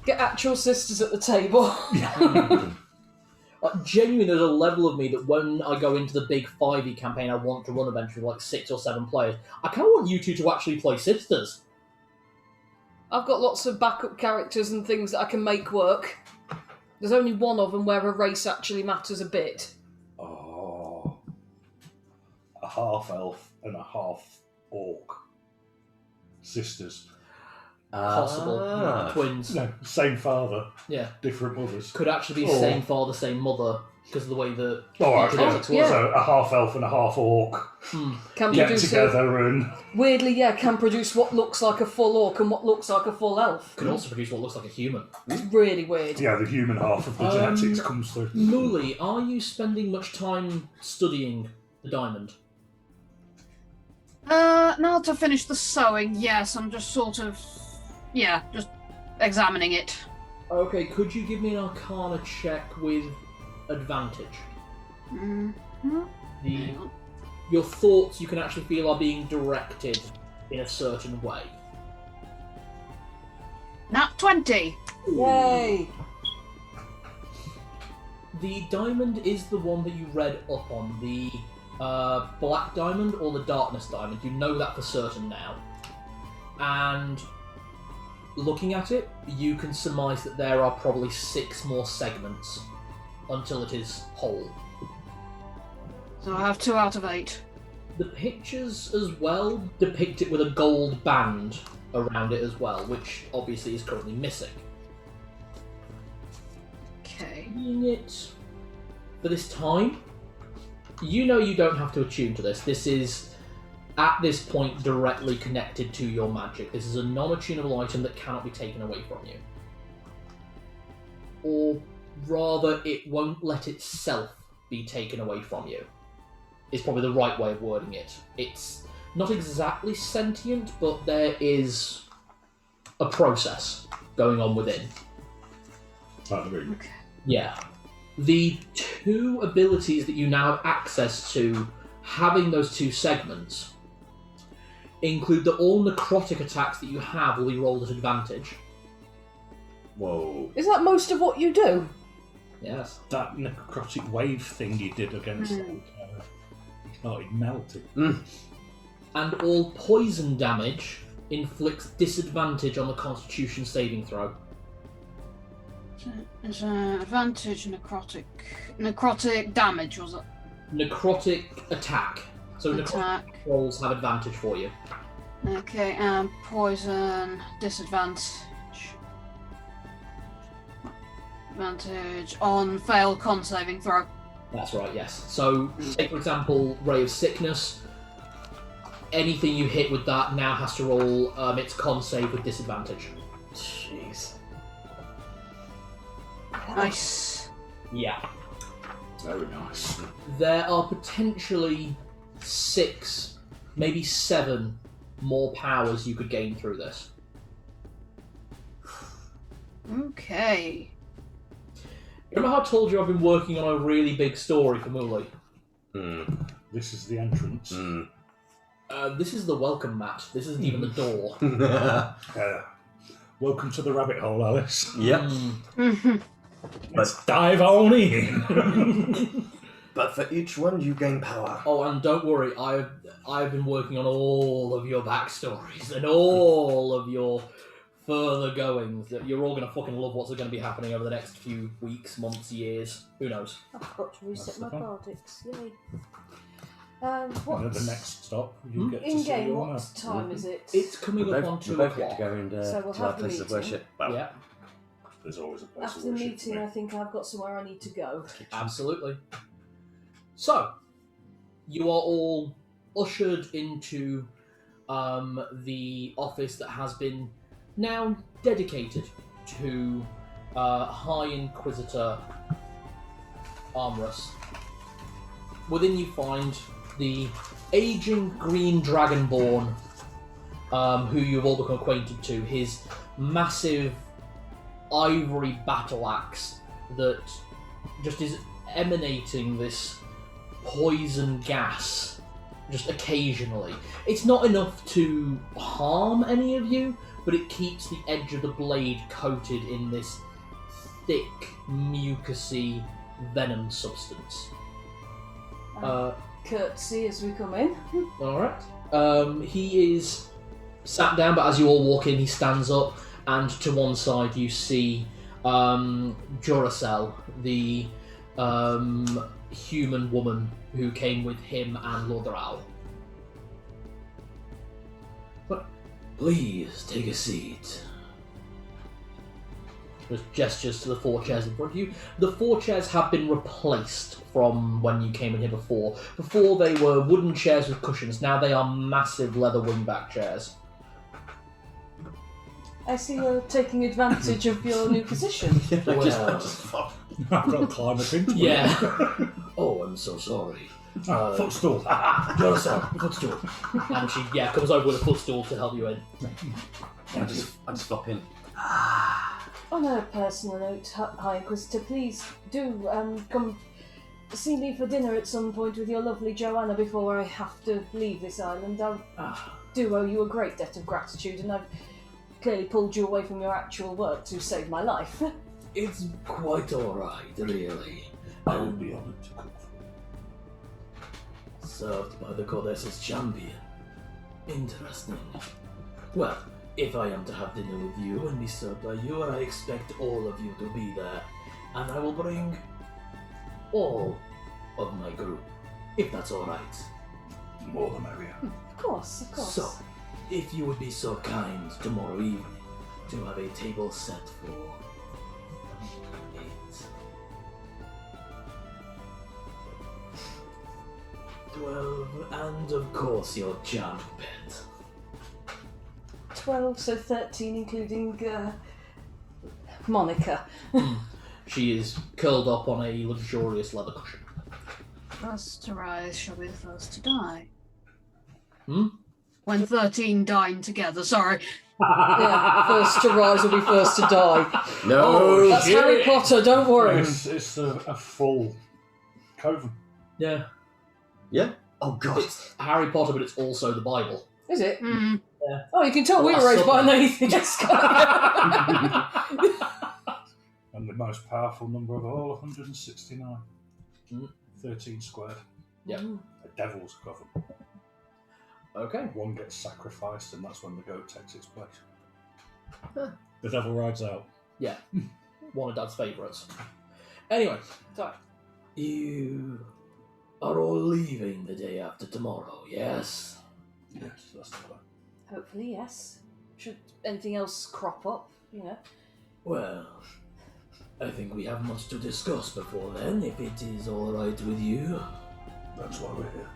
Get actual sisters at the table. Genuinely, there's a level of me that when I go into the big 5e campaign I want to run eventually, like 6 or 7 players, I kind of want you two to actually play sisters. I've got lots of backup characters and things that I can make work. There's only one of them where a race actually matters a bit. Oh, a half elf and a half orc sisters. possible twins. No, same father, Yeah, different mothers. could actually be Or- same father, same mother because of the way that All right, genetics yeah. work. So a half elf and a half orc Can get produce together and weirdly, can produce what looks like a full orc and what looks like a full elf. Could also produce what looks like a human. It's really weird. the human half of the genetics comes through. Muli, are you spending much time studying the diamond? Now to finish the sewing, yes, I'm just sort of, just examining it. Okay, could you give me an Arcana check with advantage? Your thoughts you can actually feel are being directed in a certain way. Nat 20! Yay! The diamond is the one that you read up on, the black diamond or the darkness diamond. You know that for certain now. And looking at it, you can surmise that there are probably 6 more segments until it is whole. So I have 2 out of 8. The pictures as well depict it with a gold band around it as well, which obviously is currently missing. Okay. Seeing it for this time, you know you don't have to attune to this. This is, at this point, directly connected to your magic. This is a non-attunable item that cannot be taken away from you. Or rather, it won't let itself be taken away from you, is probably the right way of wording it. It's not exactly sentient, but there is a process going on within. Okay. Yeah. The 2 abilities that you now have access to, having those 2 segments, include that all necrotic attacks that you have will be rolled at advantage. Whoa. Is that most of what you do? Yes. That necrotic wave thing he did against it started melting. And all poison damage inflicts disadvantage on the Constitution saving throw. It's an advantage necrotic damage, was it? Necrotic attack. So necrotic Attack. rolls have advantage for you. Okay, and poison disadvantage. Advantage on failed con saving throw. That's right, yes. So, take for example, Ray of Sickness. Anything you hit with that now has to roll its con save with disadvantage. Jeez. Nice. Yeah. Very nice. There are potentially 6, maybe 7 more powers you could gain through this. Okay. Remember how I told you I've been working on a really big story for Muli? This is the entrance. This is the welcome mat. This isn't even the door. Welcome to the rabbit hole, Alice. Yep. Let's dive on in. But for each one, you gain power. Oh, and don't worry, I've been working on all of your backstories and all of your further goings. That you're all gonna fucking love what's going to be happening over the next few weeks, months, years. Who knows? I forgot to reset That's my the fun. Bardics. Yay. And What? at the next stop, you get to In see game, your what map. time is it? It's coming We up both, on we 2 both get o'clock. to go and, So we'll to our have the places of meeting. worship. Well, Yeah, There's always a place After of the worship. meeting, I think I've got somewhere I need to go. absolutely. So, you are all ushered into the office that has been now dedicated to High Inquisitor Armorous. Within you find the aging green dragonborn, who you've all become acquainted to. His massive ivory battle axe that just is emanating this poison gas just occasionally. It's not enough to harm any of you, but it keeps the edge of the blade coated in this thick, mucousy venom substance. Curtsy as we come in. Alright. He is sat down, but as you all walk in, he stands up, and to one side you see Duracell, the human woman who came with him and Lord the Owl. But Please take a seat. Just gestures to the 4 chairs in front of you. The 4 chairs have been replaced from when you came in here before. Before they were wooden chairs with cushions. Now they are massive leather wingback chairs. I see you're taking advantage of your new position. Well, I've got to climb up into it. Yeah. oh, I'm so sorry. Footstool. Jonathan, footstool. And she comes over with a footstool to help you in. I just flop in. On a personal note, High Inquisitor, please do come see me for dinner at some point with your lovely Joanna before I have to leave this island. I do owe you a great debt of gratitude, and I've clearly pulled you away from your actual work to save my life. It's quite alright, really. I will be honoured to cook for Served by the goddess's champion. Interesting. Well, if I am to have dinner with you and be served by you, I expect all of you to be there. And I will bring all of my group, if that's alright. you. More the merrier. Of course. So, if you would be so kind tomorrow evening to have a table set for 8. And of course your jam pet. 12, so 13, including Monica. She is curled up on a luxurious leather cushion. First to rise shall be the first to die. Hmm? When 13 dine together, sorry. Yeah, first to rise will be first to die. No, That's Harry Potter, don't worry. It's a full coven. Yeah. Yeah? Oh, God. It's Harry Potter, but it's also the Bible. Is it? Mm. Oh, you can tell we were raised by an atheist. And the most powerful number of all, 169. Mm. 13 squared. Yep. A devil's coven. Okay. One gets sacrificed, and that's when the goat takes its place. The devil rides out. Yeah. One of Dad's favourites. Anyway, Sorry. You are all leaving the day after tomorrow, yes? Yes, that's the plan. Hopefully, yes. Should anything else crop up, you know. Well, I think we have much to discuss before then, if it is alright with you. That's why we're here.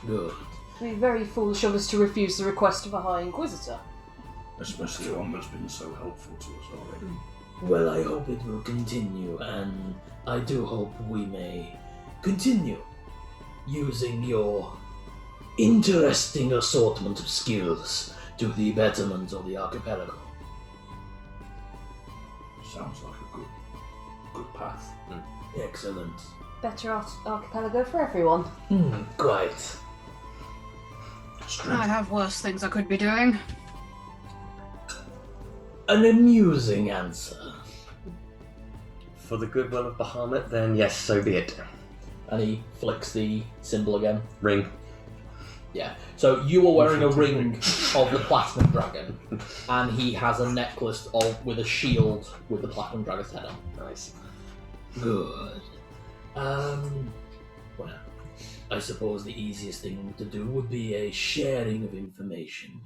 Good. It'd be very foolish of us to refuse the request of a High Inquisitor. Especially one that's been so helpful to us already. Well, I hope it will continue, and I do hope we may continue using your interesting assortment of skills to the betterment of the archipelago. Sounds like a good path. Excellent. Better archipelago for everyone. Quite. I have worse things I could be doing. An amusing answer. For the goodwill of Bahamut, then yes, so be it. and he flicks the symbol again. Ring. Yeah. So you are wearing a ring of the Platinum Dragon, and he has a necklace with a shield with the Platinum Dragon's head on. Nice. Good. Well, I suppose the easiest thing to do would be a sharing of information.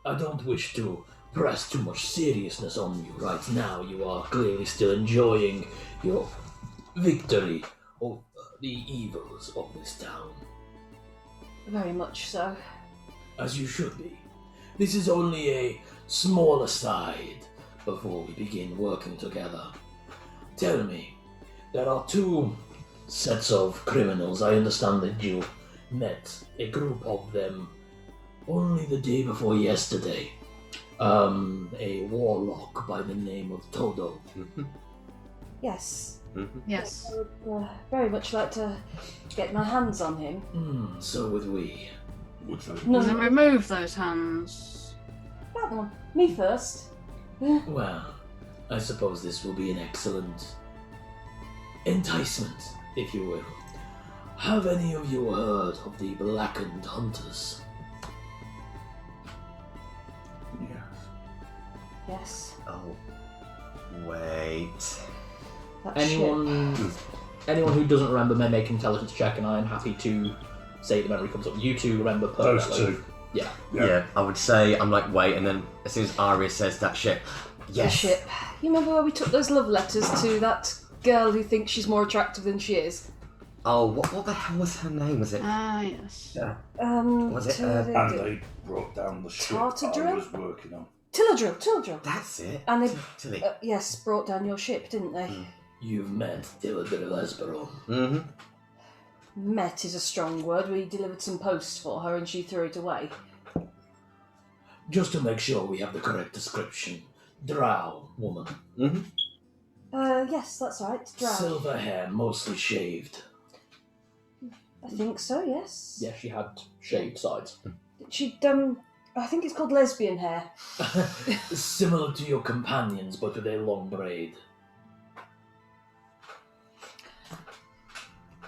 I don't wish to press too much seriousness on you right now. You are clearly still enjoying your victory over the evils of this town. Very much so. As you should be. This is only a small aside before we begin working together. Tell me, there are two sets of criminals. I understand that you met a group of them only the day before yesterday. A warlock by the name of Todo. Yes. Yes. I would very much like to get my hands on him. So would we. No, And then remove those hands. that one. Me first. Well, I suppose this will be an excellent enticement, if you will. Have any of you heard of the Blackened Hunters? Yes. Oh. Wait. That Anyone who doesn't remember may make an intelligence check, and I am happy to say the memory comes up. You two remember Those perfectly. two. Yeah, I would say, I'm like, wait, and then as soon as Aria says that ship, yes. The ship. You remember where we took those love letters to that girl who thinks she's more attractive than she is? Oh, what the hell was her name? Was it? Ah, yes. Was it? And they brought down the ship I Tartadrill? was working on. Tilladrill. That's it. And they, Tilly. yes, brought down your ship, didn't they? You've met Tilladrill Esperon. Mm-hmm. Met is a strong word. We delivered some post for her and she threw it away. Just to make sure we have the correct description. Drow woman. Mm-hmm. Yes, that's right. Drow. Silver hair, mostly shaved. I think so, yes. Yeah, she had shaved sides. She'd, I think it's called lesbian hair. Similar to your companions, but with a long braid.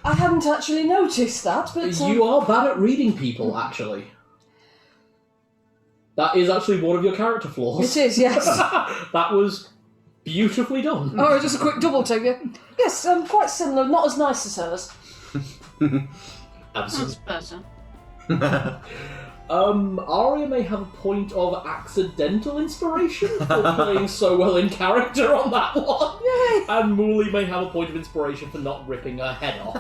I hadn't actually noticed that, but... You are bad at reading people, actually. That is actually one of your character flaws. It is, yes. That was beautifully done. Oh, just a quick double take, yeah. Yes, quite similar, not as nice as hers. That's Absolutely. better. Aria may have a point of accidental inspiration for playing so well in character on that one. Yay! And Muli may have a point of inspiration for not ripping her head off.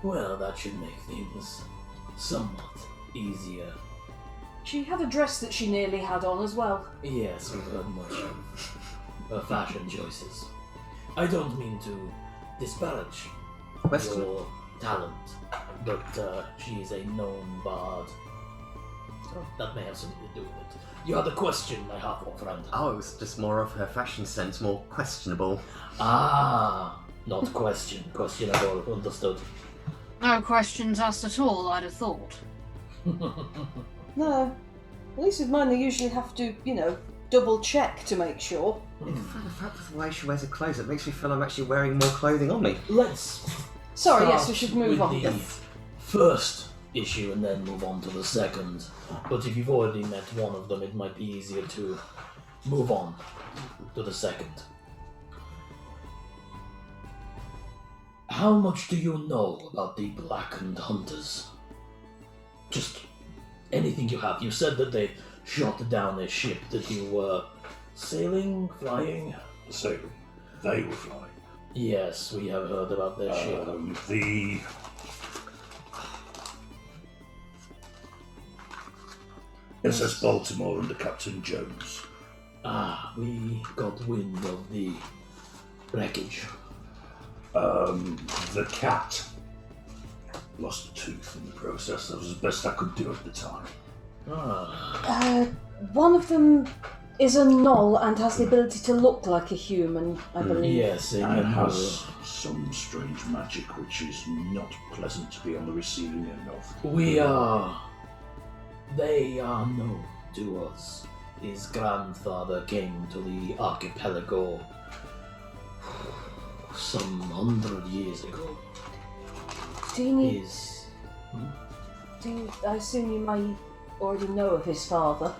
Well, that should make things somewhat easier. She had a dress that she nearly had on as well. Yes, we've heard much of her fashion choices. I don't mean to disparage Western. your talent, but she is a known bard. So that may have something to do with it. You had a question, my half-orc friend. Oh, it was just more of her fashion sense, more questionable. Ah, not question. Questionable, understood. No questions asked at all, I'd have thought. No. At least with mine, they usually have to, double check to make sure. The fact of the way she wears her clothes, it makes me feel I'm actually wearing more clothing on me. Let's Sorry, yes, start we should move with on. the first issue and then move on to the second. But if you've already met one of them, it might be easier to move on to the second. How much do you know about the Blackened Hunters? Just anything you have. You said that they shot down a ship that you were sailing, flying? Sailing. They were flying. Yes, we have heard about their ship. The SS Baltimore under Captain Jones. Ah, we got wind of the wreckage. The cat lost a tooth in the process. That was the best I could do at the time. Ah, One of them is a gnoll and has the ability to look like a human, I believe. yes, a And it member. has some strange magic which is not pleasant to be on the receiving end of. They are known to us. His grandfather came to the Archipelago some 100 years ago. Do you need... His... I assume you may already know of his father.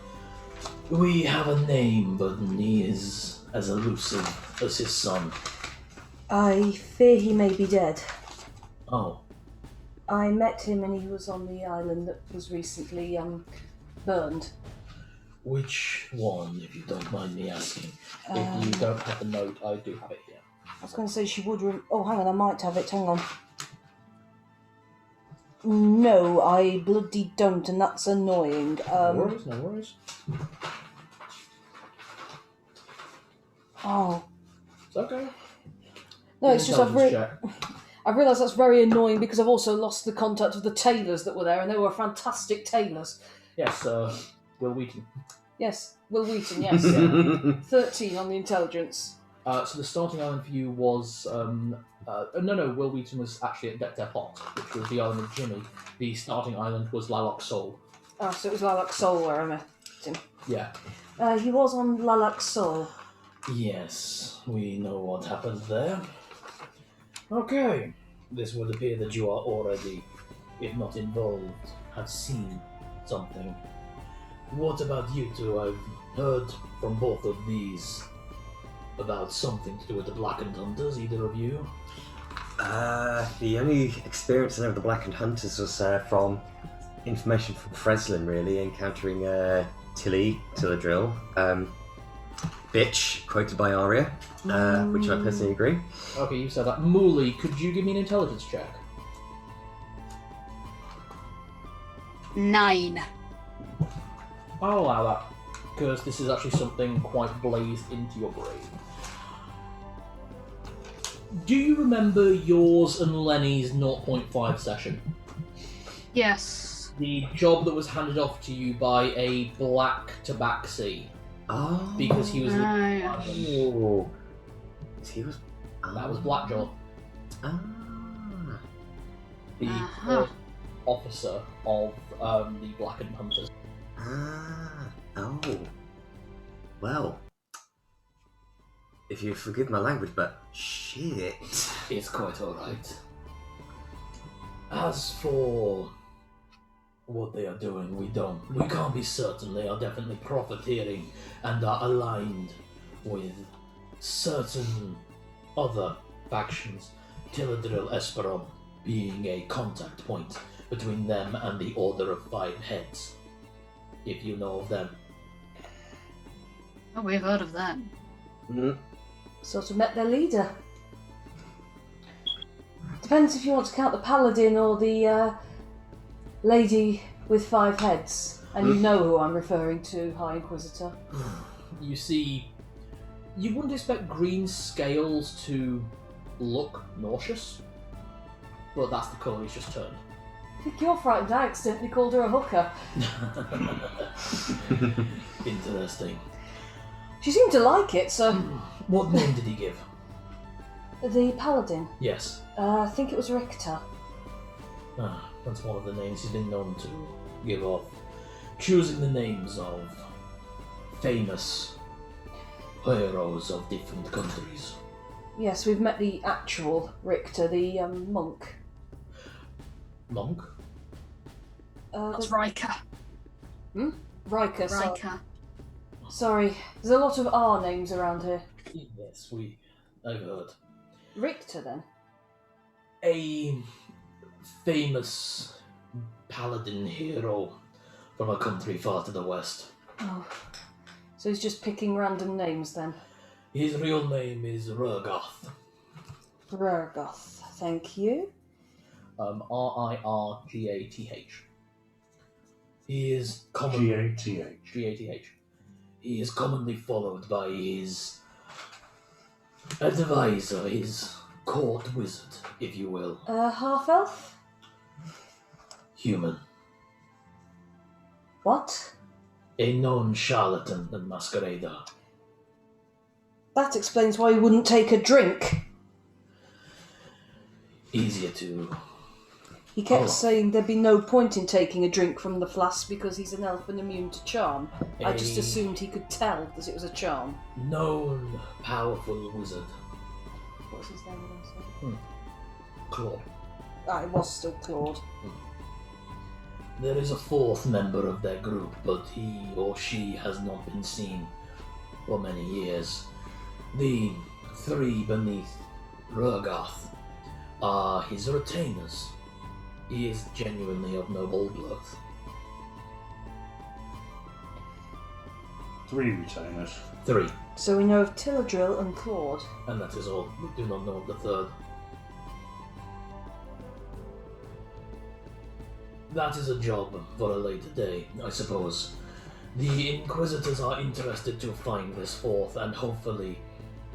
We have a name, but he is as elusive as his son. I fear he may be dead. Oh, I met him and he was on the island that was recently burned. which one, if you don't mind me asking? If you don't have the note, I do have it here. I was going to say she would... oh, hang on, I might have it. Hang on. No, I bloody don't, and that's annoying. No worries. Oh. It's okay. No, it's just Intelligence check. I've realised that's very annoying because I've also lost the contact of the tailors that were there, and they were fantastic tailors. Yes, Will Wheaton. Yes, Will Wheaton, yes. 13 on the intelligence. So the starting island for you was... Will Wheaton was actually at Depot, which was the island of Jimmy. The starting island was Lilac Soul. Oh, so it was Lilac Soul where I met him. Yeah. He was on Lilac Soul. yes, we know what happened there. Okay, this would appear that you are already, if not involved, have seen something. What about you two? I've heard from both of these about something to do with the Blackened Hunters, either of you? The only experience I know of the Blackened Hunters was from information from Frezline, really, encountering Tilladrill, bitch, quoted by Aria, which I personally agree. Okay, you said that. Muli, could you give me an intelligence check? 9. I'll allow that, because this is actually something quite blazed into your brain. Do you remember yours and Lenny's 0.5 session? Yes. The job that was handed off to you by a black tabaxi, Oh. because he was... Yeah. Oh. He was... That was Blackjaw, Ah. the first officer of the Blackened Hunters. Ah. Oh. Well. If you forgive my language, but shit. It's quite alright. As for what they are doing, we can't be certain. They are definitely profiteering and are aligned with certain other factions, Tilladrill Esperon being a contact point between them and the Order of Five Heads, if you know of them. Oh, we've heard of that. Mm. Sort of met their leader. Depends if you want to count the paladin or the lady with 5 heads. And you know who I'm referring to, High Inquisitor. You see, you wouldn't expect green scales to look nauseous, but that's the colour he's just turned. I think you're frightened I accidentally called her a hooker. Interesting. She seemed to like it, so... What name did he give? The paladin. Yes. I think it was Richter. That's one of the names he's been known to give off. Choosing the names of famous heroes of different countries. Yes, we've met the actual Richter, the monk. Monk? That's Riker. Riker. Riker. Sorry, there's a lot of R names around here. Yes, I've heard. Richter, then? A famous paladin hero from a country far to the west. Oh. So he's just picking random names, then? His real name is Rurgoth. Rurgoth, thank you. Rirgath. He is commonly... G-A-T-H. Gath. He is commonly followed by his advisor, his court wizard, if you will. Half-elf? Human. What? A known charlatan and masquerader. That explains why he wouldn't take a drink. Easier to... He kept Oh. saying there'd be no point in taking a drink from the flask because he's an elf and immune to charm. I just A assumed he could tell that it was a charm. known powerful wizard. What's his name again? Claude. Ah, it was still Claude. There is a fourth member of their group, but he or she has not been seen for many years. The 3 beneath Rurgoth are his retainers. He is genuinely of noble blood. 3 retainers. 3, So we know of Tilladrill and Claude. and that is all. We do not know of the 3rd. That is a job for a later day, I suppose. The Inquisitors are interested to find this 4th and hopefully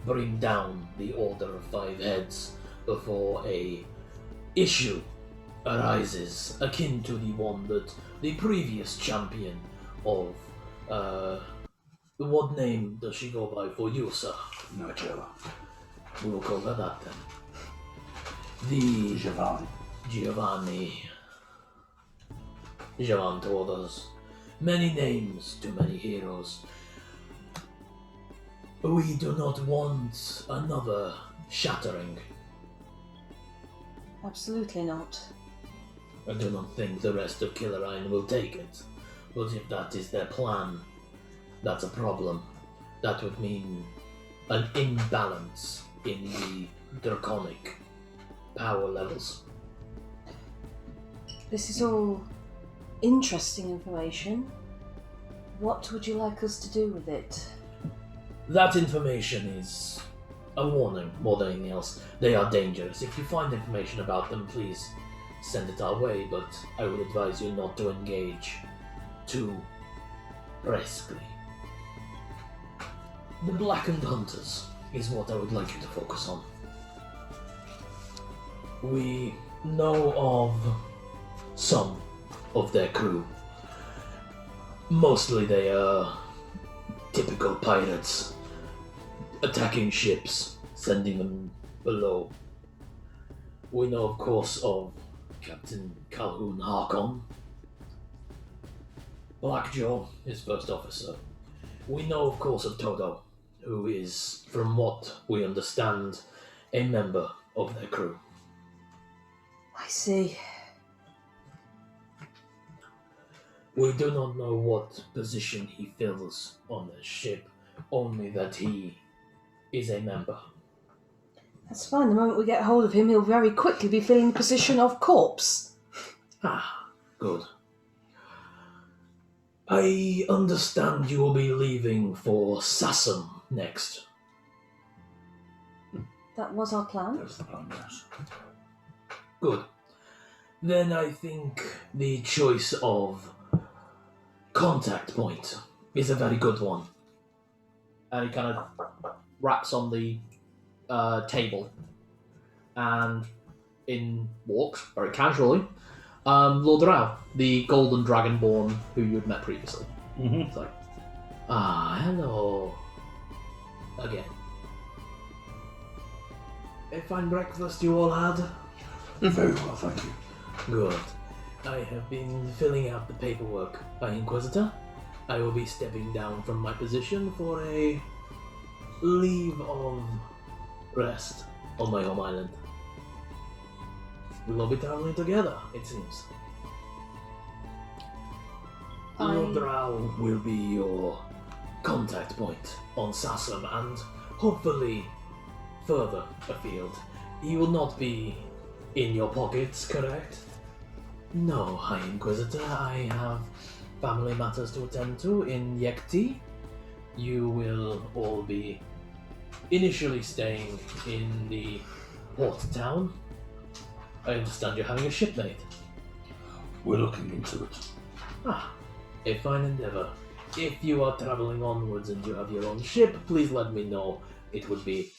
bring down the Order of Five Heads before a issue arises akin to the one that the previous champion of what name does she go by for you, sir? Nigella. We will call her that then. The Giovanni. Giovanni told us many names to many heroes. We do not want another shattering. Absolutely not. I do not think the rest of Killerine will take it. But if that is their plan, that's a problem. That would mean an imbalance in the draconic power levels. This is all interesting information. What would you like us to do with it? That information is a warning more than anything else. They are dangerous. If you find information about them, please send it our way, but I would advise you not to engage too briskly. The Blackened Hunters is what I would like you to focus on. We know of some of their crew. Mostly they are typical pirates, attacking ships, sending them below. We know, of course, of Captain Calhoun Harkon, Blackjaw, his first officer. We know, of course, of Toto, who is, from what we understand, a member of their crew. I see. We do not know what position he fills on the ship, only that he is a member. That's fine. The moment we get hold of him, he'll very quickly be filling the position of corpse. Ah, good. I understand you will be leaving for Sassam next. That was our plan. That's the plan, yes. Good. Then I think the choice of contact point is a very good one. And he kind of raps on the table, and in walks, very casually, Lord Rao, the golden dragonborn who you had met previously. Mm-hmm. It's like, hello. Again. A fine breakfast you all had? Very well, thank you. Good. I have been filling out the paperwork, High Inquisitor. I will be stepping down from my position for a leave of rest on my home island. We'll all be traveling together, it seems. Lord Drow will be your contact point on Sassam and hopefully further afield. He will not be in your pockets, correct? No, High Inquisitor, I have family matters to attend to in Yekti. You will all be initially staying in the port town. I understand you're having a shipmate. We're looking into it. Ah, a fine endeavor. If you are traveling onwards and you have your own ship, please let me know. It would be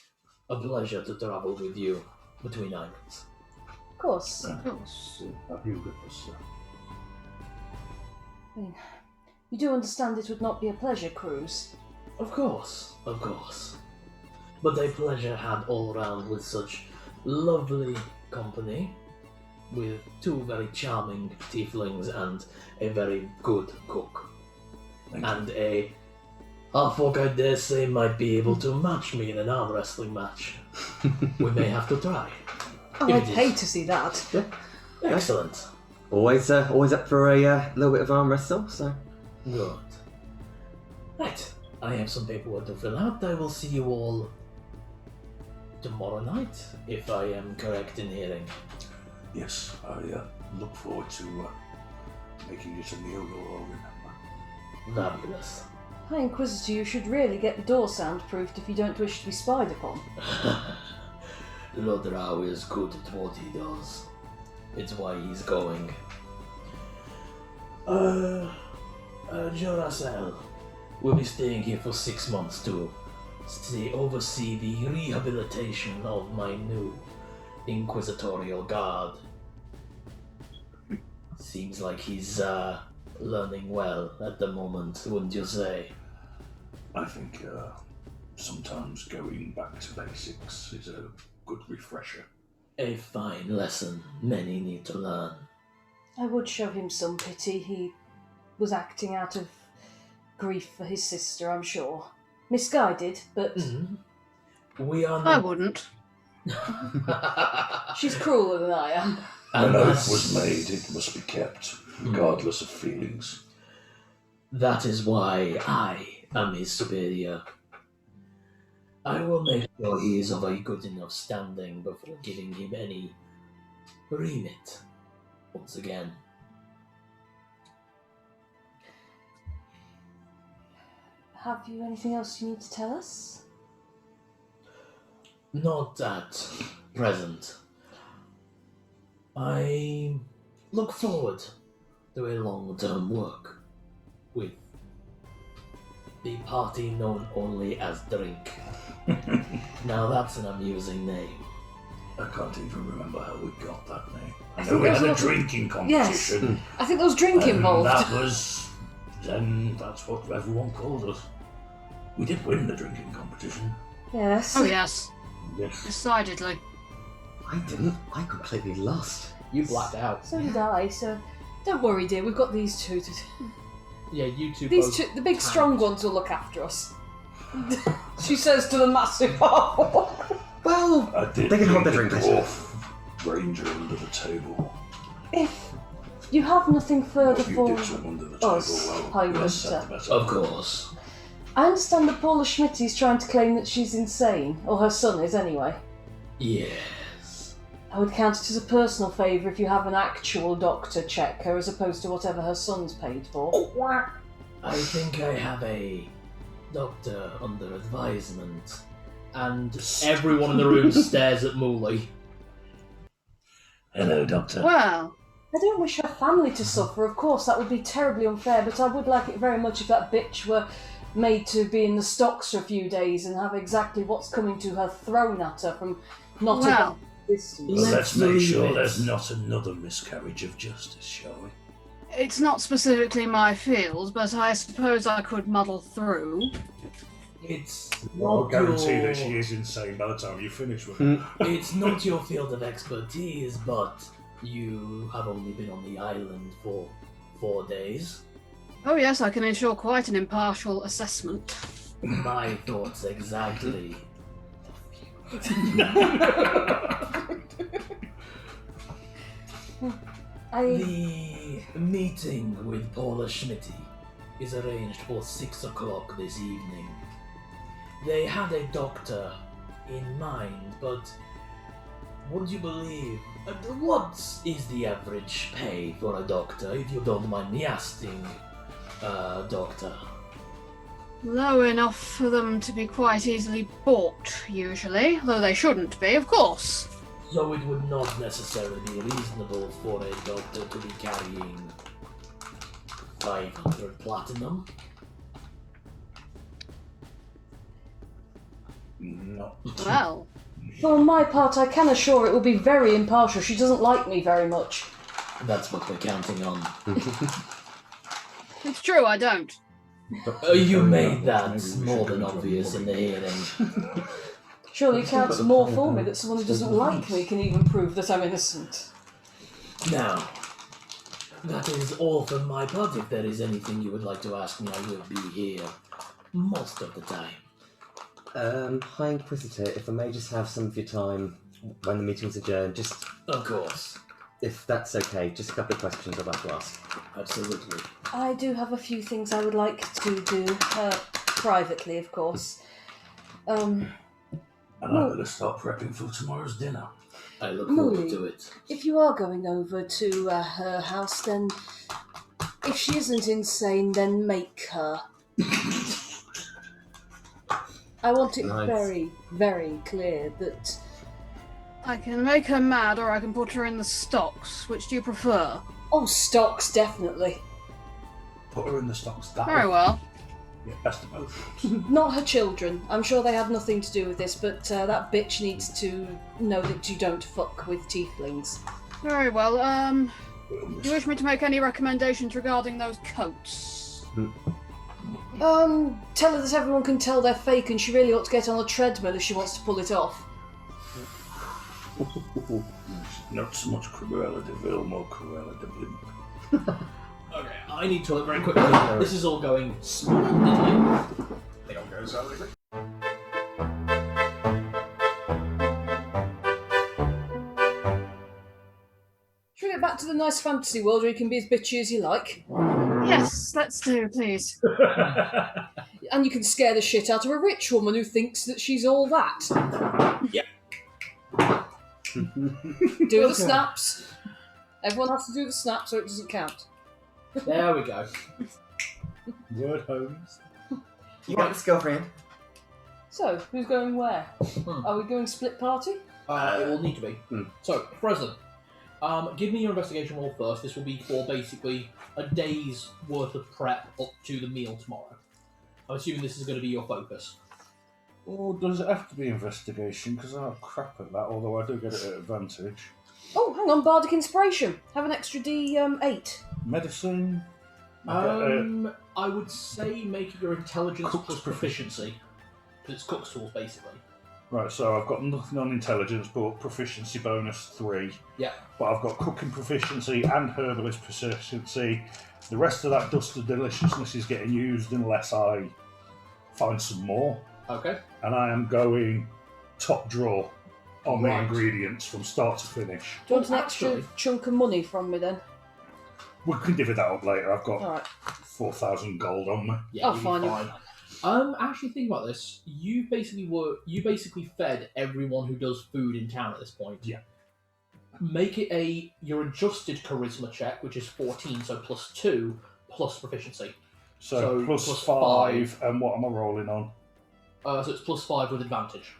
a pleasure to travel with you between islands. Of course. Of course. Have you with us, sir? I mean, you do understand it would not be a pleasure cruise. Of course, of course. But a pleasure had all round with such lovely company, with two very charming tieflings and a very good cook. And a half-orc, I dare say, might be able to match me in an arm wrestling match. We may have to try. Oh, If I'd it is- pay to see that. Excellent. Always up for a little bit of arm wrestle, so. Good. Right. I have some paperwork to fill out. I will see you all tomorrow night, if I am correct in hearing. Yes, I look forward to making it a meal you'll all remember. Fabulous. High Inquisitor, you should really get the door soundproofed if you don't wish to be spied upon. Lord Rao is good at what he does. It's why he's going. Jorasel will be staying here for 6 months to oversee the rehabilitation of my new inquisitorial guard. Seems like he's learning well at the moment, wouldn't you say? I think sometimes going back to basics is a good refresher. A fine lesson many need to learn. I would show him some pity. He was acting out of grief for his sister, I'm sure. Misguided, but We are I not... wouldn't. she's crueler than I am. When And oath was made, it must be kept, regardless of feelings. that is why I am his superior. I will make sure he is of a good enough standing before giving him any remit once again. Have you anything else you need to tell us? Not at present. I look forward to a long-term work with the party known only as Drink. Now that's an amusing name. I can't even remember how we got that name. I think know we there had a was a- drinking competition. I think there was drink and involved. that's what everyone called us. We did win the drinking competition. Yes. Oh yes, Yes. decidedly. I didn't. I completely lost. You blacked out. So did I, so don't worry, dear. We've got these two to... Yeah, you two These both two, the big tanked. strong ones will look after us. She says to the massive Well, I did they can hold the leave drink. the I suppose. dwarf ranger under the table. If you have nothing further If you for did so under the table, us, well, High less said Inquisitor. the better. Of course. I understand that Paula Schmitty is trying to claim that she's insane, or her son is anyway. Yes. I would count it as a personal favour if you have an actual doctor check her as opposed to whatever her son's paid for. I think I have a doctor under advisement. And everyone in the room stares at Muli. Hello, Doctor. Well, I don't wish her family to suffer, of course, that would be terribly unfair, but I would like it very much if that bitch were made to be in the stocks for a few days and have exactly what's coming to her thrown at her from not Well. a distance. Well, let's make leave sure it. there's not another miscarriage of justice, shall we? it's not specifically my field, but I suppose I could muddle through. It's I'll not guarantee your... that she is insane by the time you finish with her. It's not your field of expertise, but you have only been on the island for 4 days. Oh yes, I can ensure quite an impartial assessment. My thoughts exactly. The meeting with Paula Schmitty is arranged for 6 o'clock this evening. They had a doctor in mind, but would you believe, what is the average pay for a doctor, if you don't mind me asking, doctor? Low enough for them to be quite easily bought, usually, though they shouldn't be, of course. So it would not necessarily be reasonable for a doctor to be carrying 500 platinum. Not. Well, For my part, I can assure it will be very impartial. She doesn't like me very much. That's what we're counting on. it's true, I don't. You made that more than obvious in the hearing. Surely it counts more for me that someone who doesn't like me can even prove that I'm innocent. Now, that is all from my part. If there is anything you would like to ask me, I will be here most of the time. High Inquisitor, if I may just have some of your time when the meeting's adjourned, just Of course. if that's okay, just a couple of questions I'd like to ask. Absolutely. I do have a few things I would like to do, privately, of course. And I better start prepping for tomorrow's dinner. I look forward Muli. to it. If you are going over to her house, then if she isn't insane, then make her. I want it Nice. very, very clear that... I can make her mad or I can put her in the stocks. Which do you prefer? Oh, stocks, definitely. Put her in the stocks that Very way. well. Yeah, best of both. Not her children. I'm sure they had nothing to do with this, but that bitch needs to know that you don't fuck with tieflings. Very well. Do you wish me to make any recommendations regarding those coats? Tell her that everyone can tell they're fake and she really ought to get on a treadmill if she wants to pull it off. Not so much Cruella de Vil, more Cruella de Blimp. Okay, I need to look very quickly. This is all going splendidly. They don't go so quickly. Should we get back to the nice fantasy world where you can be as bitchy as you like? Yes, let's do, please. And you can scare the shit out of a rich woman who thinks that she's all that. Do the snaps. Everyone has to do the snap so it doesn't count. There we go. Word homes. You got this, girlfriend. So, who's going where? Are we going split party? It will need to be. Hmm. So, Frezline, give me your investigation roll first. This will be for basically a day's worth of prep up to the meal tomorrow. I'm assuming this is going to be your focus. Or does it have to be investigation? Because I'm crap at that, although I do get it at advantage. Oh, hang on, Bardic Inspiration. Have an extra D8. Medicine? I would say make it your intelligence Cook's plus proficiency. Because it's cook's tools, basically. Right, so I've got nothing on intelligence, but proficiency bonus 3. Yeah. But I've got cooking proficiency and herbalist proficiency. The rest of that dust of deliciousness is getting used unless I find some more. Okay. And I am going top draw on Right. the ingredients from start to finish. Do you want an Actually- extra chunk of money from me then? We can divvy that up later. I've got Alright. 4,000 gold on me. Yeah, Oh, you'll be fine, fine. Actually, think about this. You basically fed everyone who does food in town at this point. Yeah. Make it your adjusted charisma check, which is 14, so +2 plus proficiency. So plus plus 5, and what am I rolling on? So it's +5 with advantage.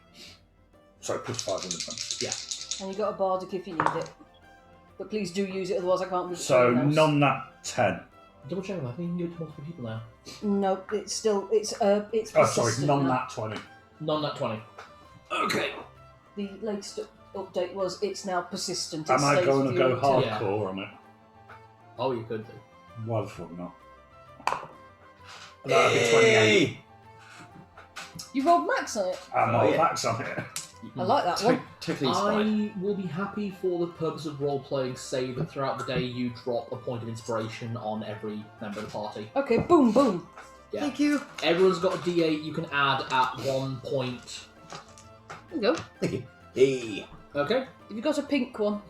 So plus 5 on advantage. And you got a Bardic if you need it. But please do use it, otherwise I can't move it So to anyone else. none that 10. Double check that. I think you can do it to multiple people now. No, it's still it's Oh, sorry, persistent none now. that 20. None that 20. Okay. The latest update was it's now persistent. It Am I stays going with to you go until- hardcore on it? Oh, you could do. Why the fuck not? That'd be 28. You rolled max on it. And Oh, my yeah. max on it. I like that one. Totally inspired. I will be happy for the purpose of role-playing, say that throughout the day you drop a point of inspiration on every member of the party. Okay, boom, boom. Yeah. Thank you. Everyone's got a D8 you can add at 1 point. There you go. Thank you. Hey. Okay? Have you got a pink one?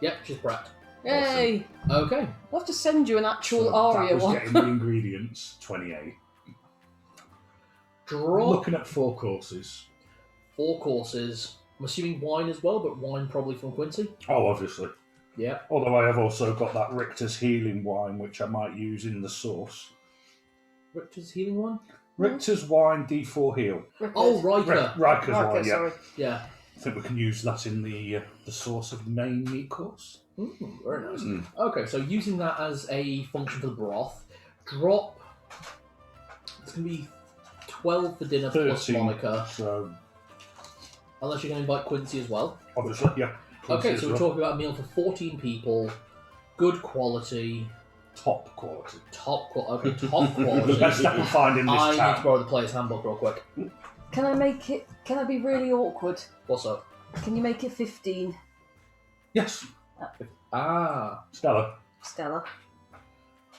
Yep, she's prepped. Yay! Okay. I'll have to send you an actual So Aria that was one. getting the ingredients, 28. Drop Looking at 4 courses. 4 courses. I'm assuming wine as well, but wine probably from Quincy. Oh, obviously. Yeah. Although I have also got that Richter's healing wine, which I might use in the sauce. Richter's healing one? Richter's wine D4 heal. Oh, Riker. Riker's wine, Riker, yeah. sorry. Yeah. I think we can use that in the sauce of the main meat course. Very nice. Mm. Okay, so using that as a function for the broth, drop. It's going to be 12 for dinner plus 13. Monica. So, Unless you're going to invite Quincy as well. obviously, yeah. Okay, so we're As well. talking about a meal for 14 people, good quality, Top quality. top quality. Okay, top The quality. best I can find in this I need to town. borrow the player's handbook real quick. Can I make it? Can I be really awkward? What's up? Can you make it 15, Yes, Ah, Stella. Stella?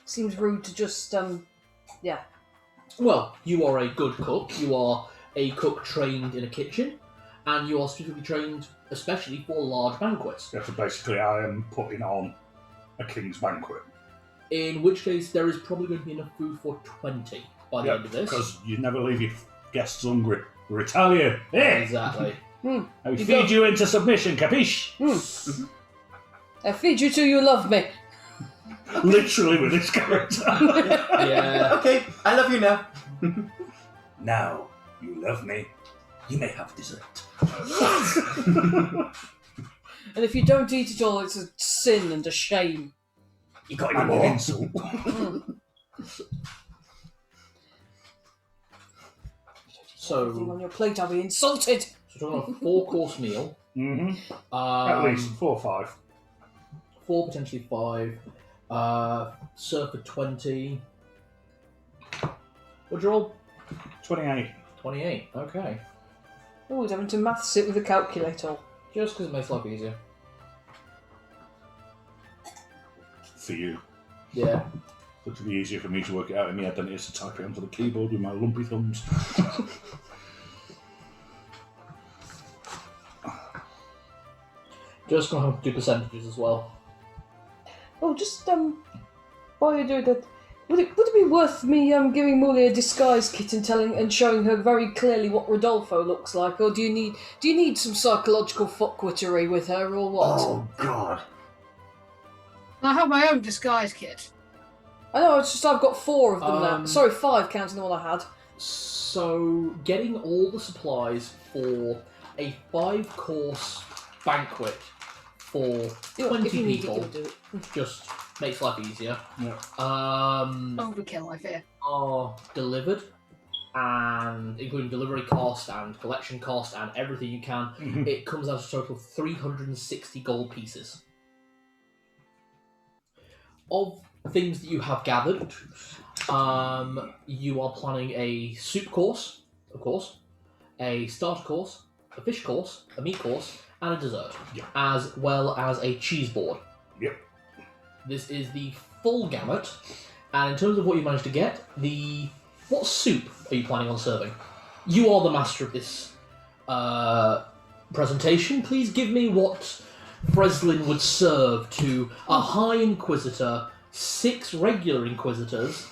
Seems rude to just yeah. well, you are a good cook. You are a cook trained in a kitchen, and you are specifically trained, especially for large banquets. Yeah, so basically, I am putting on a king's banquet. In which case, there is probably going to be enough food for 20 by the Yeah, end of this. because you never leave your guests hungry. We're Italian. Eh? Exactly. And we You feed go- you into submission, capiche? I feed you till you love me. Literally with this character. Yeah. Okay, I love you now. Now, you love me. You may have dessert. And if you don't eat it all, it's a sin and a shame. You got any more insult? Everything So, on your plate, I'll be insulted. so we're talking a 4-course meal. Mm-hmm. At least 4 or 5. 4, potentially 5. Serve for 20. What'd you roll? 28. 28. Okay. Oh, he's having to maths it with a calculator. Just because it makes life easier. For you. Yeah. It would be easier for me to work it out in my head than it is to type it onto the keyboard with my lumpy thumbs. Just gonna have to do percentages as well. Oh, just while you do that, Would it be worth me giving Muli a disguise kit and showing her very clearly what Rodolfo looks like, or do you need some psychological fuckwittery with her, or what? Oh God. I have my own disguise kit. I know. It's just I've got 4 of them now. Sorry, 5 counting the one I had. So, getting all the supplies for a 5-course banquet for 20 If you need people it, do it. just makes life easier. Yeah. Overkill, I fear. Are delivered, and including delivery cost and collection cost and everything you can, it comes out to a total of 360 gold pieces. Of things that you have gathered, you are planning a soup course, of course, a starter course, a fish course, a meat course, and a dessert, as well as a cheese board. Yep. This is the full gamut, and in terms of what you managed to get, what soup are you planning on serving? You are the master of this presentation. Please give me what Frezline would serve to a High Inquisitor, 6 regular Inquisitors,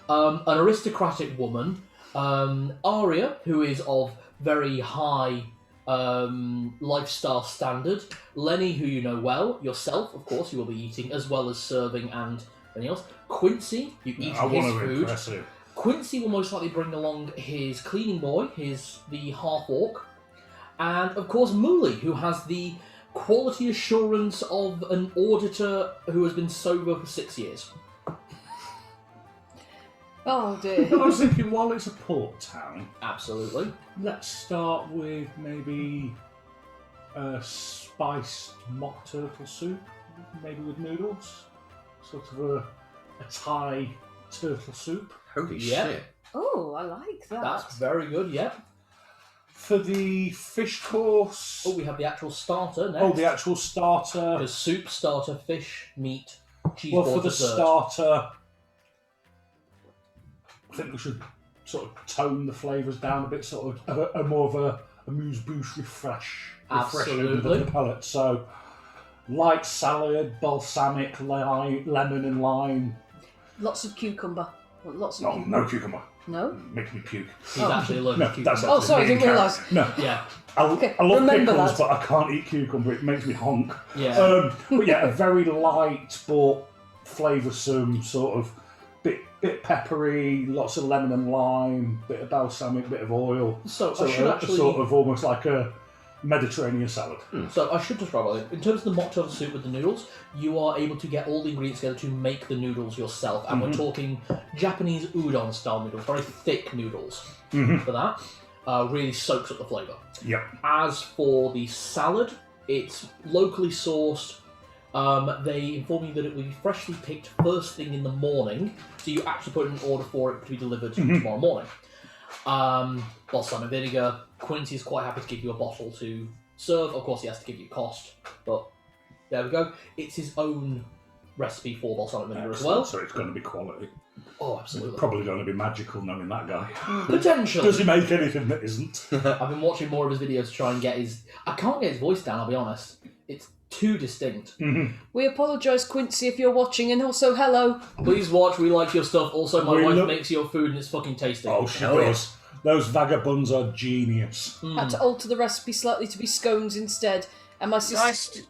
an aristocratic woman, Aria, who is of very high lifestyle standard, Lenny, who you know well, yourself, of course, you will be eating, as well as serving and anything else. Quincy, you eat his food. Impressive. Quincy will most likely bring along his cleaning boy, the half-orc, and of course Muli, who has the quality assurance of an auditor who has been sober for 6 years. Oh dear. I was thinking, while it's a port town, Absolutely. let's start with maybe a spiced mock turtle soup, maybe with noodles. Sort of a Thai turtle soup. Holy Yeah. shit. Oh, I like that. That's very good, yep. For the fish course... Oh, we have the actual starter next. Oh, the actual starter. The soup, starter, fish, meat, cheese Well, board, for the dessert. starter, I think we should sort of tone the flavours down a bit, sort of a more of a amuse-bouche refreshing Absolutely. the palate. So, light salad, balsamic, lemon and lime. Lots of cucumber. Lots of No, cucumber. no cucumber. No? Makes me puke. He's actually allergic No, to that's cucumber. Oh, sorry, I didn't realise. No, Yeah, I Okay, love remember pickles, that. but I can't eat cucumber. It makes me honk. yeah. But yeah, a very light but flavoursome sort of bit peppery, lots of lemon and lime, bit of balsamic, bit of oil. So So I should a actually... sort of almost like a Mediterranean salad. So I should describe it. In terms of the mock turtle soup with the noodles, you are able to get all the ingredients together to make the noodles yourself, and we're talking Japanese udon style noodles, very thick noodles for that. Really soaks up the flavour. Yep. As for the salad, it's locally sourced. They inform you that it will be freshly picked first thing in the morning, so you actually put in an order for it to be delivered tomorrow morning. Balsamic vinegar. Quincy is quite happy to give you a bottle to serve. Of course, he has to give you cost, but there we go. It's his own recipe for balsamic vinegar as well. So it's going to be quality. Oh, absolutely. Probably going to be magical knowing that guy. Potentially. Does he make anything that isn't? I've been watching more of his videos to try and get his... I can't get his voice down, I'll be honest. It's too distinct. We apologise, Quincy, if you're watching, and also hello. Please watch, we like your stuff. Also, my We wife look- makes your food and it's fucking tasty. Oh, she Oh, does. Those vagabonds are genius. Had to alter the recipe slightly to be scones instead. And my sister... I, st-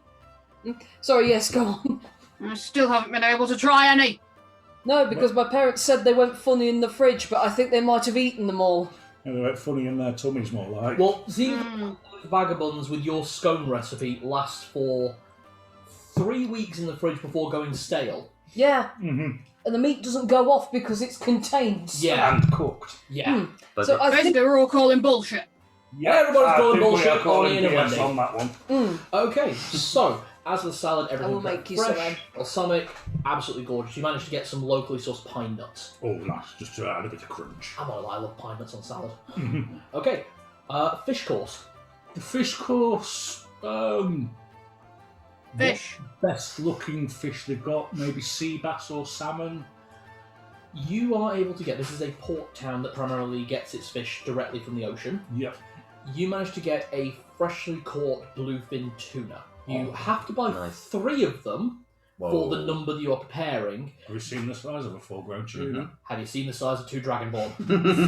Sorry, yes, go on. I still haven't been able to try any. No, because my parents said they went funny in the fridge, but I think they might have eaten them all. And they went funny in their tummies more like. Well, seeing vagabonds with your scone recipe lasts for 3 weeks in the fridge before going stale. Yeah. And the meat doesn't go off because it's contained. Yeah, And cooked. yeah. But So I think... Basically, we're all calling bullshit. Yeah, Everybody's I calling think we bullshit are calling on Ian and BS Wendy. on that one. Okay, so as for the salad, I everything will make you some, fresh, balsamic, absolutely gorgeous. You managed to get some locally sourced pine nuts. Oh, nice. Just to add a bit of crunch. I'm not gonna lie, I love pine nuts on salad. Okay, fish course. The fish course, Fish. best looking fish they've got, maybe sea bass or salmon. You are able to get, this is a port town that primarily gets its fish directly from the ocean. Yep. You managed to get a freshly caught bluefin tuna. You have to buy nice. 3 of them, for the number that you are preparing. Have you seen the size of a full-grown tuna? Have you seen the size of 2 Dragonborn?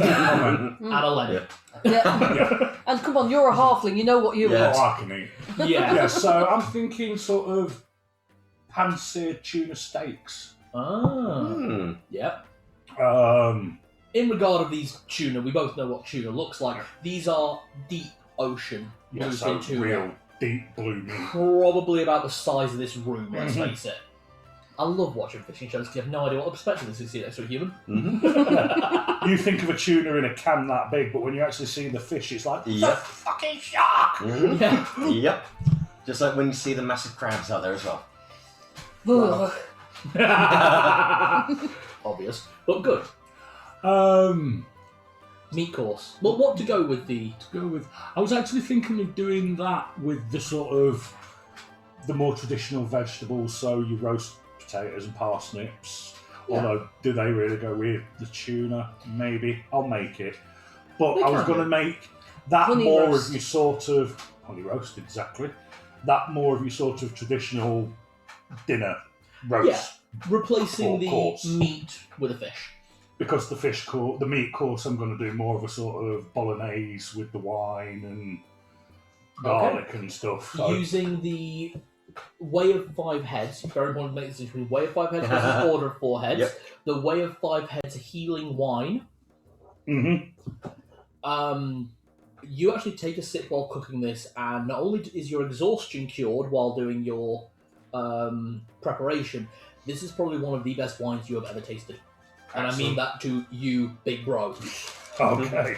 Fair comment. And a Lenny. Yeah. And come on, you're a halfling. You know what you Yeah. want. Oh, I can eat. Yeah. Yeah, so I'm thinking sort of pan-seared tuna steaks. Ah. Yep. In regard of these tuna, we both know what tuna looks like. These are deep ocean Yeah, moved so into real deep blue meat. probably about the size of this room, let's face it. I love watching fishing shows because you have no idea what the perspective is to see next to a human. You think of a tuna in a can that big, but when you actually see the fish, it's like, Yep. fucking shark! Yeah. Yep. Just like when you see the massive crabs out there as well. Ugh. Obvious, but good. Meat course. Well, what to go with the... I was actually thinking of doing that with the sort of the more traditional vegetables, so your roast potatoes and parsnips. Yeah. Although, do they really go with the tuna? Maybe. I'll make it. But They I was can going to do. make that Honey more roast. of your sort of... Honey roast, exactly. That more of your sort of traditional dinner roast. Yeah. Replacing the course. meat with a fish. Because the meat course, I'm going to do more of a sort of bolognese with the wine and garlic and stuff. So. Using the Way of 5 Heads, very important to make this between Way of 5 Heads versus Order of 4 Heads. Yep. The Way of 5 Heads healing wine. You actually take a sip while cooking this, and not only is your exhaustion cured while doing your preparation, this is probably one of the best wines you have ever tasted. And I mean that to you, big bro. Okay.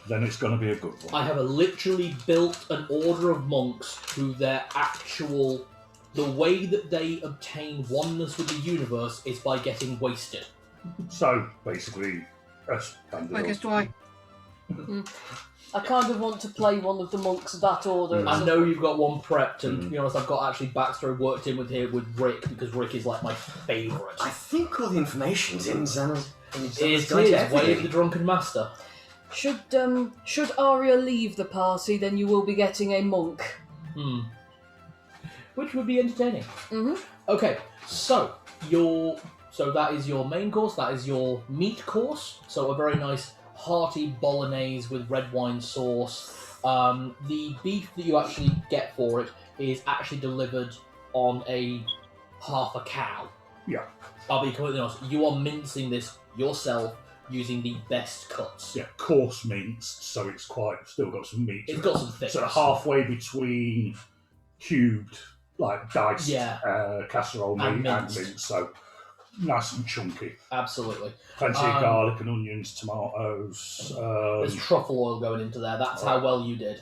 Then it's going to be a good one. I have literally built an order of monks who the way that they obtain oneness with the universe is by getting wasted. So, basically, a standard. I guess do I. I kind of want to play one of the monks of that order. I know you've got one prepped, and to be honest, I've got actually backstory worked in with Rick, because Rick is like my favourite. I think all the information's in Xana's. It is Way of the Drunken Master. Should Aria leave the party, then you will be getting a monk. Which would be entertaining. Okay, so that is your main course, that is your meat course, so a very nice hearty bolognese with red wine sauce. The beef that you actually get for it is actually delivered on half a cow. Yeah. I'll be completely honest, you are mincing this yourself using the best cuts. Yeah, coarse minced, so it's still got some meat. It's got some thickness. So halfway between cubed, like diced casserole meat And and minced. mince, so nice and chunky. Absolutely. Plenty of garlic and onions, tomatoes. There's truffle oil going into there. That's how well you did.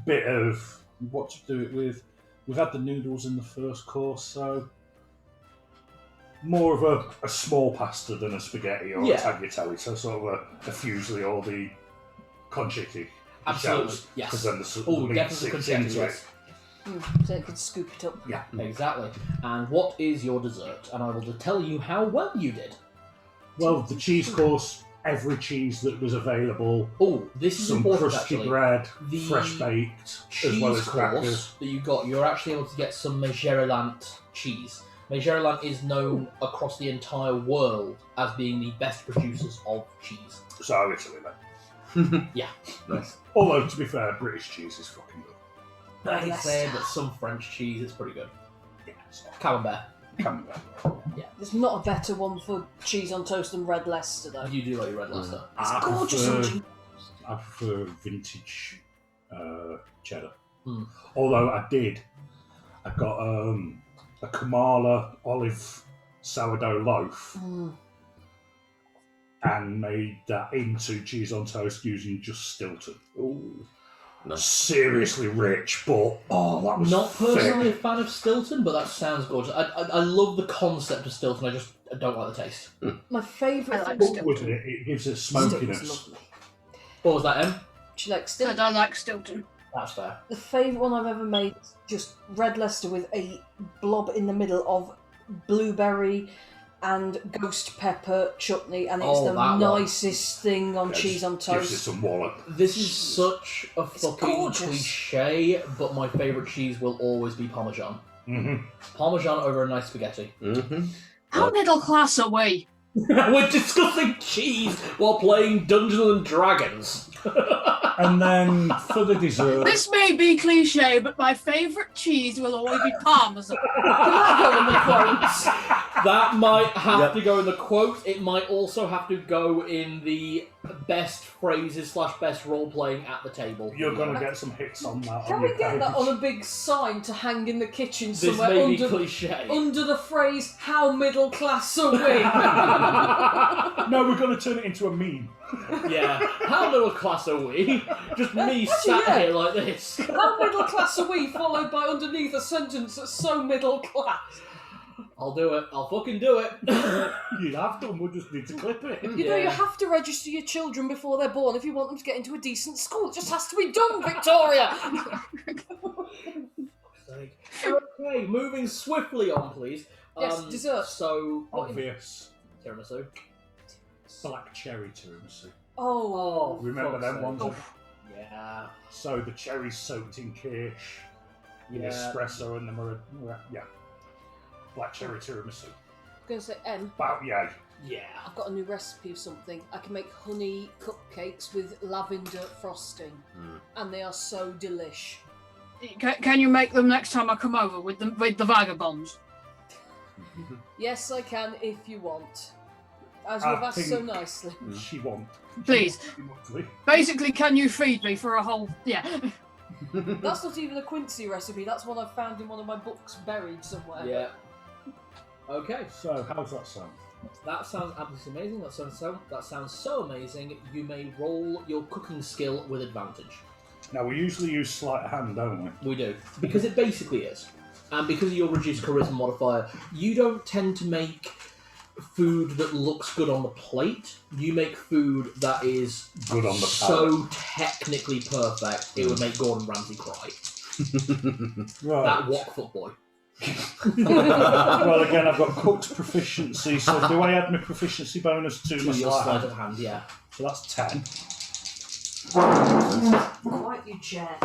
Bit of what to do it with. We've had the noodles in the first course, so more of a small pasta than a spaghetti or a tagliatelle. So sort of a fusilli or the conchitti. Absolutely, yes. Because then the meat definitely sits into conchitti, it. yes. So you could scoop it up. Yeah. Exactly. And what is your dessert? And I will tell you how well you did. Well, the cheese course, every cheese that was available. Oh, this is Some important crusty actually. bread, The fresh baked, Cheese as well as crackers. course that you got, you're actually able to get some Magerelant cheese. Magerelant is known across the entire world as being the best producers of cheese. So Italy then. Yeah. Nice. Although, to be fair, British cheese is fucking good. I say that some French cheese is pretty good. Yeah, it's not Camembert. Camembert. There's not a better one for cheese on toast than Red Leicester, though. You do like your red Leicester. It's gorgeous on cheese. I prefer vintage cheddar. Mm. Although I got a Kamala olive sourdough loaf and made that into cheese on toast using just Stilton. Ooh. Nice. Seriously rich, but that was Not personally thick. a fan of Stilton, but that sounds gorgeous. I love the concept of Stilton, I don't like the taste. My favourite I like thing Stilton. Wouldn't it? It gives it Stilton's smokiness. lovely. What was that, Em? She likes I Stilton. don't like Stilton. That's fair. The favourite one I've ever made is just Red Leicester with a blob in the middle of blueberry and ghost pepper chutney, and it's Oh, the that one. nicest thing on Yeah, cheese on Gives it toast. some wallop. This is such a It's fucking gorgeous. cliche, but my favourite cheese will always be Parmesan. Mm-hmm. Parmesan over a nice spaghetti. Mm-hmm. How middle class are we? We're discussing cheese while playing Dungeons and Dragons. And then for the dessert, This may be cliche, but my favourite cheese will always be Parmesan. That might have to go in the quote. It might also have to go in the best phrases / best role playing at the table. you're going to get some hits on that. Can on we your get that page. on a big sign to hang in the kitchen This somewhere may be under, cliche. under the phrase, how middle class are we? No, we're going to turn it into a meme. Yeah. How middle class are we? Just me sat yeah. here like this. How middle class are we, followed by underneath a sentence that's so middle class. I'll do it. I'll fucking do it. You have to, we'll just need to clip it. You know, you have to register your children before they're born if you want them to get into a decent school. It just has to be done, Victoria! Okay, moving swiftly on, please. Yes, dessert. So, Obvious. tiramisu. Black cherry tiramisu. Oh, Remember fuck's them sake. ones? Yeah. So the cherries soaked in kirsch, with Yeah. espresso and the yeah. Black cherry tiramisu. I'm going to say, About yay. Yeah. I've got a new recipe of something. I can make honey cupcakes with lavender frosting, and they are so delish. Can you make them next time I come over with the vagabonds? Yes, I can if you want. As I you've asked so think- nicely. She won't. Please. Basically, can you feed me for a whole... Yeah. That's not even a Quincy recipe. That's one I found in one of my books buried somewhere. Yeah. Okay. So, how's that sound? That sounds absolutely amazing. That sounds so amazing. You may roll your cooking skill with advantage. Now, we usually use sleight of hand, don't we? We do. Because it basically is. And because of your reduced charisma modifier, you don't tend to make food that looks good on the plate. You make food that is Good on the so technically perfect, it would make Gordon Ramsay cry. Right. That walk foot boy. Well, again, I've got cooked proficiency, so do I add my proficiency bonus to my To your sleight sleight of of hand? hand, yeah. So that's 10. Quite your chair.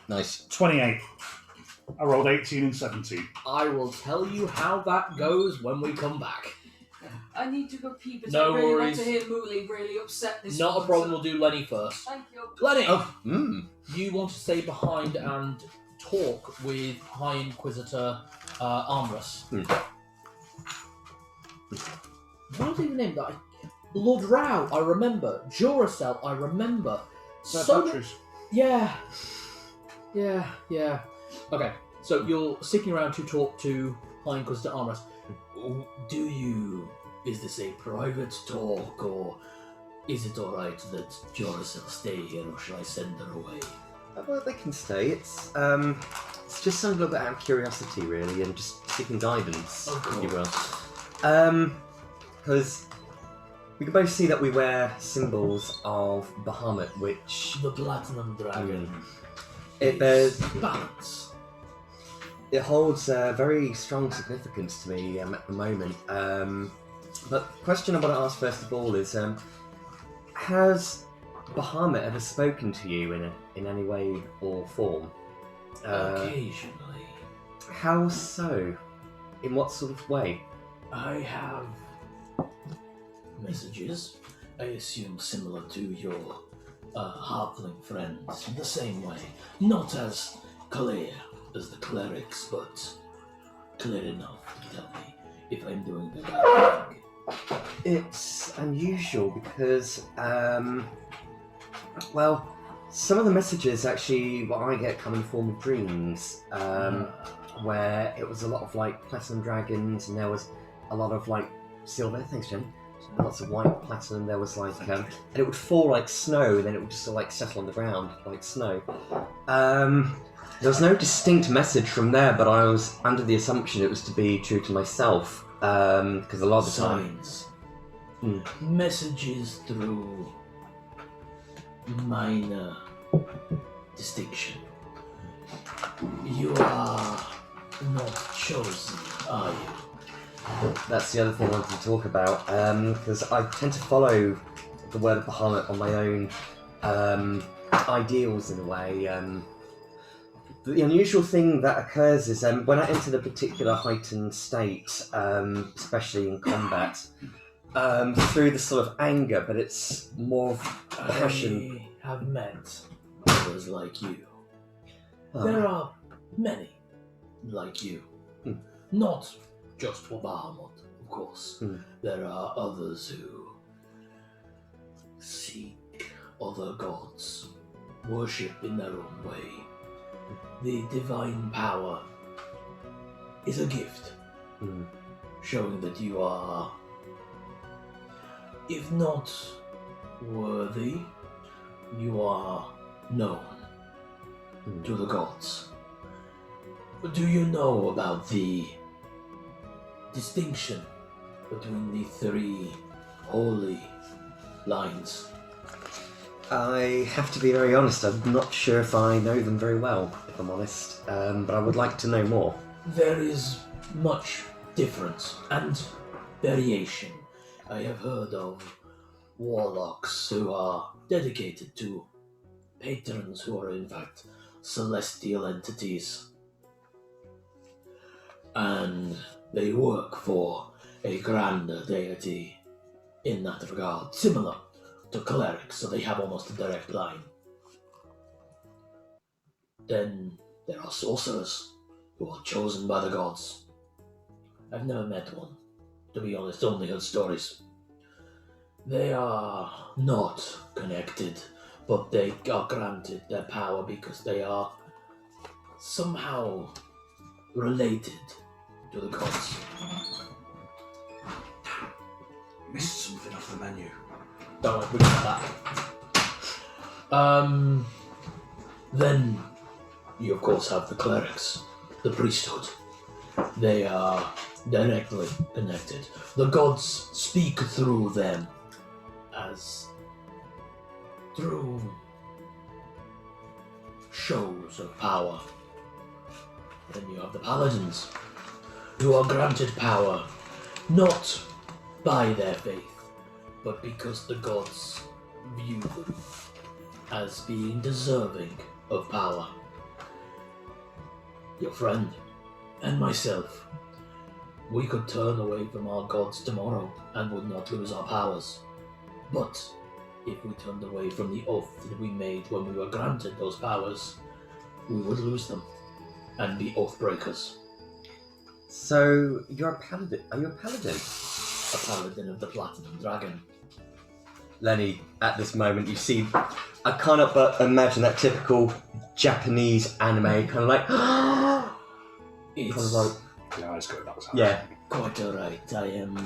Nice. 28. I rolled 18 and 17. I will tell you how that goes when we come back. I need to go pee, but No I really worries. want to hear Muli really upset this Not a one, problem, so- we'll do Lenny first. Thank you. Lenny! Oh, You want to stay behind and talk with High Inquisitor Armrus. What was even named? Lord Rao, I remember. Duracell, I remember. They're So batteries. yeah. Okay, so you're sticking around to talk to High Inquisitor Armrus. Is this a private talk, or is it alright that Duracell stay here, or shall I send her away? well, they can stay. It's just some little bit out of curiosity, really, and just seeking guidance, Of if you will. course. Because we can both see that we wear symbols of Bahamut, which The Platinum Dragon. it Balance. it holds very strong significance to me at the moment. But the question I want to ask first of all is, has Bahamut ever spoken to you in any way or form? Occasionally. How so? In what sort of way? I have messages, I assume similar to your halfling friends, in the same way. Not as clear as the clerics, but clear enough to tell me if I'm doing the right thing. It's unusual because, well, some of the messages actually, what I get, come in the form of dreams, where it was a lot of like platinum dragons, and there was a lot of like silver. Thanks, Jen. Lots of white platinum. There was like, and it would fall like snow, and then it would just sort of like settle on the ground like snow. There was no distinct message from there, but I was under the assumption it was to be true to myself, because a lot of the time. Signs. Messages through minor distinction. You are not chosen, are you? That's the other thing I wanted to talk about, because I tend to follow the word of Bahamut on my own ideals in a way. The unusual thing that occurs is when I enter the particular heightened state, especially in combat, through the sort of anger, but it's more passion. I have met others like you. There are many like you. Not just for Bahamut, of course. There are others who seek other gods, worship in their own way. The divine power is a gift, showing that you are, if not worthy, you are known to the gods. Do you know about the distinction between the three holy lines? I have to be very honest, I'm not sure if I know them very well, if I'm honest, but I would like to know more. There is much difference and variation. I have heard of warlocks who are dedicated to patrons who are in fact celestial entities. And they work for a grander deity in that regard, similar to clerics, so they have almost a direct line. Then there are sorcerers who are chosen by the gods. I've never met one, to be honest, only heard stories. They are not connected, but they are granted their power because they are somehow related to the gods. Missed something off the menu. Don't worry, we got that. Then you of course have the clerics, the priesthood. They are directly connected. The gods speak through them as through shows of power. Then you have the paladins, who are granted power not by their faith, but because the gods view them as being deserving of power. Your friend and myself, we could turn away from our gods tomorrow and would not lose our powers. But if we turned away from the oath that we made when we were granted those powers, we would lose them and be oath breakers. So, you're a paladin. Are you a paladin? A paladin of the Platinum Dragon. Lenny, at this moment, you see, I can't but imagine that typical Japanese anime, kind of like, It's kind of like, The eyes go that side. yeah. quite alright. I am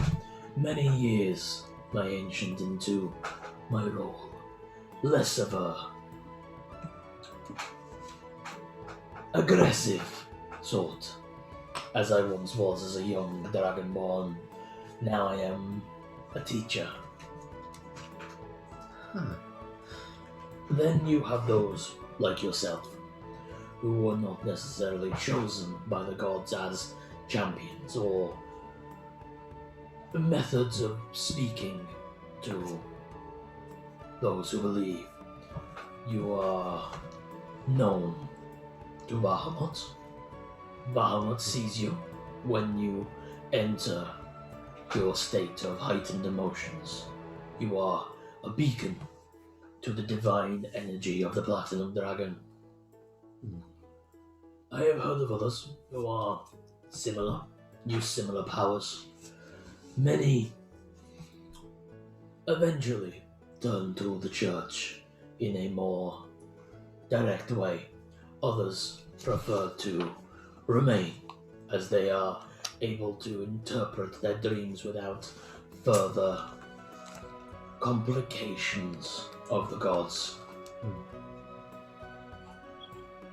many years my ancient into my role. Less of a aggressive sort, as I once was as a young dragonborn. Now I am a teacher. Then you have those like yourself, who were not necessarily chosen by the gods as champions or methods of speaking to those who believe. You are known to Bahamut. Bahamut sees you when you enter your state of heightened emotions. You are a beacon to the divine energy of the Platinum Dragon. I have heard of others who are similar, use similar powers. Many eventually turn to the church in a more direct way. Others prefer to remain, as they are able to interpret their dreams without further complications of the gods.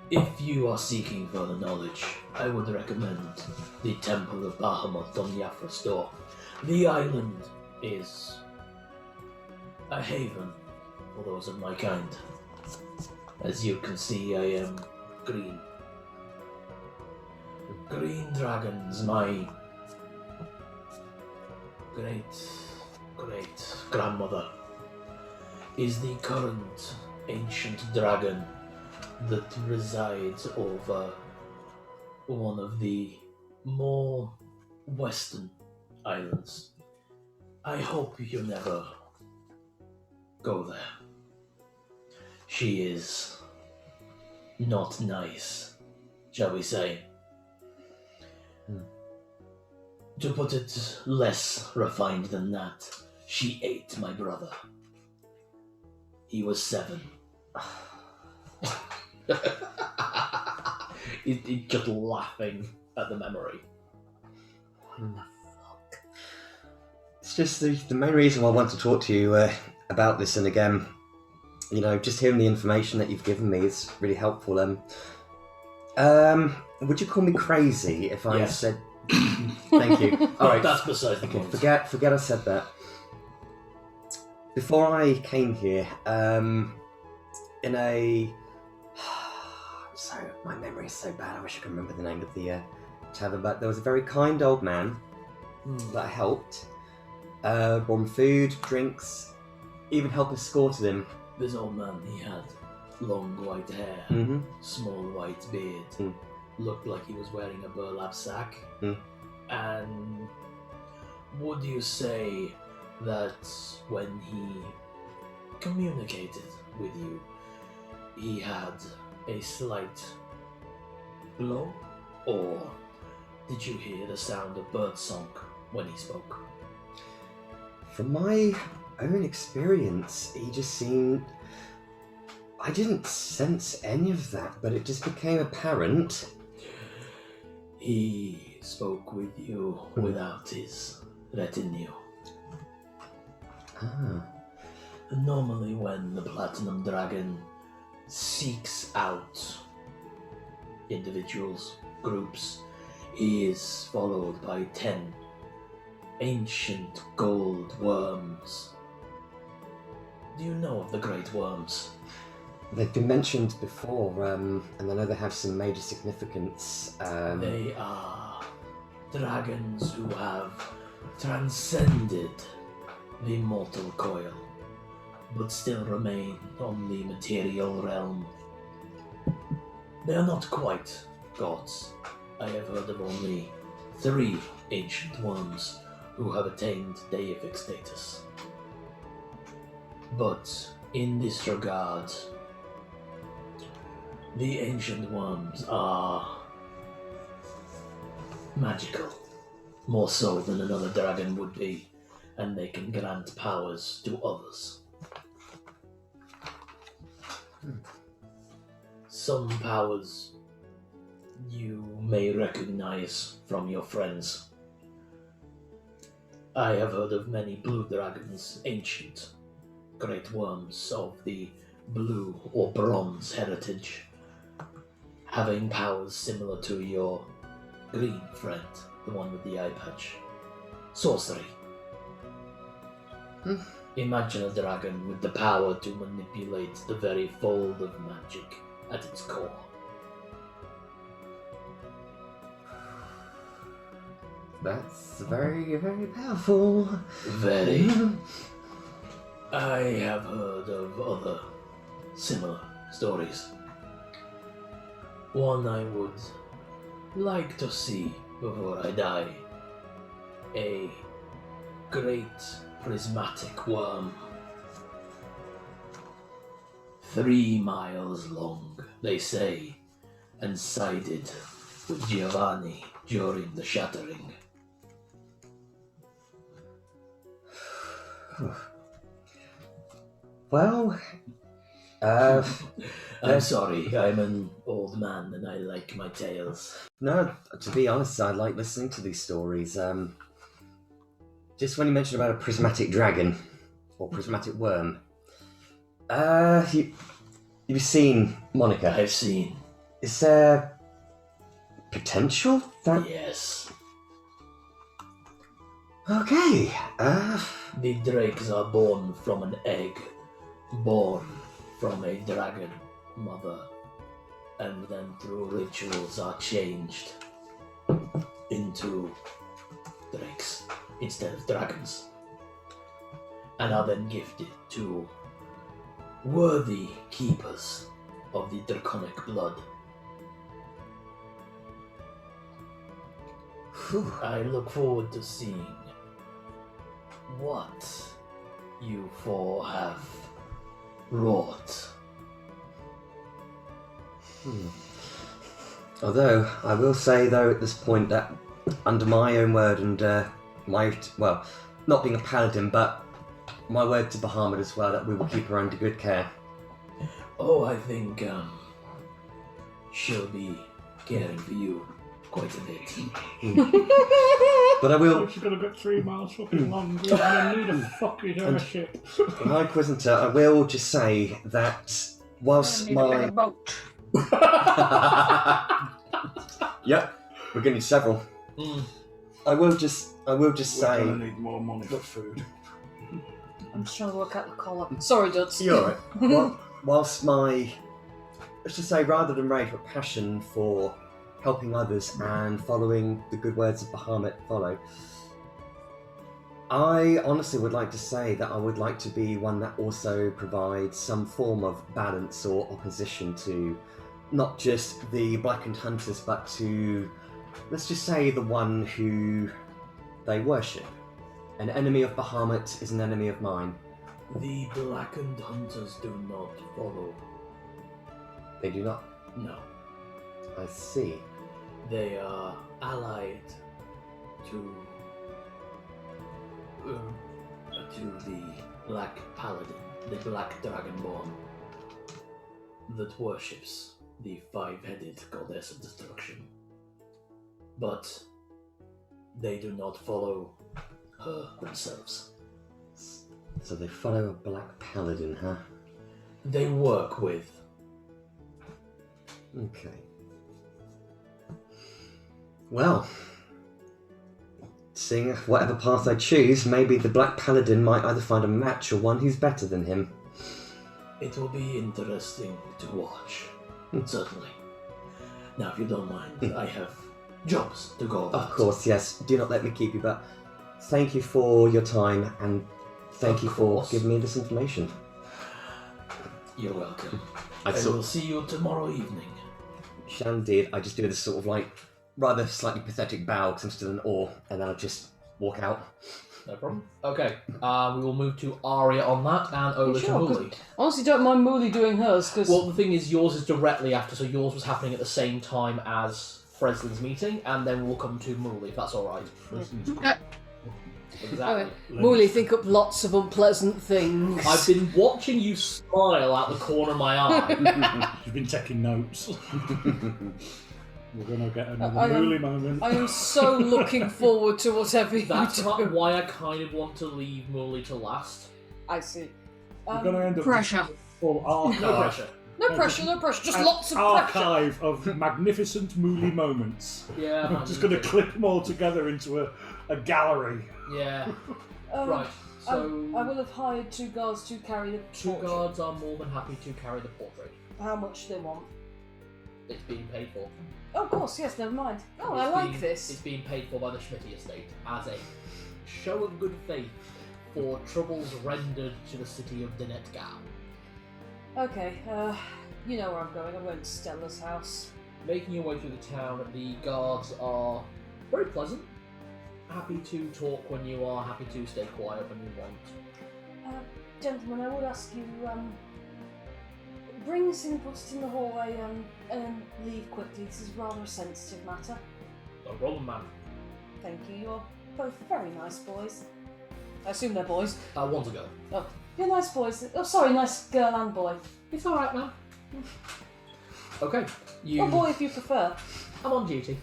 If you are seeking further knowledge, I would recommend the Temple of Bahamut on Yafra's door. The island is a haven for those of my kind. As you can see, I am green. Green dragons, my great grandmother, is the current ancient dragon that resides over one of the more western islands. I hope you never go there. She is not nice, shall we say. To put it less refined than that, she ate my brother. He was 7. He's just laughing at the memory. It's just the main reason why I want to talk to you about this, and again, you know, just hearing the information that you've given me is really helpful. Would you call me crazy if I Yes. said? Thank you. All right, That's beside the okay, point. forget I said that. Before I came here, in a so my memory is so bad. I wish I could remember the name of the tavern, but there was a very kind old man that I helped. Brought him food, drinks, even helped escort him. This old man, he had long white hair, Mm-hmm. small white beard, looked like he was wearing a burlap sack. And would you say that when he communicated with you, he had a slight glow? Or did you hear the sound of birdsong when he spoke? From my own experience, he just seemed... I didn't sense any of that, but it just became apparent. He spoke with you without his retinue. Normally when the Platinum Dragon seeks out individuals, groups, he is followed by 10 ancient gold worms. Do you know of the Great Worms? They've been mentioned before, and I know they have some major significance. They are dragons who have transcended the mortal coil, but still remain on the material realm. They are not quite gods. I have heard of only 3 ancient worms who have attained deific status. But in this regard, the ancient worms are magical, more so than another dragon would be, and they can grant powers to others. Some powers you may recognize from your friends. I have heard of many blue dragons, ancient great worms of the blue or bronze heritage, having powers similar to your green friend, the one with the eye patch. Sorcery. Imagine a dragon with the power to manipulate the very fold of magic at its core. That's very, very powerful. Very. I have heard of other similar stories. One I would like to see before I die. A great prismatic worm. 3 miles long, they say, and sided with Giovanni during the shattering. Well, I'm sorry, I'm an old man and I like my tales. no, to be honest, I like listening to these stories. Just when you mentioned about a prismatic dragon, or prismatic worm, you've seen Monica. I've seen. Is there potential that... Yes. Okay, The drakes are born from an egg, born from a dragon mother, and then through rituals are changed into drakes instead of dragons, and are then gifted to worthy keepers of the draconic blood. I look forward to seeing what you four have wrought. Although, I will say though at this point that under my own word and not being a paladin, but my word to Bahamut as well, that we will keep her under good care. Oh, I think she'll be caring for you quite a bit. But I will... She's gonna get 3 miles fucking long. We're gonna need a fucking airship. High Inquisitor, I will just say that whilst my... boat. Yep, we're going to need several. I will just We're say... gonna need more money for food. I'm just trying to work out the collar. Sorry, Duds. You're alright. Well, whilst my... Let's just say, rather than rage, but passion for helping others and following the good words of Bahamut follow, I honestly would like to say that I would like to be one that also provides some form of balance or opposition to not just the Blackened Hunters, but to, let's just say, the one who they worship. An enemy of Bahamut is an enemy of mine. The Blackened Hunters do not follow. They do not. No. I see. They are allied to the Black Paladin, the Black Dragonborn, that worships the 5-headed goddess of destruction. But they do not follow her themselves. So they follow a Black Paladin, huh? They work with. Okay. Well, seeing whatever path I choose, maybe the Black Paladin might either find a match or one who's better than him. It will be interesting to watch, certainly. Now, if you don't mind, I have jobs to go about. Of course, yes. Do not let me keep you, but thank you for your time and thank you for giving me this information. You're welcome. I will see you tomorrow evening. Indeed, I just do this sort of like rather slightly pathetic bow because I'm still in awe, and then I'll just walk out. No problem. Okay, we will move to Aria on that and over to Muli. Honestly, don't mind Muli doing hers, because... Well, the thing is, yours is directly after, so yours was happening at the same time as Frezline's meeting, and then we'll come to Muli, if that's alright. Exactly. Muli, think up lots of unpleasant things. I've been watching you smile out the corner of my eye. You've been taking notes. We're going to get another Muli moment. I am so looking forward to whatever you That's do. why I kind of want to leave Muli to last. I see. We're going to end up Pressure. with a full archive. No pressure. No pressure, no pressure. Just An lots of pressure. archive of magnificent Muli moments. Yeah. I'm just going to clip them all together into a gallery. Yeah. Um, Right. So I will have hired 2 guards to carry the two portrait. guards are more than happy to carry the portrait. How much they want. It's being paid for. Oh, of course, yes, never mind. Oh, I It's like being- this. It's being paid for by the Schmitty estate as a show of good faith for troubles rendered to the city of Denetgau. Okay, you know where I'm going. I'm going to Stella's house. Making your way through the town, the guards are very pleasant. Happy to talk when you are, happy to stay quiet when you want. Gentlemen, I would ask you, bring this in, put it in the hallway, and then leave quickly. This is rather a sensitive matter. No problem, man. Thank you. You're both very nice boys. I assume they're boys. One to go. Oh, you're nice boys. Oh, sorry, nice girl and boy. It's alright, man. Okay, you... Or boy, if you prefer. I'm on duty.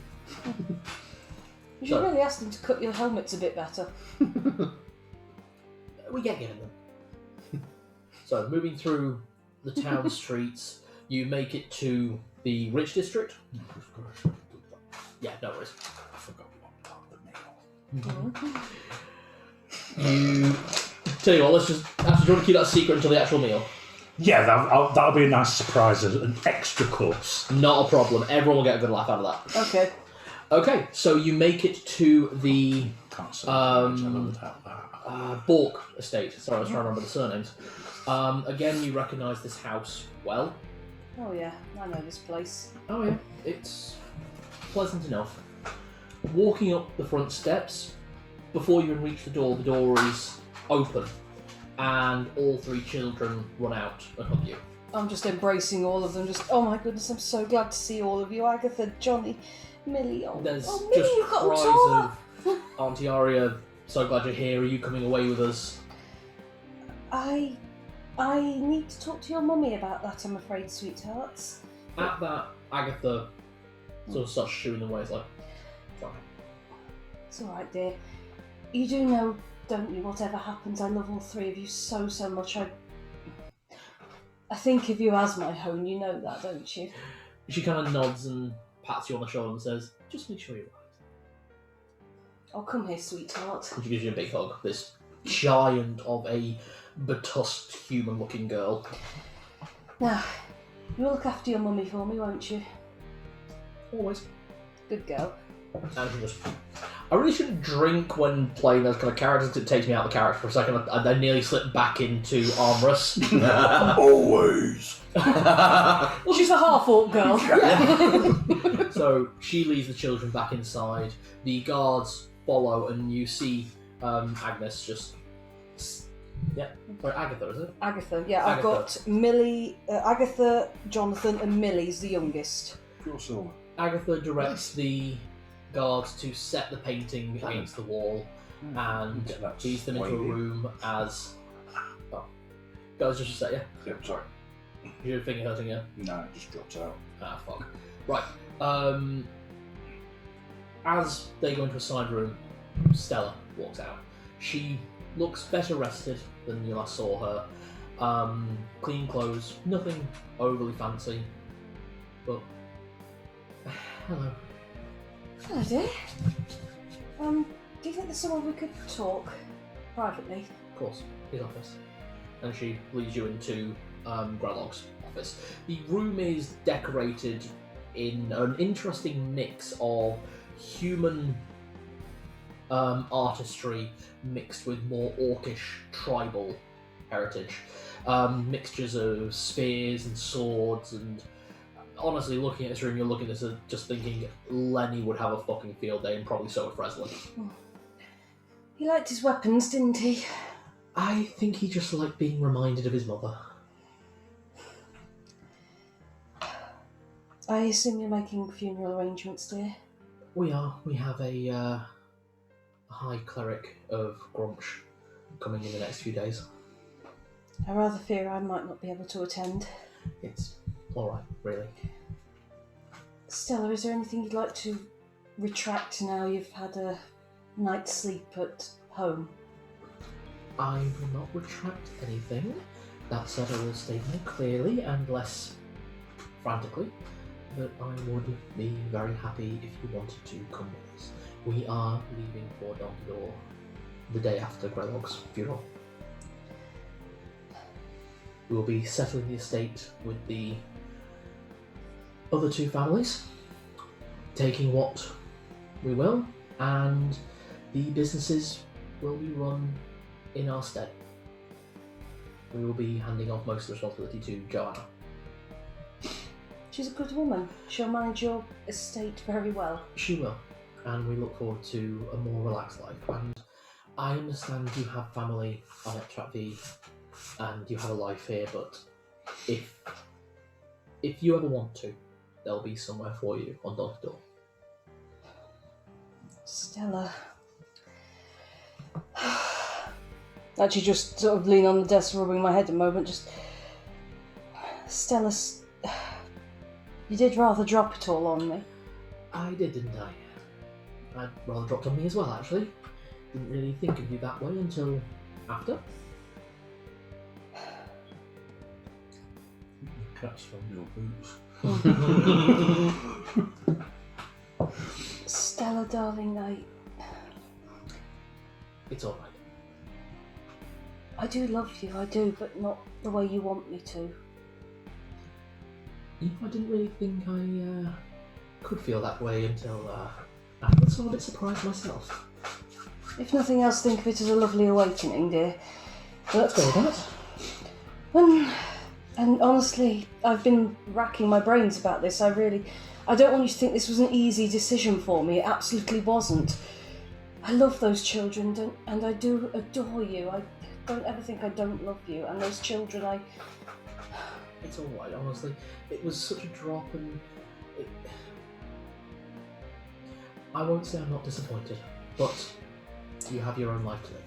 You should So- really ask them to cut your helmets a bit better. We get getting them. So, moving through the town streets, you make it to the rich district. Yeah, no worries. I forgot one part of the meal. You... Tell you what, let's just... Actually, do you want to keep that secret until the actual meal? Yeah, that'll be a nice surprise, an extra course. Not a problem. Everyone will get a good laugh out of that. Okay. Okay, so you make it to the Can't say how much I loved that. Bork estate. Sorry, I was trying to remember the surnames. Again, you recognise this house well. Oh yeah, I know this place. Oh yeah, it's pleasant enough. Walking up the front steps, before you even reach the door is open, and all 3 children run out and hug you. I'm just embracing all of them. Just, oh my goodness, I'm so glad to see all of you. Agatha, Johnny, Millie. Oh, There's oh Millie, just you've got cries all of Auntie Aria, so glad you're here. Are you coming away with us? I need to talk to your mummy about that, I'm afraid, sweethearts. At that, Agatha sort of starts shooing them away. It's like, fine. It's alright, dear. You do know, don't you, whatever happens, I love all 3 of you so, so much. I think of you as my own, you know that, don't you? She kind of nods and pats you on the shoulder and says, just make sure you're right. Oh, come here, sweetheart. And she gives you a big hug. This giant of a betusked human-looking girl. Now, you'll look after your mummy for me, won't you? Always. Good girl. And she just... I really shouldn't drink when playing those kind of characters. It takes me out of the character for a second. I nearly slipped back into Armorous. Always. Well, she's a half-orc girl. So she leaves the children back inside. The guards follow, and you see Agnes just... Yeah, sorry, Agatha, is it? Agatha, yeah. I've Agatha. got Millie, Agatha, Jonathan, and Millie's the youngest. Pure silver. Agatha directs the guards to set the painting against the wall and Get that leads them into a wavy. room as... Oh. Guys, just a sec, yeah? Yep, sorry. Your finger hurting you? No, it just dropped out. Ah, fuck. Right. As they go into a side room, Stella walks out. She looks better rested than you last saw her. Clean clothes, nothing overly fancy, but... Hello. Hello, dear. Do you think there's somewhere we could talk privately? Of course, his office. And she leads you into Grelog's office. The room is decorated in an interesting mix of human artistry mixed with more orcish tribal heritage. Mixtures of spears and swords, and honestly, looking at this room, you're looking at this just thinking Lenny would have a fucking field day, and probably so would Frezline. He liked his weapons, didn't he? I think he just liked being reminded of his mother. I assume you're making funeral arrangements, dear? We are. We have a high cleric of Grunch coming in the next few days. I rather fear I might not be able to attend. It's alright, really. Stella, is there anything you'd like to retract now you've had a night's sleep at home? I will not retract anything. That said, I will state more clearly and less frantically that I would be very happy if you wanted to come with us. We are leaving for Donkador the day after Grelog's funeral. We will be settling the estate with the other 2 families, taking what we will, and the businesses will be run in our stead. We will be handing off most of the responsibility to Joanna. She's a good woman. She'll manage your estate very well. She will, and we look forward to a more relaxed life. And I understand you have family on Extract V, and you have a life here, but if you ever want to, there'll be somewhere for you on Donkador. Stella. Actually, just sort of lean on the desk, rubbing my head a moment. Just, Stella, you did rather drop it all on me. I did, didn't I? I'd rather dropped on me as well, actually. Didn't really think of you that way until after. Cats from your boots. Stella, darling, It's alright. I do love you, I do, but not the way you want me to. I didn't really think I could feel that way until after, so I'm a bit surprised myself. If nothing else, think of it as a lovely awakening, dear. Let's go with that. When And honestly, I've been racking my brains about this. I don't want you to think this was an easy decision for me. It absolutely wasn't. I love those children, and I do adore you. I don't ever think I don't love you. And those children, It's alright, honestly. It was such a drop, and I won't say I'm not disappointed, but you have your own life to live.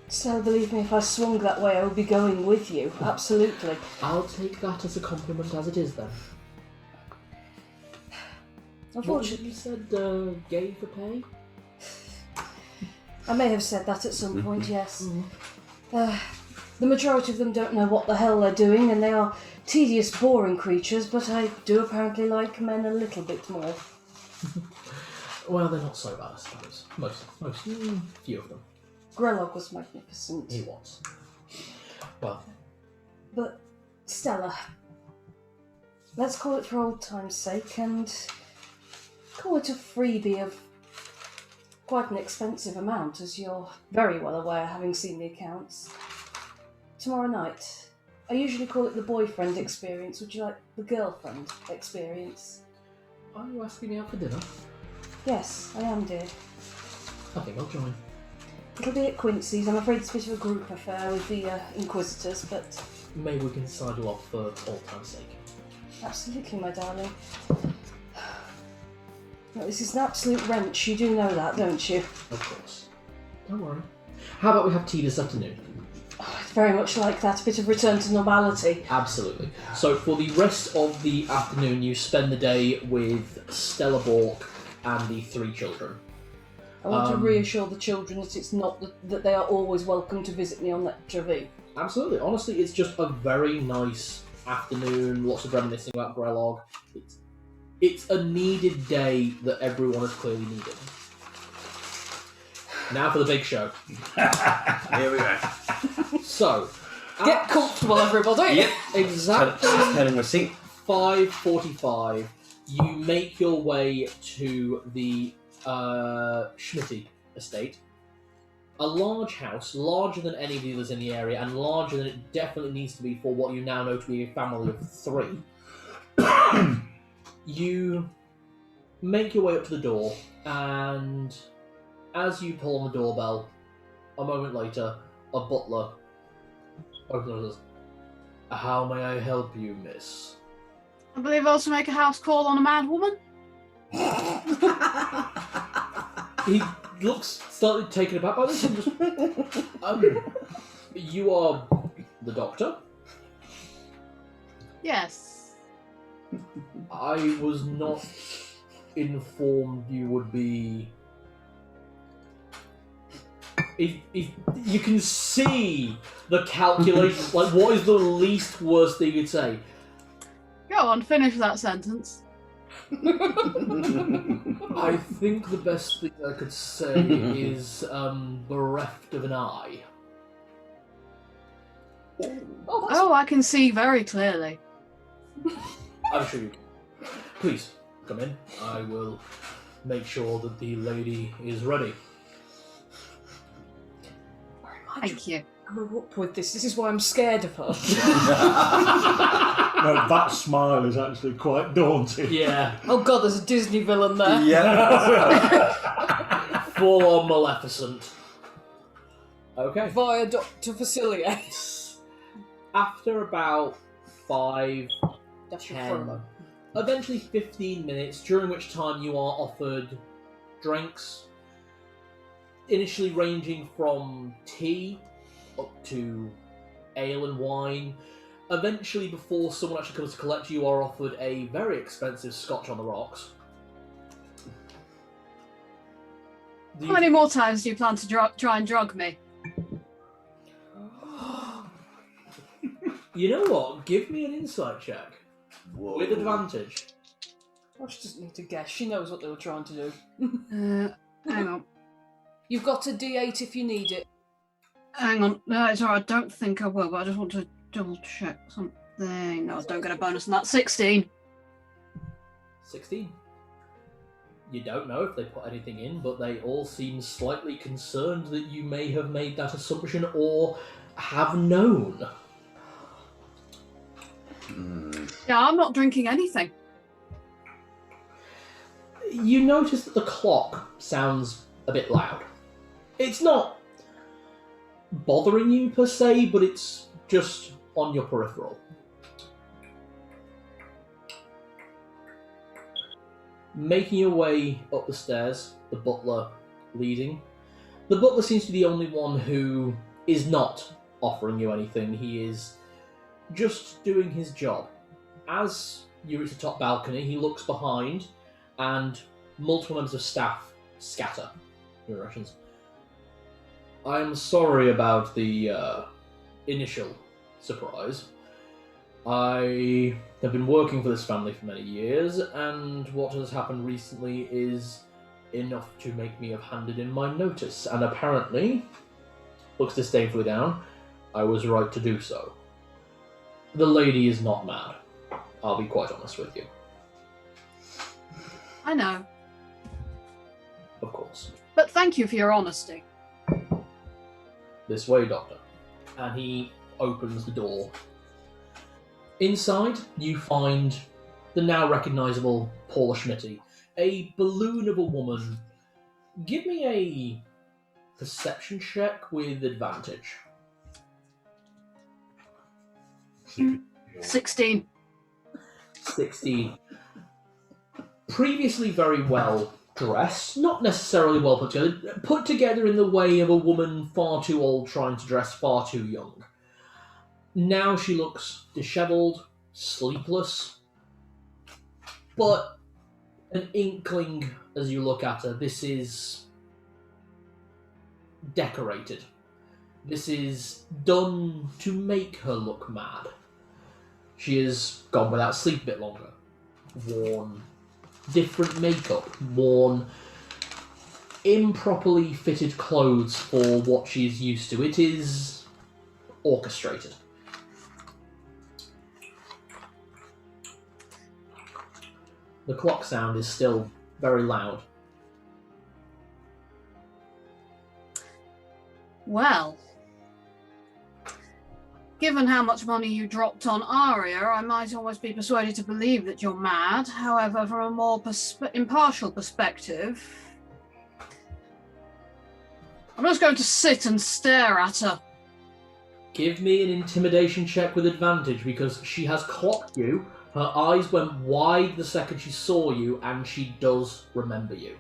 So believe me, if I swung that way, I would be going with you. Absolutely. I'll take that as a compliment as it is, then. Unfortunately, You said gay for pay? I may have said that at some point, yes. The majority of them don't know what the hell they're doing, and they are tedious, boring creatures, but I do apparently like men a little bit more. Well, they're not so bad, I suppose. Most, few of them. Grelog was magnificent. He was. Well, But, Stella, let's call it for old time's sake, and call it a freebie of quite an expensive amount, as you're very well aware, having seen the accounts. Tomorrow night, I usually call it the boyfriend experience. Would you like the girlfriend experience? are you asking me out for dinner? Yes, I am, dear. I think I'll join. It'll be at Quincy's. I'm afraid it's a bit of a group affair with the Inquisitors, but Maybe we can sidle off for old time's sake. absolutely, my darling. Well, this is an absolute wrench. You do know that, don't you? Of course. Don't worry. How about we have tea this afternoon? Oh, it's very much like that. A bit of return to normality. Absolutely. So for the rest of the afternoon, you spend the day with Stella Bork and the 3 children. I want to reassure the children that it's not that they are always welcome to visit me on Lecture V. Absolutely. Honestly, it's just a very nice afternoon. Lots of reminiscing about Grelog. It's a needed day that everyone has clearly needed. Now for the big show. Here we go. So, Get comfortable, everybody! Yep. exactly Turning the seat. 5:45, you make your way to the Schmitty estate. A large house, larger than any of the others in the area, and larger than it definitely needs to be for what you now know to be a family of 3. You make your way up to the door, and as you pull on the doorbell, a moment later, a butler opens and says, "How may I help you, miss?" I believe I also make a house call on a mad woman. He looks slightly taken aback by this and just, you are the doctor? Yes. I was not informed you would be... You can see the calculation, like what is the least worst thing you'd say? Go on, finish that sentence. I think the best thing I could say is bereft of an eye. Oh, I can see very clearly. I'm sure you can. Please, come in. I will make sure that the lady is ready. Thank you. I grew up with this. This is why I'm scared of her. No, that smile is actually quite daunting. Yeah. Oh god, there's a Disney villain there. Yeah. Full on Maleficent. Okay. Via Dr. Facilier. After about 5, That's your 10, promo. eventually 15 minutes, during which time you are offered drinks, initially ranging from tea up to ale and wine. Eventually, before someone actually comes to collect you, are offered a very expensive scotch on the rocks. How many more times do you plan to try and drug me? You know what? Give me an insight check. Whoa. With advantage. Oh, she doesn't need to guess. She knows what they were trying to do. Hang on. You've got a D8 if you need it. Hang on. No, it's alright. I don't think I will, but I just want to double check something. No, I don't get a bonus on that. 16. 16. You don't know if they put anything in, but they all seem slightly concerned that you may have made that assumption or have known. Yeah, I'm not drinking anything. You notice that the clock sounds a bit loud. It's not bothering you per se, but it's just on your peripheral. Making your way up the stairs, the butler leading. The butler seems to be the only one who is not offering you anything. He is just doing his job. As you reach the top balcony, he looks behind, and multiple members of staff scatter your directions. I'm sorry about the initial surprise. I have been working for this family for many years, and what has happened recently is enough to make me have handed in my notice, and apparently, looks disdainfully down, I was right to do so. The lady is not mad. I'll be quite honest with you. I know. Of course. But thank you for your honesty. This way, Doctor. And he opens the door. Inside, you find the now recognisable Paula Schmitty, a balloon of a woman. Give me a perception check with advantage. 16. 16. Previously very well dressed, not necessarily well put together in the way of a woman far too old trying to dress far too young. Now she looks dishevelled, sleepless, but an inkling as you look at her. This is decorated. This is done to make her look mad. She has gone without sleep a bit longer, worn different makeup, worn improperly fitted clothes for what she's used to. It is orchestrated. The clock sound is still very loud. Well, given how much money you dropped on Aria, I might almost be persuaded to believe that you're mad. However, from a more impartial perspective, I'm just going to sit and stare at her. Give me an intimidation check with advantage, because she has clocked you. Her eyes went wide the second she saw you, and she does remember you.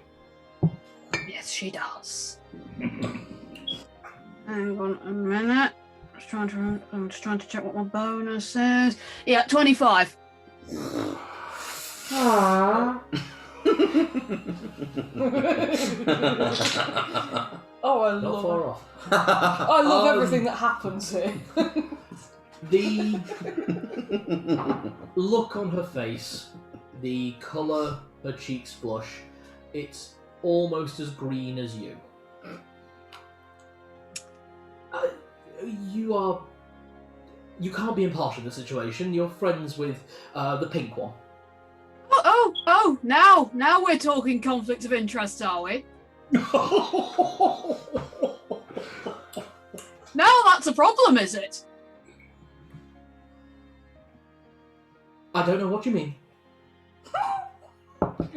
Yes, she does. Hang on a minute. I'm just trying to check what my bonus says. Yeah, 25. Aww. Oh, I Not love far it. off. I love everything that happens here. The look on her face, the colour her cheeks flush, it's almost as green as you. You can't be impartial in the situation. You're friends with the pink one. Oh, now we're talking conflict of interest, are we? Now that's a problem, is it? I don't know what you mean.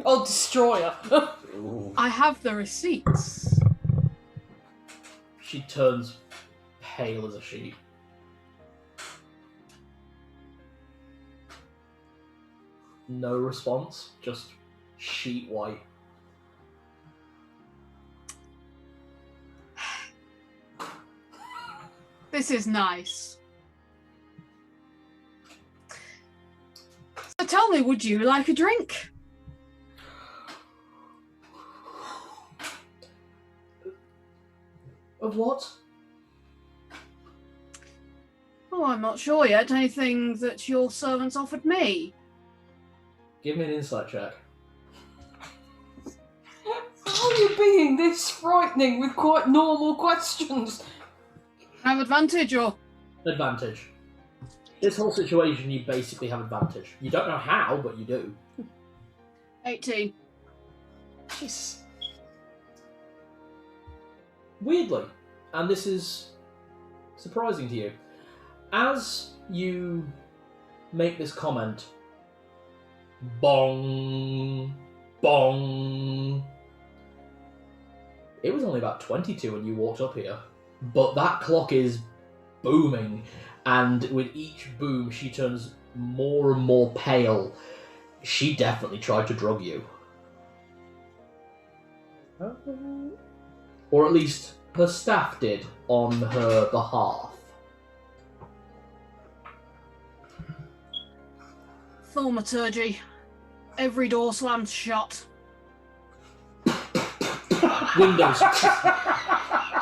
I'll destroy her. I have the receipts. She turns pale as a sheet. No response, just sheet white. This is nice. So tell me, would you like a drink? Of what? Oh, I'm not sure yet. Anything that your servants offered me? Give me an insight check. How are you being this frightening with quite normal questions? Have advantage or? Advantage. This whole situation, you basically have advantage. You don't know how, but you do. 18. Jeez. Weirdly, and this is surprising to you, as you make this comment. Bong, bong. It was only about 22 when you walked up here, but that clock is booming, and with each boom she turns more and more pale. She definitely tried to drug you. Or at least her staff did on her behalf. Thaumaturgy. Every door slammed shut. Windows.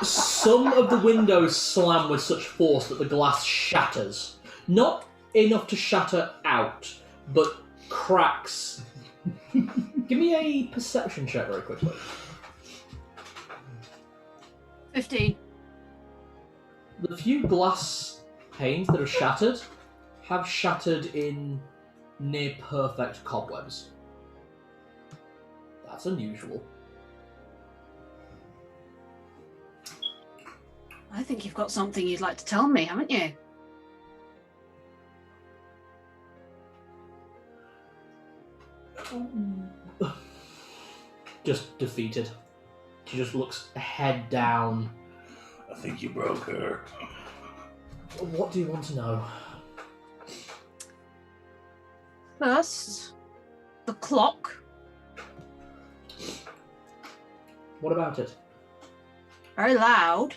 Some of the windows slam with such force that the glass shatters. Not enough to shatter out, but cracks. Give me a perception check very quickly. 15. The few glass panes that are shattered have shattered in near perfect cobwebs. That's unusual. I think you've got something you'd like to tell me, haven't you? Just defeated. She just looks head down. I think you broke her. What do you want to know? First, the clock. What about it? Very loud.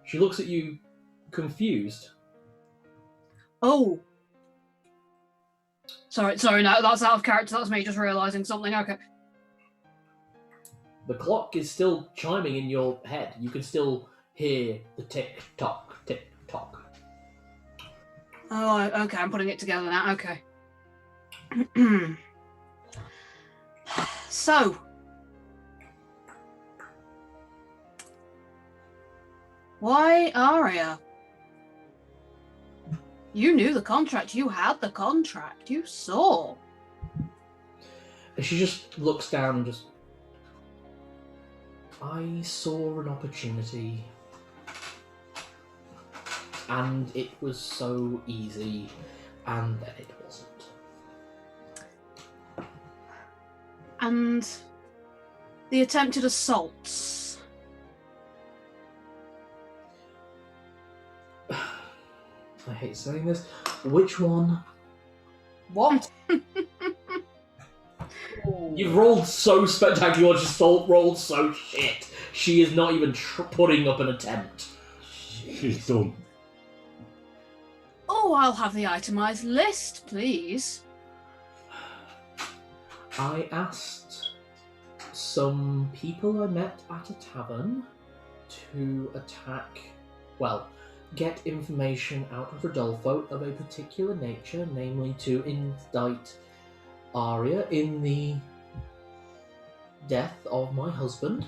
She looks at you, confused. Oh. Sorry, no, that's out of character. That's me just realising something. Okay. The clock is still chiming in your head. You can still hear the tick-tock, tick-tock. Oh, okay, I'm putting it together now. Okay. So. Why Aria? You knew the contract. You had the contract. You saw. She just looks down and just... I saw an opportunity. And it was so easy, and then it wasn't. And the attempted assaults. I hate saying this. Which one? What? You've rolled so spectacular, just rolled so shit. She is not even putting up an attempt. She's done. Oh, I'll have the itemised list, please. I asked some people I met at a tavern to attack, well, get information out of Rodolfo of a particular nature, namely to indict Aria in the death of my husband.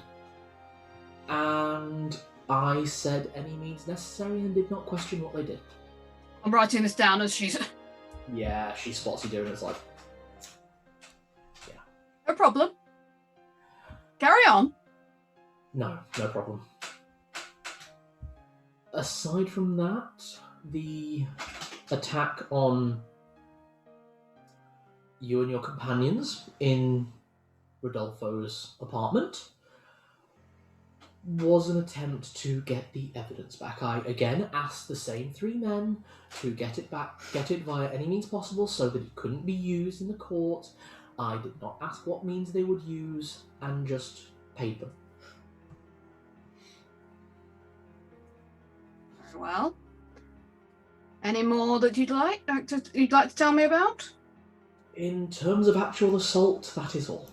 And I said any means necessary and did not question what they did. I'm writing this down as she's... Yeah, she spots you doing it, it's like... No problem. Carry on. No problem. Aside from that, the attack on you and your companions in Rodolfo's apartment was an attempt to get the evidence back. I again asked the same three men to get it back, get it via any means possible so that it couldn't be used in the court. I did not ask what means they would use and just paid them. Well, any more that you'd like to tell me about? In terms of actual assault, that is all.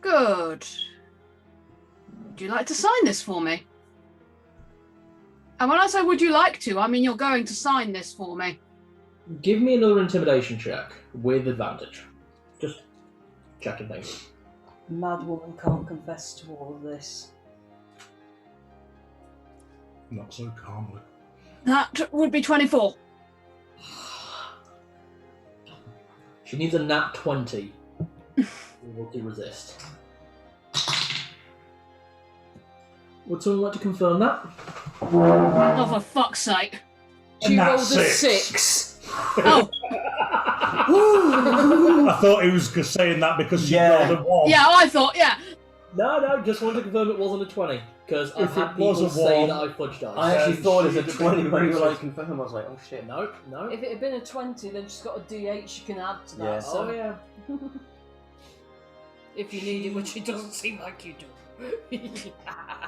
Good. Would you like to sign this for me? And when I say would you like to, I mean you're going to sign this for me. Give me another intimidation check with advantage. Just checking things. Mad woman can't confess to all of this. Not so calmly. That would be 24. She needs a nat 20. Or to resist. Would someone like to confirm that? Oh, for fuck's sake. She And rolled that's a six. 6. Oh, I thought he was saying that because she Yeah. rolled a 1. yeah, I thought, yeah. No, just wanted to confirm it wasn't a 20. Because I've If had it was people a say one, that I fudged dice. I actually thought it was a she'd have 20 been when you were racist. like confirm. I was like, oh shit. No. If it had been a 20, then she's got a D8 she can add to that. Yeah. So Oh, yeah. if you need it, which it doesn't seem like you do.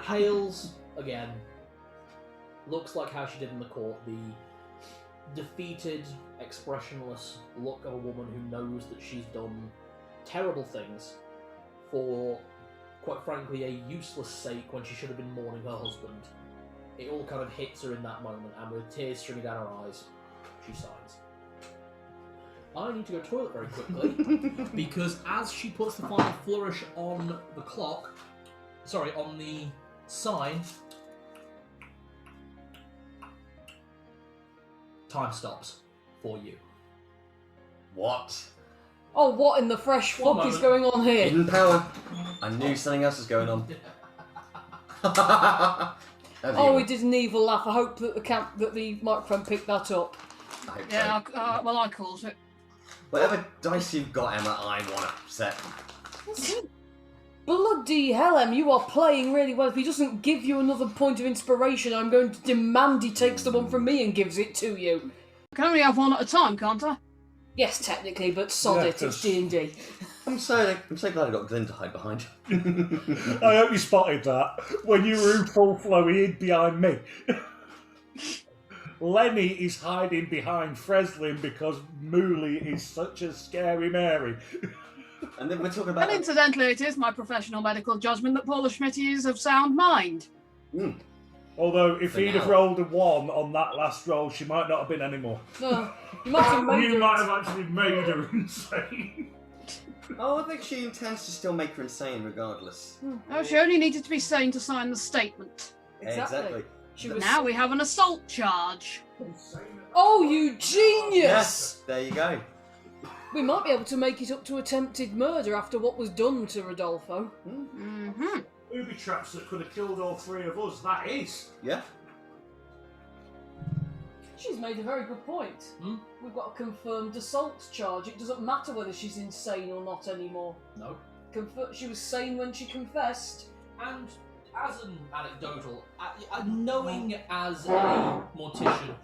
Hales, again, looks like how she did in the court. The defeated, expressionless look of a woman who knows that she's done terrible things for, quite frankly, a useless sake when she should have been mourning her husband. It all kind of hits her in that moment, and with tears streaming down her eyes, she signs. I need to go to the toilet very quickly, because as she puts the final flourish on the clock, on the sign, time stops for you. What? Oh, what in the fresh One fuck is moment. going on here? Hidden power. I knew something else was going on. Oh, we did an evil laugh. I hope that the microphone picked that up. I hope Yeah, so. well, I called it. Whatever dice you've got, Emma, I want to set. Bloody hell, Em, you are playing really well. If he doesn't give you another point of inspiration, I'm going to demand he takes the one from me and gives it to you. I can only have one at a time, can't I? Yes, technically, but sod Yeah, it, it's D&D. I'm so glad I got Glenn to hide behind. I hope you spotted that. When you were in full flow, he hid behind me. Lenny is hiding behind Frezline because Muli is such a scary Mary. And then we're talking about. And incidentally, it is my professional medical judgment that Paula Schmitty is of sound mind. Although, if For he'd have now. rolled a 1 on that last roll, she might not have been anymore. No, you might have made You it. might have actually made her insane. Oh, I think she intends to still make her insane regardless. No, she only needed to be sane to sign the statement. Exactly. She was. Now we have an assault charge. Oh, you genius! Yes, there you go. We might be able to make it up to attempted murder after what was done to Rodolfo. Mm-hmm. Booby traps that could have killed all 3 of us, that is. Yeah. She's made a very good point. We've got a confirmed assault charge. It doesn't matter whether she's insane or not anymore. No. She was sane when she confessed. And as an anecdotal, knowing as a mortician,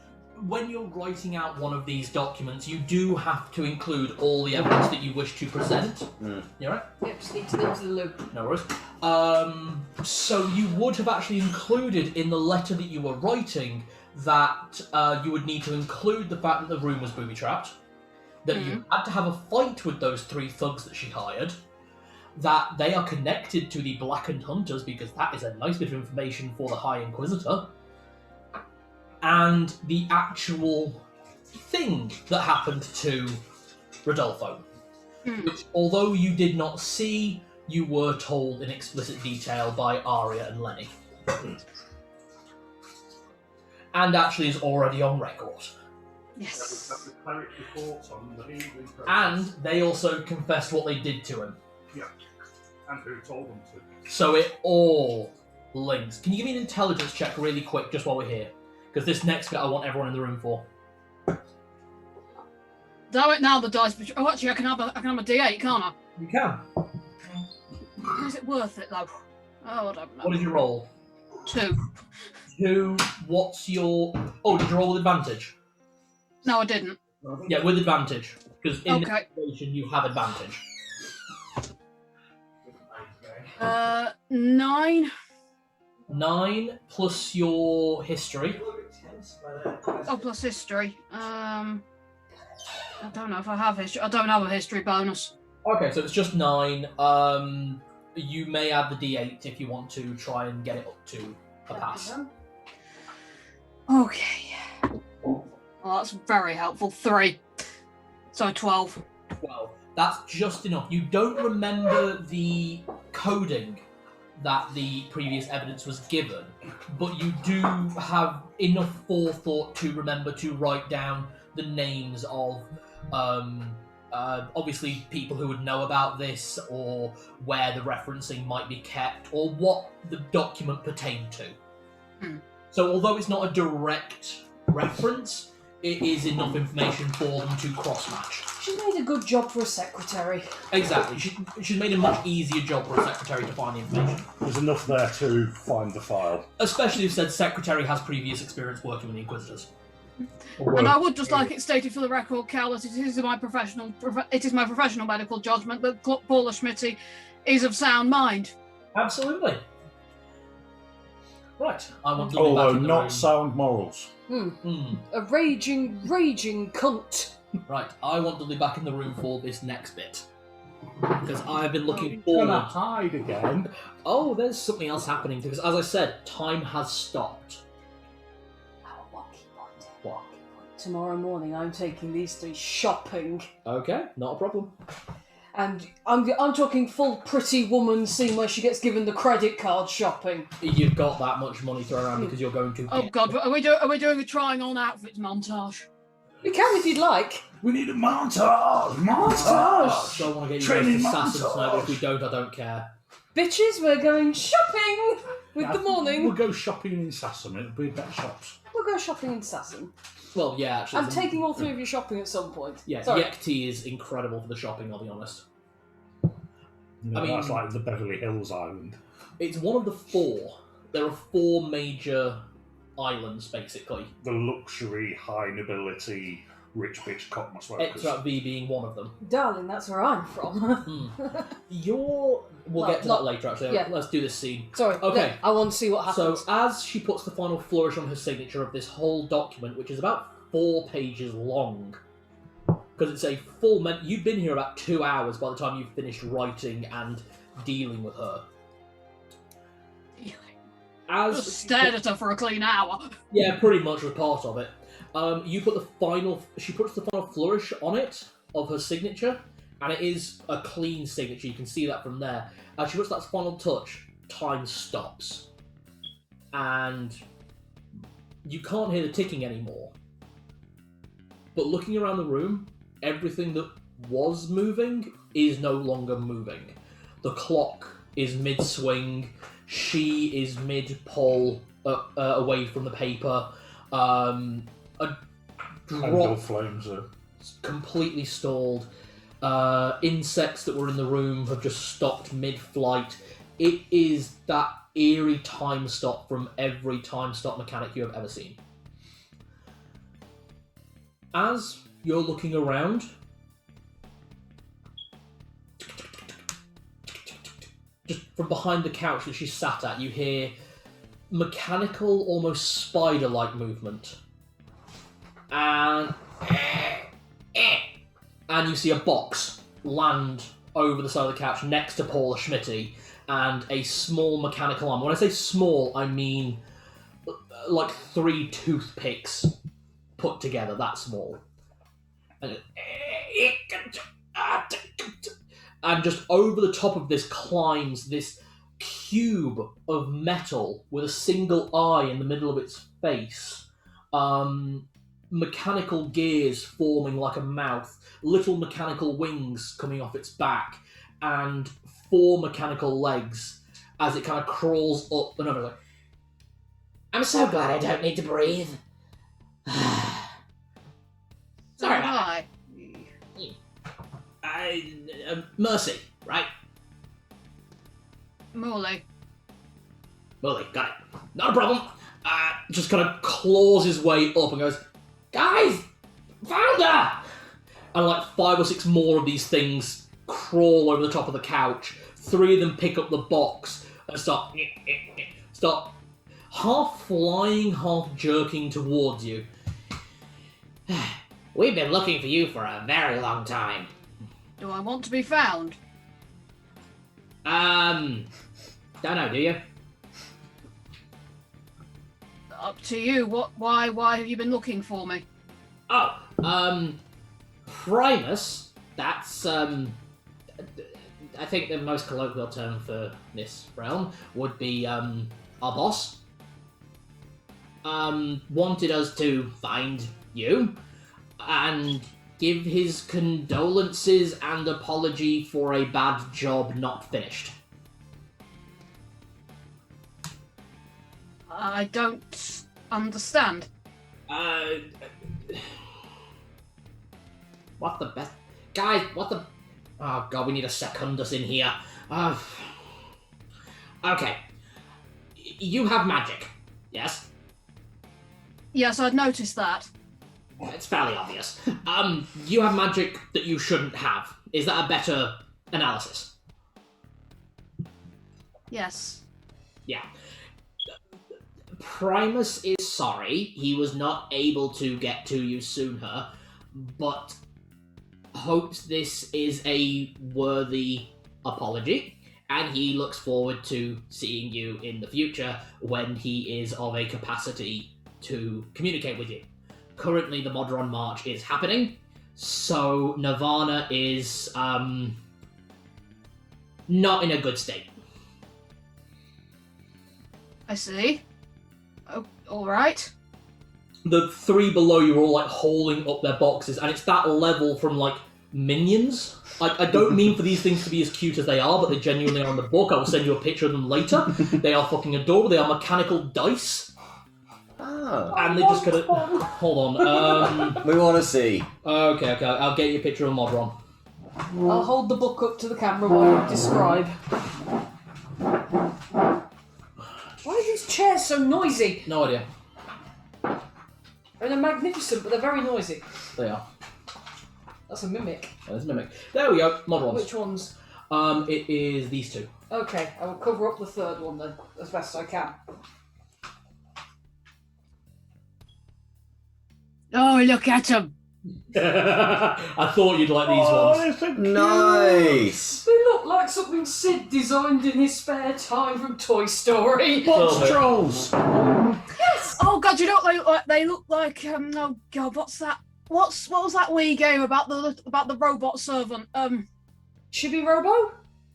when you're writing out one of these documents, you do have to include all the evidence that you wish to present. You alright? Yep, just need to go to the loop. No worries. So you would have actually included in the letter that you were writing that you would need to include the fact that the room was booby-trapped, that you had to have a fight with those 3 thugs that she hired, that they are connected to the Blackened Hunters, because that is a nice bit of information for the High Inquisitor, and the actual thing that happened to Rodolfo, which, although you did not see, you were told in explicit detail by Aria and Lenny. And actually is already on record. Yes. That's the cleric reports on the healing process. And they also confessed what they did to him. Yeah. And who told them to. So it all links. Can you give me an intelligence check really quick just while we're here? Because this next bit I want everyone in the room for. Do it now, the dice. Oh, actually, I can have a D8, can't I? You can. Is it worth it, though? Oh, I don't know. What did you roll? 2. 2. What's your... Oh, did you roll with advantage? No, I didn't. Yeah, with advantage. Because in Okay. this situation you have advantage. 9. 9 plus your history. Oh, plus history. I don't know if I have history. I don't have a history bonus. Okay, so it's just 9. You may add the d8 if you want to try and get it up to a pass. Okay. Well, that's very helpful. 3. So 12. Well, that's just enough. You don't remember the coding that the previous evidence was given, but you do have enough forethought to remember to write down the names of obviously people who would know about this, or where the referencing might be kept, or what the document pertained to. So although it's not a direct reference, it is enough information for them to cross-match. She's made a good job for a secretary. Exactly. She's made a much easier job for a secretary to find the information. There's enough there to find the file. Especially if said secretary has previous experience working with the Inquisitors. And I would just like it stated for the record, Cal, that it is my professional medical judgment that Paula Schmitty is of sound mind. Absolutely. Right. I want to be Although back in the not room. sound morals. A raging cunt. Right. I want to be back in the room for this next bit. Because I have been looking Gonna forward. hide again. Oh, there's something else happening. Because as I said, time has stopped. What? Tomorrow morning, I'm taking these three shopping, Okay, not a problem. and I'm talking full pretty woman scene where she gets given the credit card shopping. You've got that much money thrown around because you're going to. Oh God, are we doing a trying on outfits montage? We can if you'd like. We need a montage! I don't want to get you Training guys assassins montage. tonight, but if we don't, I don't care. Bitches, we're going shopping with the morning. We'll go shopping in Sassam. It'll be better shops. We'll go shopping in Sasson. Well, yeah, actually. I'm taking all three of you shopping at some point. Yeah, Sorry. Yekti is incredible for the shopping, I'll be honest. You know, I mean- that's like the Beverly Hills Island. It's one of the four. There are four major islands, basically. The luxury, high nobility, rich bitch cockma smokers. Extract V being one of them. Darling, that's where I'm from. We'll Well, get to not- that later, actually. yeah. Let's do this scene. Sorry. Okay. I want to see what So, happens. as she puts the final flourish on her signature of this whole document, which is about 4 pages long, because it's a full... You've been here about 2 hours by the time you've finished writing and dealing with her. I just stared at her for a clean hour. Yeah, pretty much was part of it. She puts the final flourish on it of her signature, and it is a clean signature. You can see that from there. As she puts that final touch, time stops, and you can't hear the ticking anymore. But looking around the room, everything that was moving is no longer moving. The clock is mid-swing. She is mid-pull away from the paper. A Candle drop flames are... completely stalled. Insects that were in the room have just stopped mid-flight. It is that eerie time stop from every time stop mechanic you have ever seen. As you're looking around, just from behind the couch that she's sat at, you hear mechanical, almost spider-like movement. And you see a box land over the side of the couch next to Paula Schmitty, and a small mechanical arm. When I say small, I mean like 3 toothpicks put together, that small. And just over the top of this climbs this cube of metal with a single eye in the middle of its face. Mechanical gears forming like a mouth, little mechanical wings coming off its back, and 4 mechanical legs as it kind of crawls up and over. Like, I'm so glad I don't need to breathe. Sorry about that. Mercy, right? Muli. Muli, got it. Not a problem. Just kind of claws his way up and goes, guys, found her! And like 5 or 6 more of these things crawl over the top of the couch. 3 of them pick up the box and start half flying, half jerking towards you. We've been looking for you for a very long time. Do I want to be found? Don't know, do you? Up to you. Why have you been looking for me? Oh, Primus, that's, I think the most colloquial term for this realm would be, our boss. Wanted us to find you and give his condolences and apology for a bad job not finished. I don't understand. What the best? Guys, what the... Oh god, we need a secundus in here. Okay. You have magic, yes? Yes, I'd noticed that. It's fairly obvious. You have magic that you shouldn't have. Is that a better analysis? Yes. Yeah. Primus is sorry. He was not able to get to you sooner, but hopes this is a worthy apology, and he looks forward to seeing you in the future when he is of a capacity to communicate with you. Currently, the Modron March is happening, so Nirvana is not in a good state. I see. Oh, all right. The three below you are all like holding up their boxes, and it's that level from like minions. I don't mean for these things to be as cute as they are, but they genuinely are in the book. I will send you a picture of them later. They are fucking adorable. They are mechanical dice. And they just gotta... Hold on. We want to see. Okay. I'll get you a picture of Modron. I'll hold the book up to the camera while you describe. Why are these chairs so noisy? No idea. They're magnificent, but they're very noisy. They are. That's a mimic. There's a mimic. There we go. Modrons. Which ones? It is these two. Okay, I will cover up the third one then, as best I can. Oh, look at him. I thought you'd like these ones. Nice! They look like something Sid designed in his spare time from Toy Story. Box trolls! Yes! Oh god, you know what they look like? They look like oh god, what's that? What was that Wii game about the robot servant? Chibi Robo?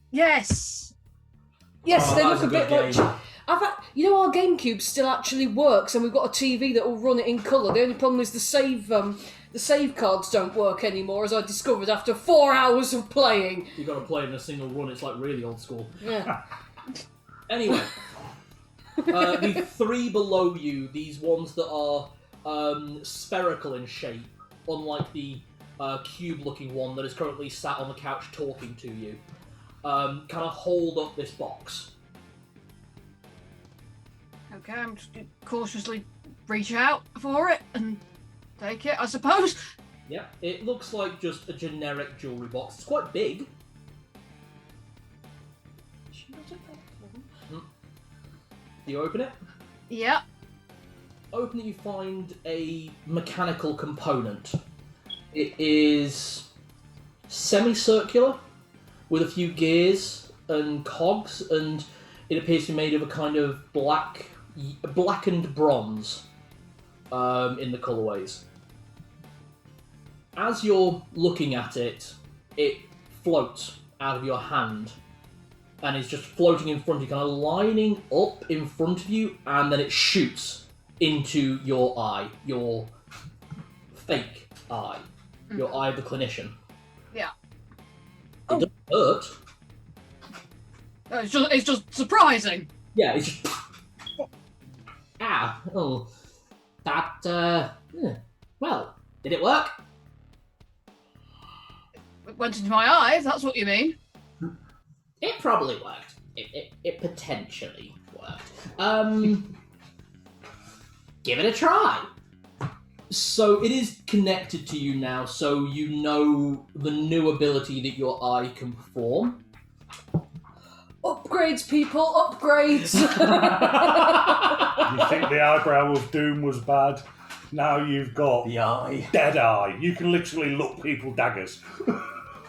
Yes. Yes, Oh, they that look was a a bit good like. game. You know, our GameCube still actually works, and we've got a TV that will run it in colour. The only problem is the save cards don't work anymore, as I discovered after 4 hours of playing. You got to play in a single run. It's like really old school. Yeah. Anyway, the three below you, these ones that are spherical in shape, unlike the cube-looking one that is currently sat on the couch talking to you, kind of hold up this box. Okay, I'm just gonna cautiously reach out for it and take it, I suppose. Yeah, it looks like just a generic jewellery box. It's quite big. You open it? Yeah. Open it, you find a mechanical component. It is semicircular, with a few gears and cogs, and it appears to be made of a kind of blackened bronze in the colourways. As you're looking at it, it floats out of your hand and is just floating in front of you, kind of lining up in front of you, and then it shoots into your eye, your fake eye, your eye of the clinician. Yeah. It doesn't hurt. It's just surprising. Yeah, it's just... Oh. That, well, did it work? It went into my eye, if that's what you mean. It probably worked. It potentially worked. Give it a try. So it is connected to you now, so you know the new ability that your eye can perform. Upgrades, people, upgrades! You think the eyebrow of doom was bad? Now you've got The eye. dead eye. You can literally look people daggers.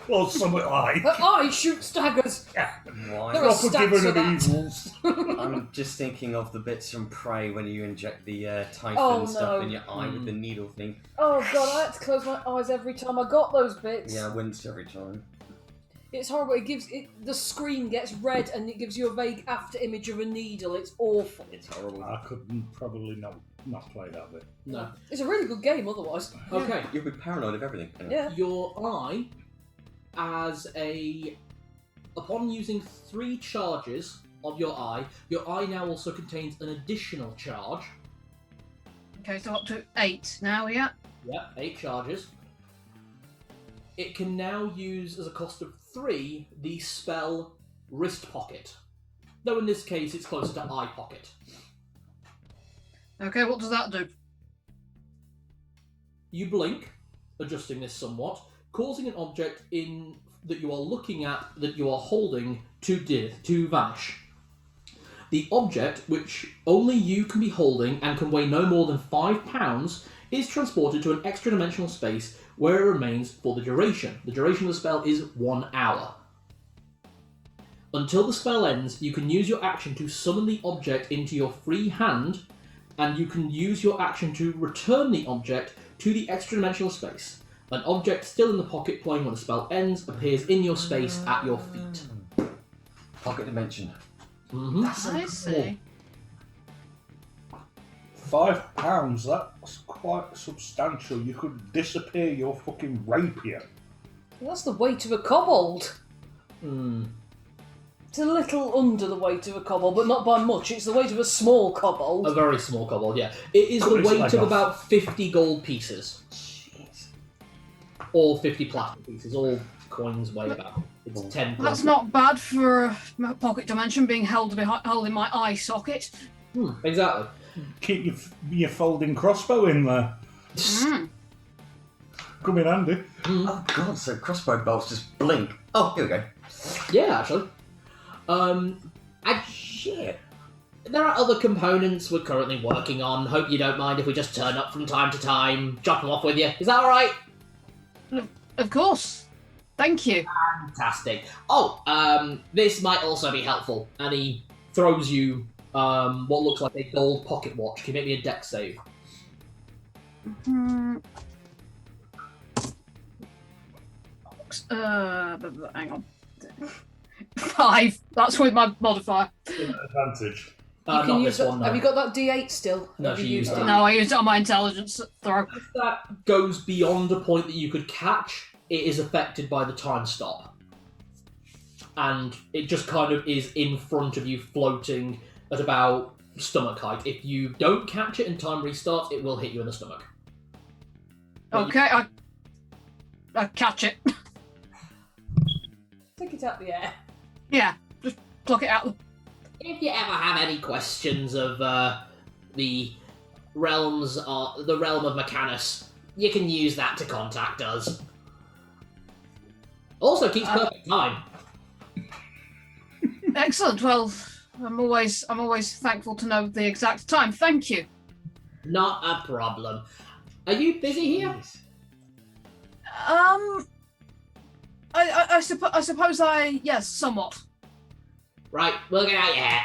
Or something like. Her eye shoots daggers! Why? There are Proper stats given for of that. evils. I'm just thinking of the bits from Prey when you inject the typhon Oh, stuff no. in your eye with the needle thing. Oh god, I had to close my eyes every time I got those bits. Yeah, I winced every time. It's horrible. The screen gets red and it gives you a vague after image of a needle. It's awful. It's horrible. I couldn't probably not play that bit. No. It's a really good game otherwise. Okay. You'll be paranoid of everything. Anyway. Yeah. Your eye, upon using 3 charges of your eye now also contains an additional charge Okay, so up to 8 now, yeah? Yep, 8 charges. It can now use, as a cost of 3, the spell Wrist Pocket. Though in this case, it's closer to Eye Pocket. Okay, what does that do? You blink, adjusting this somewhat, causing an object that you are looking at, that you are holding, to vanish. The object, which only you can be holding and can weigh no more than 5 pounds, is transported to an extra-dimensional space where it remains for the duration. The duration of the spell is 1 hour. Until the spell ends, you can use your action to summon the object into your free hand, and you can use your action to return the object to the extra-dimensional space. An object still in the pocket playing when the spell ends appears in your space at your feet. Pocket dimension. Mm-hmm. I see. £5, that's quite substantial. You could disappear your fucking rapier. That's the weight of a kobold. Hmm. It's a little under the weight of a kobold, but not by much. It's the weight of a small kobold. A very small kobold, yeah. It is Could the be weight like of a- about 50 gold pieces. Jeez. Or 50 plastic pieces. All coins weigh about. It's 10 That's not bad for a pocket dimension being held in my eye socket. Exactly. Keep your folding crossbow in there. Mm. Come in handy. Oh god, so crossbow bolts just blink. Oh, here we go. Yeah, actually. Shit. There are other components we're currently working on. Hope you don't mind if we just turn up from time to time, drop them off with you. Is that alright? Of course. Thank you. Fantastic. Oh, this might also be helpful. And he throws you what looks like a gold pocket watch. Can you make me a dex save? Hang on. 5. That's with my modifier. Advantage. You Not can this use one, that. no. Have you got that D8 still? No, Have she you used it. No, I used it on my intelligence throw. If that goes beyond a point that you could catch, it is affected by the time stop. And it just kind of is in front of you, floating at about stomach height. If you don't catch it and time restarts, it will hit you in the stomach. Okay, I catch it. Take it out the air. Yeah, just pluck it out. If you ever have any questions of the realm of Mechanus, you can use that to contact us. Also keeps perfect time. Excellent. Well, I'm always thankful to know the exact time. Thank you. Not a problem. Are you busy here? I suppose yes, somewhat. Right, we'll get out your hair.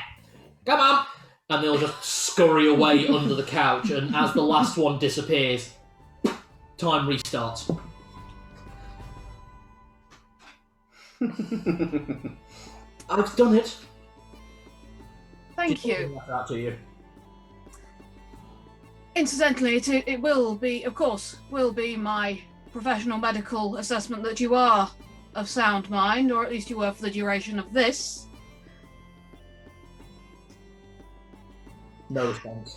Come on! And they'll just scurry away under the couch, and as the last one disappears, time restarts. I've done it. Thank you. That's out to you. Incidentally, it will be, of course, my professional medical assessment that you are of sound mind, or at least you were for the duration of this. No response.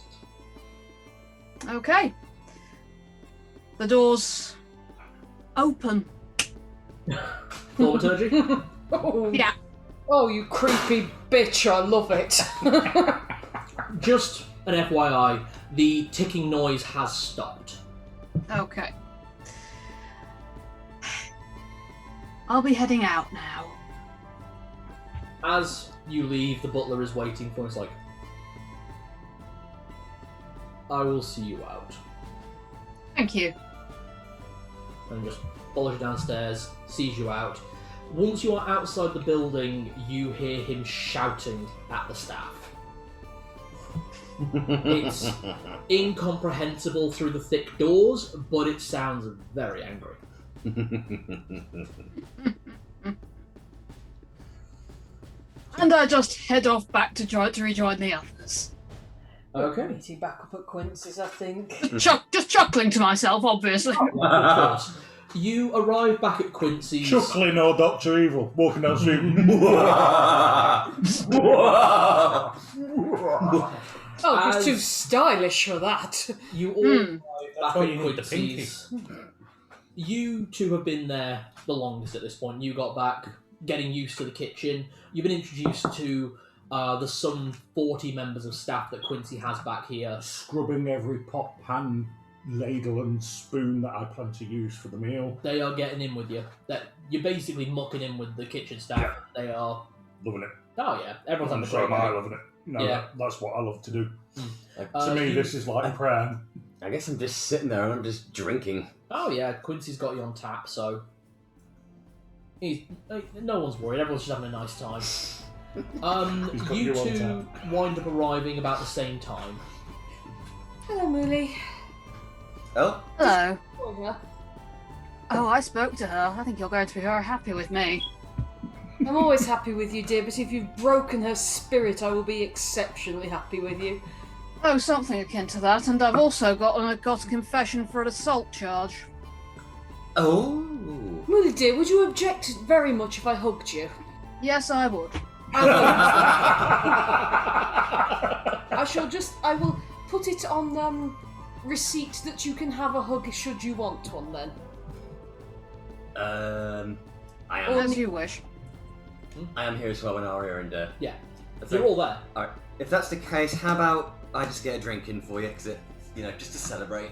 Okay. The doors open. Thaumaturgy? Oh. Yeah. Oh, you creepy bitch! I love it. Just an FYI, the ticking noise has stopped. Okay. I'll be heading out now. As you leave, the butler is waiting for us, like, I will see you out. Thank you. And just follows you downstairs, sees you out. Once you are outside the building, you hear him shouting at the staff. It's incomprehensible through the thick doors, but it sounds very angry. And I just head off back to try to rejoin the others. Okay. Meeting back up at Quincy's, I think. Just chuckling to myself, obviously. Of course. You arrive back at Quincy's. Chuckling or Dr. Evil, walking down the street. Oh, he's As too stylish for that. you all Hmm. back why at you need the Quincy's. You two have been there the longest at this point. You got back, getting used to the kitchen. You've been introduced to the some 40 members of staff that Quincy has back here. Scrubbing every pot, pan, ladle and spoon that I plan to use for the meal. They are getting in with you. That you're basically mucking in with the kitchen staff. Yeah. They are. Loving it. Oh yeah, everyone's having a So great am I day. loving it. No, Yeah. that's what I love to do. I To me, you- this is like prayer. guess I'm just sitting there and I'm just drinking. Oh yeah, Quincy's got you on tap, so no one's worried. Everyone's just having a nice time. He's got You you on two wind up arriving about the same time. Hello, Muli. Oh, Hello. Oh, yeah. Oh, I spoke to her. I think you're going to be very happy with me. I'm always happy with you, dear, but if you've broken her spirit, I will be exceptionally happy with you. Oh, something akin to that, and I've also got a confession for an assault charge. oh. Muli, dear, would you object very much if I hugged you? Yes, I would. I will put it on receipt that you can have a hug should you want one then. I am. As you wish. I am here as well, and Aria and Yeah, that's you're it. all there. Alright, if that's the case, how about I just get a drink in for you, because just to celebrate.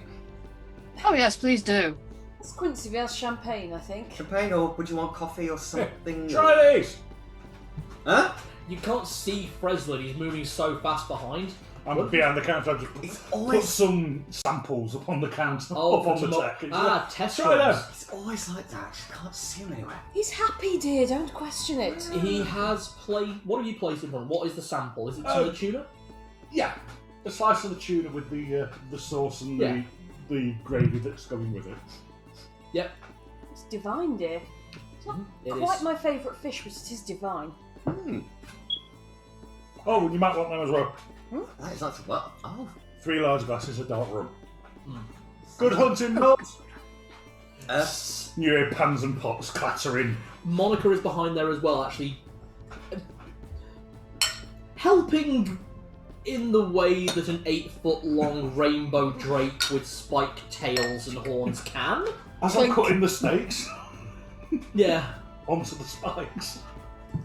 Oh, yes, please do. It's Quincy Vale's champagne, I think. Champagne, or would you want coffee or something? Try these! Huh? You can't see Frezline, he's moving so fast behind. I'm behind the counter. I just He's put always, some samples up on the counter, Oh, up on the for tech. test Try runs. them. he's always like that. You can't see him anywhere. He's happy, dear, don't question it. He has played. What have you placed in front? What is the sample? Is it some of the tuna? Yeah, a slice of the tuna with the sauce and Yeah. the gravy that's going with it. Yep. It's divine, dear. It's not It quite is. my favourite fish, but it is divine. Oh, and you might want them as well. That is like what? Oh. 3 large glasses of dark rum. Mm. Good hunting, nuts! Uh, You hear pans and pots clattering. Monica is behind there as well, actually. Helping in the way that an 8-foot-long rainbow drake with spiked tails and horns can. As I'm cutting the steaks Yeah. onto the spikes.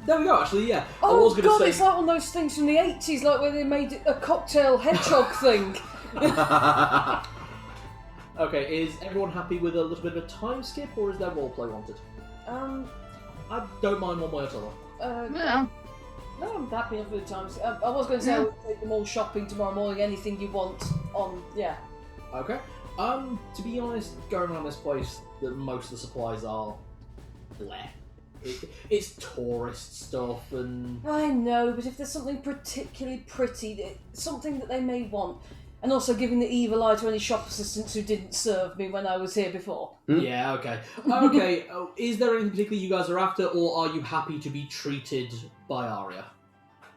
There we go, actually, yeah. I Oh was gonna god, say... it's like one of those things from the 80s, like where they made a cocktail hedgehog thing. Okay, is everyone happy with a little bit of a time skip, or is there roleplay wanted? I don't mind one way or the other. Yeah. No, I'm happy enough with the times. I was going to say I would take them all shopping tomorrow morning, anything you want on, yeah. Okay. To be honest, going around this place, most of the supplies are bleh. It's tourist stuff and... I know, but if there's something particularly pretty, something that they may want, and also giving the evil eye to any shop assistants who didn't serve me when I was here before. Yeah, okay. Okay, is there anything particularly you guys are after, or are you happy to be treated by Aria?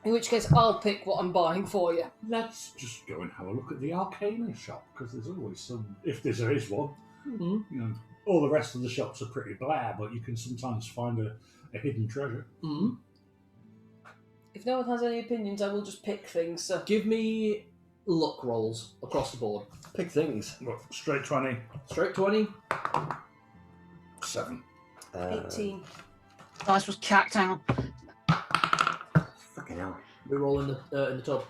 In which case, I'll pick what I'm buying for you. Let's just go and have a look at the Arcana shop, because there's always some, if there is one. Mm-hmm. You know, all the rest of the shops are pretty blah, but you can sometimes find a hidden treasure. Mm-hmm. If no one has any opinions, I will just pick things, so... Give me luck rolls across the board. Pick things. Look, straight 20. Straight 20. 7. 18. Dice was cacked out. Fucking hell. We roll in the tub.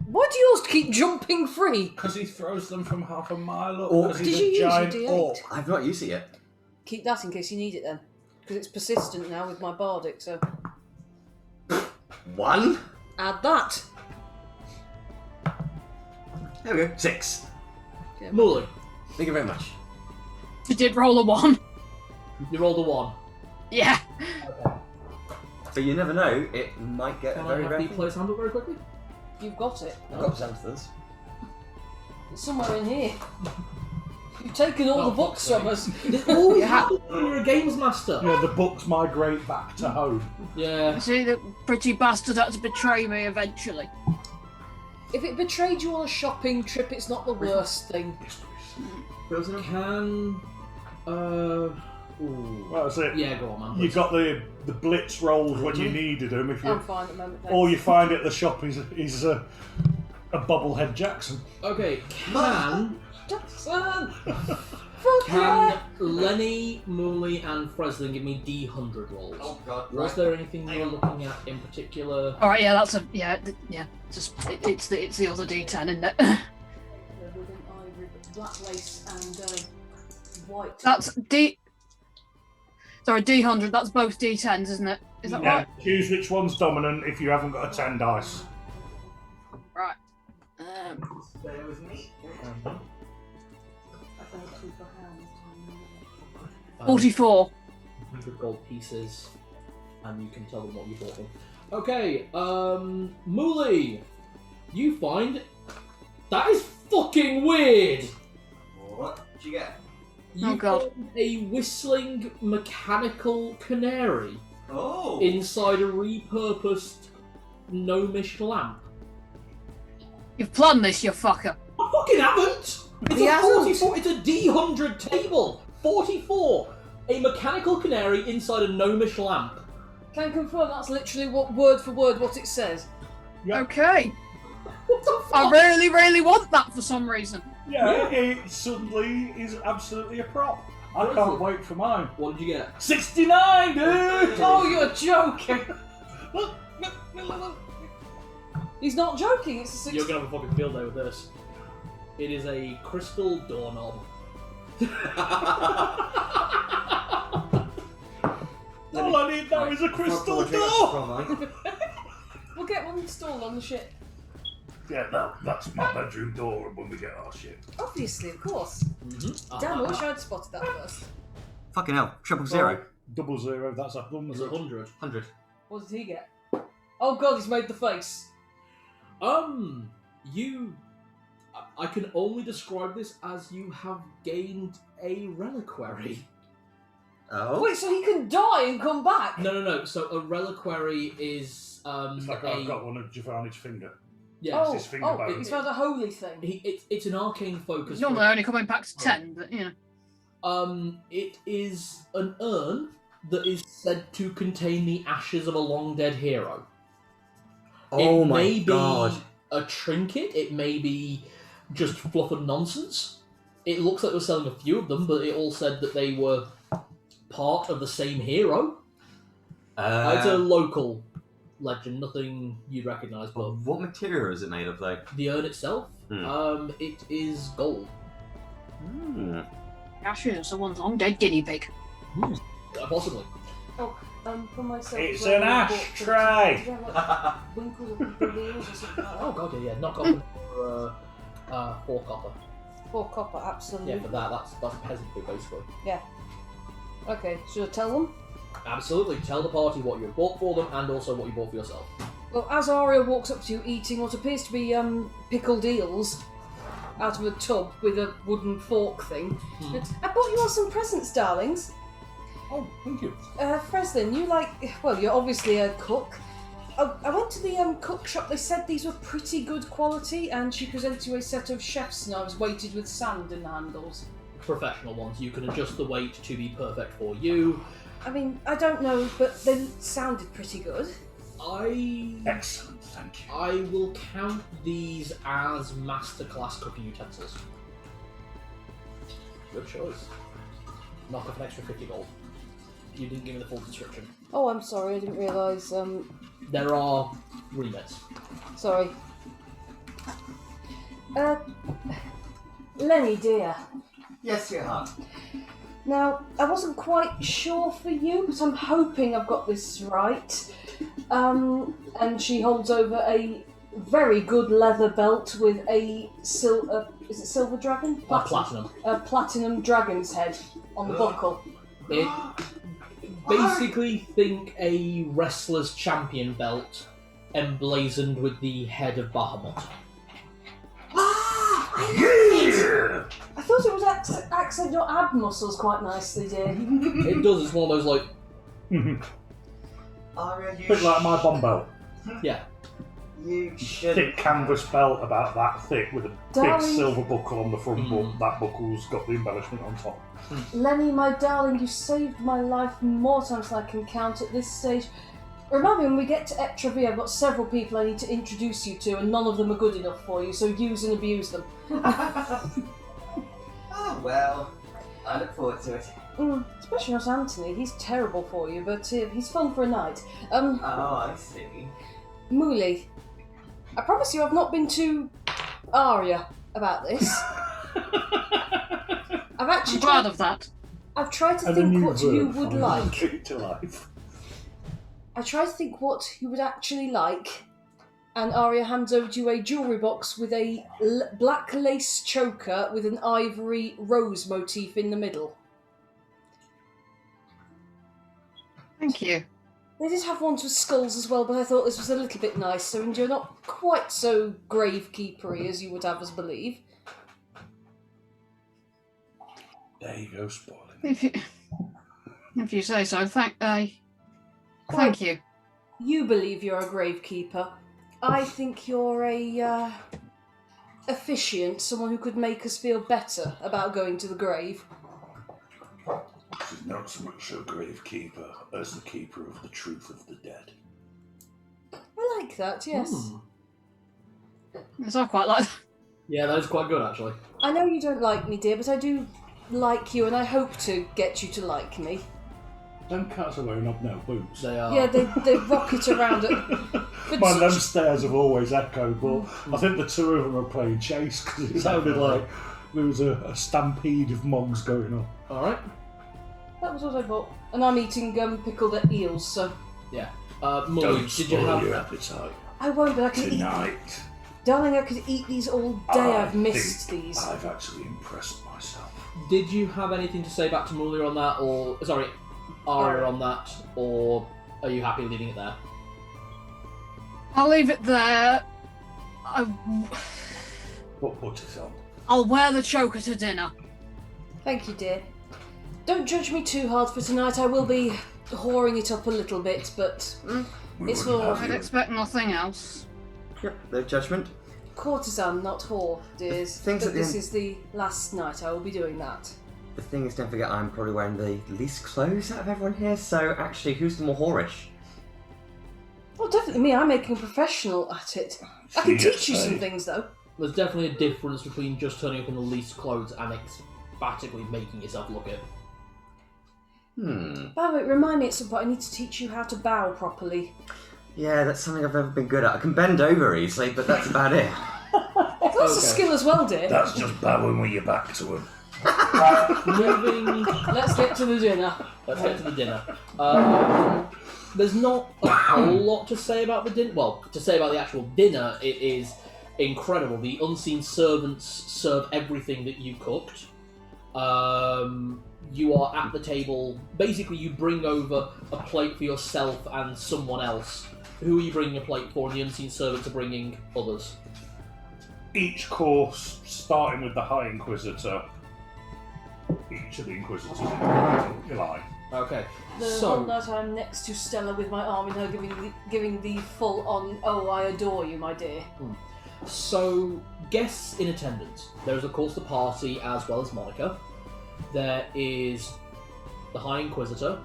Why do yours keep jumping free? Because he throws them from half a mile up. Or- 'cause Did he's you a use your giant D8? orc. I've not used it yet. Keep that in case you need it then. Because it's persistent now with my bardic, so... 1. Add that. There we go. 6. Muli, Thank you very much. You did roll a 1. you rolled a 1. Yeah. But you never know, it might get Can a I very have rare the thing. place handle very quickly? You've got it. I've got Xanthus. It's somewhere in here. You've taken all Oh, the books fuck's from us. It always Yeah. happens when you're a games master. Yeah, the books migrate back to home. Yeah. See, the pretty bastard had to betray me eventually. If it betrayed you on a shopping trip, it's not the worst thing. Can... Ooh. Well, that's it. Yeah, go on, man. You please. got the blitz rolls when you needed them. If I'm you, fine at the moment. all you find at the shop is A bobblehead Jackson. Okay, can Jackson! Fuck can yeah! Lenny, Muli, and Frezline give me D100 rolls? Oh god. Was there anything you were looking at in particular? All right, yeah, that's a yeah. Just it's the other D10, isn't it? With an ivory, black lace and white. That's D. Sorry, D100. That's both D10s, isn't it? Is that Yeah, right? choose which one's dominant if you haven't got a 10 dice. Right. Bear with me. 44. 100 gold pieces, and you can tell them what you bought them. Okay, Muli, you find that is fucking weird. What did you get? You Oh, God. found a whistling mechanical canary Oh. inside a repurposed gnomish lamp. You've planned this, you fucker. I fucking haven't! It's He a hasn't. 44, it's a D100 table! 44! A mechanical canary inside a gnomish lamp. Can confirm that's literally word for word what it says. Yep. Okay. What the I fuck? really, really want that for some reason. Yeah, it suddenly is absolutely a prop. I What is can't it? wait for mine. What did you get? 69, dude! Oh, you're joking! He's not joking, it's a 6. You're gonna have a fucking field day with this. It is a crystal doorknob. All I need now is a crystal door! We'll get one installed on the ship. Yeah, that's my bedroom door when we get our shit. Obviously, of course. Mm-hmm. Damn, I wish I'd spotted that first. Fucking hell. 000. 00, that's a It's 100. 100. 100. What did he get? Oh god, he's made the face. I can only describe this as you have gained a reliquary. Oh. Wait, so he can die and come back? No. So a reliquary is It's like I've got one of Giovanni's finger. yeah. his finger bone. He's found a holy thing. It's an arcane focus. It's normally only coming back to 10, but you know. It is an urn that is said to contain the ashes of a long dead hero. Oh It my may god. be a trinket. It may be just fluff and nonsense. It looks like we're selling a few of them, but it all said that they were part of the same hero. It's a local legend, nothing you'd recognise. But what material is it made of, though? the urn itself, Hmm. it is gold. Ashes of someone's long dead guinea pig. Possibly. For myself. It's as well, an I bought ashtray! did you have, like, winkle or wheels or something like that? Oh god, yeah, knock off for 4 copper. 4 copper, absolutely. Yeah, for that's peasant food basically. Okay, should I tell them? Absolutely. Tell the party what you bought for them and also what you bought for yourself. Well, as Aria walks up to you eating what appears to be pickled eels out of a tub with a wooden fork thing, I bought you all some presents, darlings. Oh, thank you. Frezline, you well, you're obviously a cook. I went to the cook shop, they said these were pretty good quality, and she presented you a set of chef's knives weighted with sand in the handles. Professional ones. You can adjust the weight to be perfect for you. I mean, I don't know, but they sounded pretty good. Excellent, thank you. I will count these as masterclass cooking utensils. Good choice. Knock off an extra 50 gold. You didn't give me the full description. Oh, I'm sorry, I didn't realise, There are remits. sorry. Lenny, dear. Yes, sweetheart. Now, I wasn't quite sure for you, but I'm hoping I've got this right. And she holds over a very good leather belt with a is it silver dragon? Platinum. A platinum dragon's head on the buckle. It basically think a wrestler's champion belt emblazoned with the head of Bahamut. Yeah! I thought it would accent your ab muscles quite nicely, dear. It does. It's one of those like Aria, you Bit like my bomb belt. yeah. You should. Thick canvas belt about that thick with a Darling. big silver buckle on the front, but that buckle's got the embellishment on top. Lenny, my darling, you saved my life more times than I can count at this stage. Remember, when we get to Etravie, I've got several people I need to introduce you to, and none of them are good enough for you, so use and abuse them. Oh, well, I look forward to it. Especially not Anthony. He's terrible for you, but he's fun for a night. Oh, I see. Muli, I promise you I've not been too Aria about this. I've actually I'm proud of that. I've tried to And a think new what you verb would finally like. came to life. I try to think what you would actually like, and Aria hands over to you a jewellery box with a black lace choker with an ivory rose motif in the middle. Thank you. They did have ones with skulls as well, but I thought this was a little bit nicer, and you're not quite so gravekeepery as you would have us believe. There you go, spoiling. If you say so, thank you. You believe you're a gravekeeper. I think you're a officiant, someone who could make us feel better about going to the grave. She's not so much a gravekeeper as the keeper of the truth of the dead. I like that, yes. Yes, I quite like that. Yeah, that is quite good, actually. I know you don't like me, dear, but I do like you, and I hope to get you to like me. Them cats are wearing up now boots. They are. Yeah, they rocket around it. But Man, them stairs have always echoed, but I think the two of them are playing chase because it sounded like there was a stampede of mugs going on. Alright. that was what I bought. And I'm eating pickled eels, so... Yeah. Muli, Don't did you spoil have... your appetite. I won't, but I can eat... Tonight, Darling, I could eat these all day. I've missed think these. I've actually impressed myself. Did you have anything to say back to Muli on that, or... Sorry, Aria on that, or are you happy leaving it there? I'll leave it there. What put it on? I'll wear the choker to dinner. Thank you, dear. Don't judge me too hard for tonight. I will be whoring it up a little bit, but We it's wouldn't for have I'd you. expect nothing else. Yep, no judgment. courtesan, not whore, dears. Things But at the this end- is the last night I will be doing that. The thing is, don't forget, I'm probably wearing the least clothes out of everyone here, so actually, who's the more whorish? Oh, definitely me. I'm making a professional at it. I can She teach you gets some paid. things, though. There's definitely a difference between just turning up in the least clothes and emphatically making yourself look it. By the way, remind me at some point I need to teach you how to bow properly. Yeah, that's something I've never been good at. I can bend over easily, but that's about it. That's a skill as well, dear. That's just bowing with your back to him. Moving... Let's get to the dinner. Let's get to the dinner. There's not a whole lot to say about the dinner. Well, to say about the actual dinner, it is incredible. The unseen servants serve everything that you cooked. You are at the table. Basically, you bring over a plate for yourself and someone else. Who are you bringing a plate for? And the unseen servants are bringing others. Each course, starting with the High Inquisitor, each of the Inquisitors in line. Okay. The So- whole night I'm next to Stella with my arm in her, giving the full-on, oh, I adore you, my dear. So, guests in attendance. There is, of course, the party as well as Monica. There is the High Inquisitor.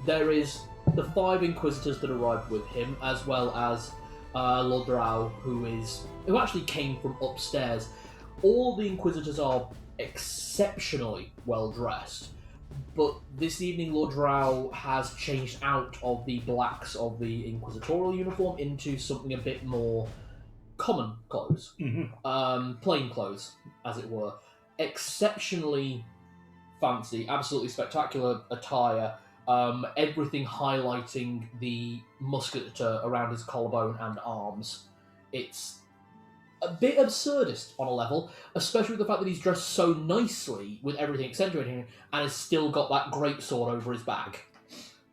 There is the 5 Inquisitors that arrived with him, as well as Lord Drow, who actually came from upstairs. All the Inquisitors are exceptionally well dressed, but this evening Lord Drow has changed out of the blacks of the Inquisitorial uniform into something a bit more common clothes, plain clothes, as it were. Exceptionally fancy, absolutely spectacular attire. Everything highlighting the musketeer around his collarbone and arms. It's a bit absurdist on a level, especially with the fact that he's dressed so nicely with everything accentuating him and has still got that greatsword over his back.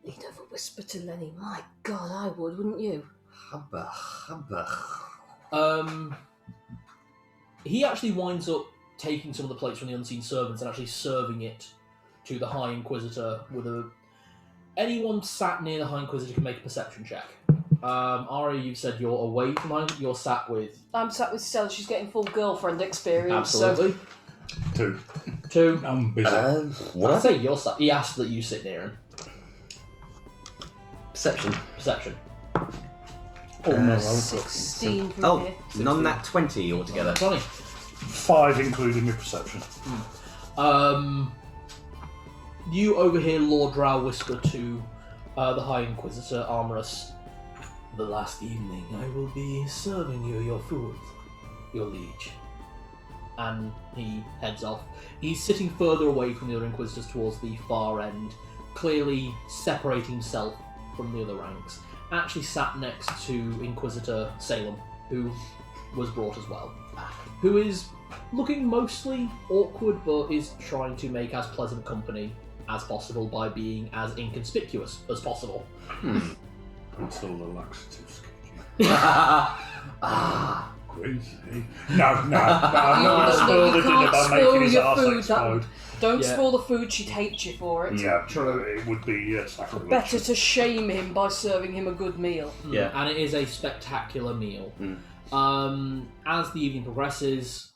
You'd never whisper to Lenny. My God, I would, wouldn't you? Hubba, hubba. He actually winds up taking some of the plates from the unseen servants and actually serving it to the High Inquisitor with a... Anyone sat near the High Inquisitor can make a perception check. Aria, you've said you're away from home. You're sat with... I'm sat with Stella. She's getting full girlfriend experience. Absolutely. 2. 2. I'm busy. What I'd say you're sat... He asked that you sit near him. Perception. Perception. Oh, no, 16 from Oh, here. none that 20 altogether. 20. 5 including my perception. You overhear Lord Drow whisper to the High Inquisitor Armorous, "The last evening I will be serving you your food, your liege." And he heads off. He's sitting further away from the other Inquisitors towards the far end, clearly separating himself from the other ranks. Actually sat next to Inquisitor Salem, who was brought as well, who is looking mostly awkward but is trying to make as pleasant company as possible by being as inconspicuous as possible. Until the laxatives Crazy. No, I'm not going to spoil the dinner by spoil making his your arse food, explode. Don't Yeah. spoil the food, she'd hate you for it. Yeah, True. It would be sacrilege. Better to shame him by serving him a good meal. Yeah. And it is a spectacular meal. As the evening progresses,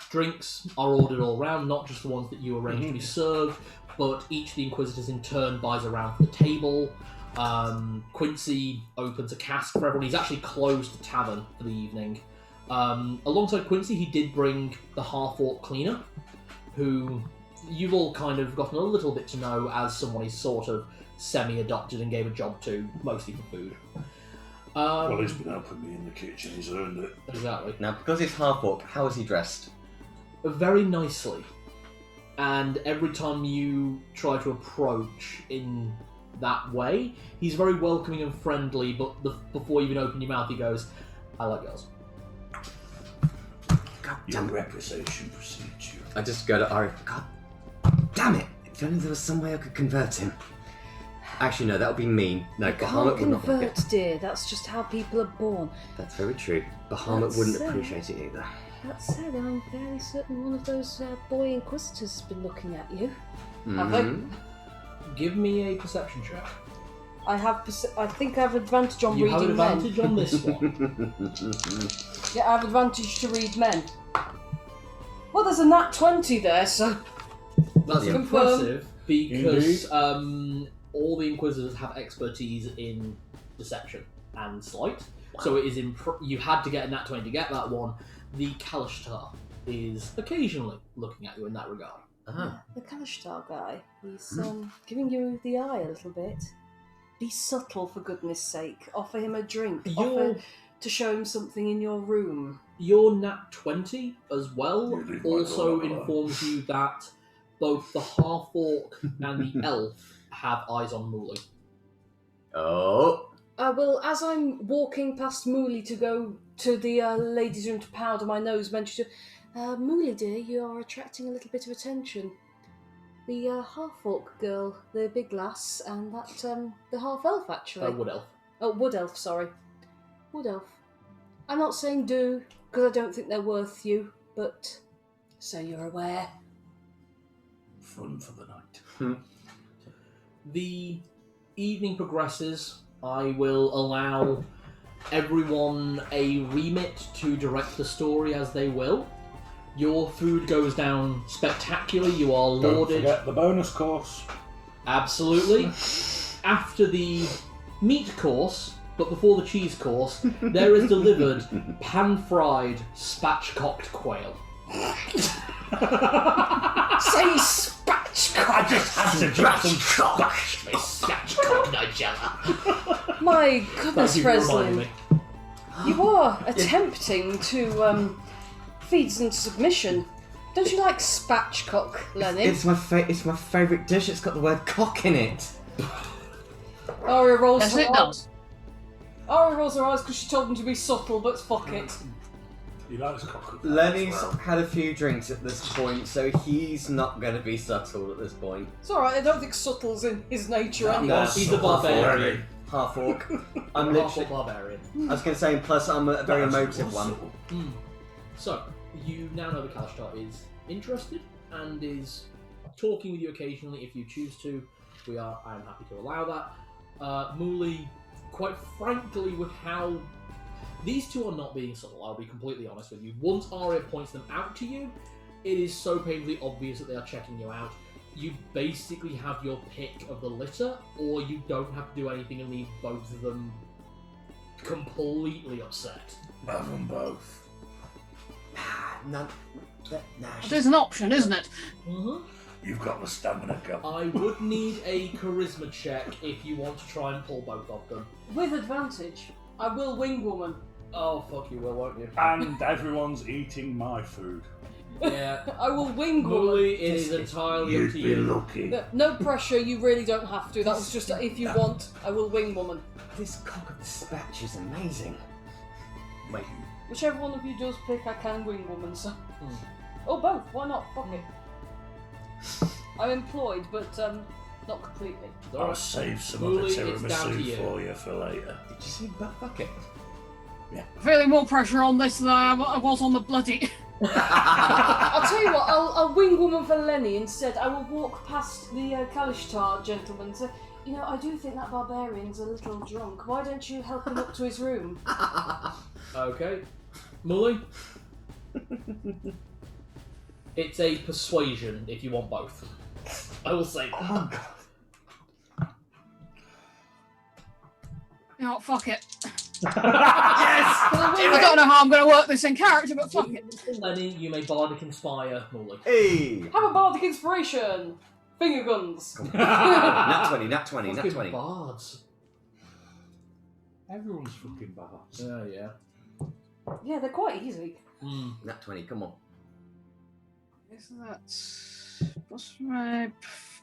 drinks are ordered all around, not just the ones that you arrange to be served, but each of the Inquisitors in turn buys around for the table. Quincy opens a cask for everyone. He's actually closed the tavern for the evening. Alongside Quincy, he did bring the half-orc cleaner, who you've all kind of gotten a little bit to know as someone he's sort of semi-adopted and gave a job to, mostly for food. Well, he's been helping me in the kitchen. He's earned it. Exactly. Now, because he's half-orc, how is he dressed? Very nicely. And every time you try to approach in that way, he's very welcoming and friendly, but before you even open your mouth, he goes, "I like girls." God Your damn it. reputation precedes you. I just go to Ari. God damn it. If only there was some way I could convert him. Actually, no, that would be mean. No, You Bahamut can't would not like convert, it. dear. That's just how people are born. That's very true. Bahamut That's wouldn't so. appreciate it either. That said, I'm fairly certain one of those boy inquisitors has been looking at you. Have Mhm. Give me a perception check. I think I have advantage on You have reading advantage men. on this one. Yeah, I have advantage to read men. Well, there's a nat 20 there, so That's Yeah. impressive because all the Inquisitors have expertise in deception and sleight. So it is you had to get a nat 20 to get that one. The Kalashtar is occasionally looking at you in that regard. Ah. the Kalashtar guy, he's giving you the eye a little bit. Be subtle, for goodness sake. Offer him a drink. Offer to show him something in your room. Your nat 20 as well You leave my also door alone. informs you that both the half-orc and the elf have eyes on Muli. Oh. Well, as I'm walking past Muli to go to the ladies' room to powder my nose, mentioned to Muli, dear, you are attracting a little bit of attention. The half-orc girl, the big lass, and that the half-elf actually. Wood elf. Oh, wood elf, sorry. Wood elf. I'm not saying do, because I don't think they're worth you, but so you're aware. Fun for the night. The evening progresses. I will allow everyone a remit to direct the story as they will. Your food goes down spectacularly. You are Don't lauded. forget the bonus course. Absolutely. After the meat course, but before the cheese course, there is delivered pan-fried, spatchcocked quail. Say spatchcock! I just had to drop some spatchcock, Nigella. My goodness, Thank you for reminding Frezline. me. You are attempting to feed us into submission. Don't you like spatchcock, Lenny? It's my favourite dish. It's got the word cock in it. Aria rolls Yes, her it eyes. does. Aria rolls her eyes because she told him to be subtle, but fuck it. He likes cock. Lenny's had a few drinks at this point, so he's not going to be subtle at this point. It's alright, I don't think subtle's in his nature anyway. No, He's a barbarian. Half orc. I'm I'm literally. barbarian. I was going to say, plus I'm a very emotive one. So, you now know the Kalashtar is interested and is talking with you occasionally if you choose to. I am happy to allow that. Muli, quite frankly, with how these two are not being subtle, I'll be completely honest with you. Once Aria points them out to you, it is so painfully obvious that they are checking you out. You basically have your pick of the litter, or you don't have to do anything and leave both of them completely upset. Have them both. No, It is an option, isn't it? Mm-hmm. You've got the stamina gun. I would need a charisma check if you want to try and pull both of them. With advantage. I will wing woman. Oh, fuck you will, won't you? And everyone's eating my food. Yeah. I will wing woman. Muli, it is entirely up You'd to be you. lucky. No pressure, you really don't have to. That was just if you want, I will wing woman. this cock of dispatch is amazing. Wait, Whichever one of you does pick, I can wing woman, so. Hmm. Oh, both, why not? Fuck it. I'm employed, but not completely. I'll save some Muli, of the it's down to tiramisu you. for you for later. did you see butt bucket? Feeling more pressure on this than I was on the bloody. I'll tell you what, I'll wing woman for Lenny instead. I will walk past the Kalishtar gentleman and say, you know, I do think that barbarian's a little drunk. Why don't you help him up to his room? Okay. Muli? It's a persuasion if you want both. I will say that. You know what, fuck it. Yes! I don't know how I'm going to work this in character, but fuck it. Lenny, you may bardic inspire Muli. Hey! Have a bardic inspiration! Finger guns! Nat 20, nat 20, nat Fucking 20. bards. Everyone's fucking bards. Oh, yeah. Yeah, they're quite easy. Mm. Nat 20, come on. Guess that's plus my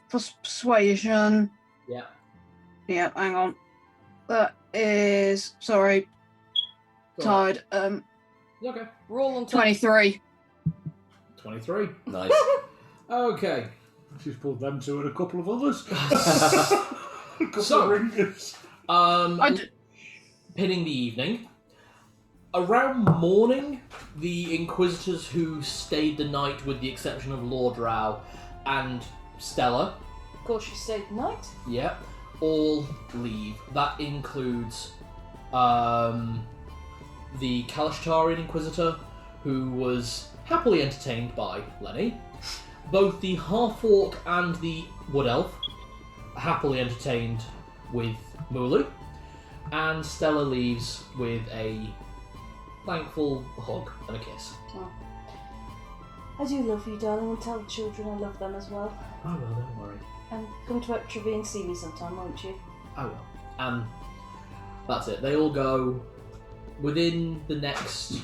plus persuasion. Yeah. Yeah, hang on. That is sorry, Go on. tied. Okay. Roll on top. 23. 23. Nice. Okay. She's pulled them two and a couple of others. A couple So- of ringers. Pinning the evening. Around morning, the Inquisitors who stayed the night, with the exception of Lord Rao and Stella, Of course, she stayed the night. yeah, all leave. That includes the Kalashtarian Inquisitor, who was happily entertained by Lenny. Both the Half-Orc and the Wood Elf, happily entertained with Muli. And Stella leaves with a thankful hug and a kiss. I do love you, darling, and tell the children I love them as well. Oh well, don't worry. And come to Ectravie and see me sometime, won't you? I will. And that's it. They all go within the next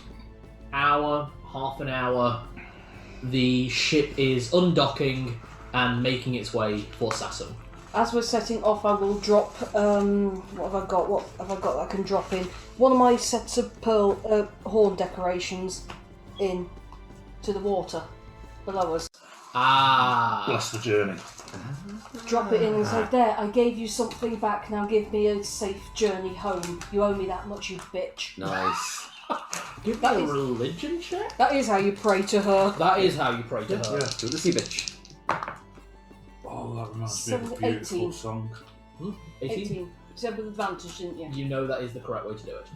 hour, half an hour. The ship is undocking and making its way for Sassum. As we're setting off, I will drop. What have I got? What have I got that I can drop in? One of my sets of pearl horn decorations in to the water below us. Ah. Bless the journey. Drop it in and say, "There, I gave you something back. Now give me a safe journey home. You owe me that much, you bitch." Nice. Give me That a is- religion check? That is how you pray to her. That is how you pray to her. Yeah. Do the sea bitch. Oh, that reminds me of a 7, beautiful 18. song. 18? 18. You said with advantage, didn't you? You know that is the correct way to do it.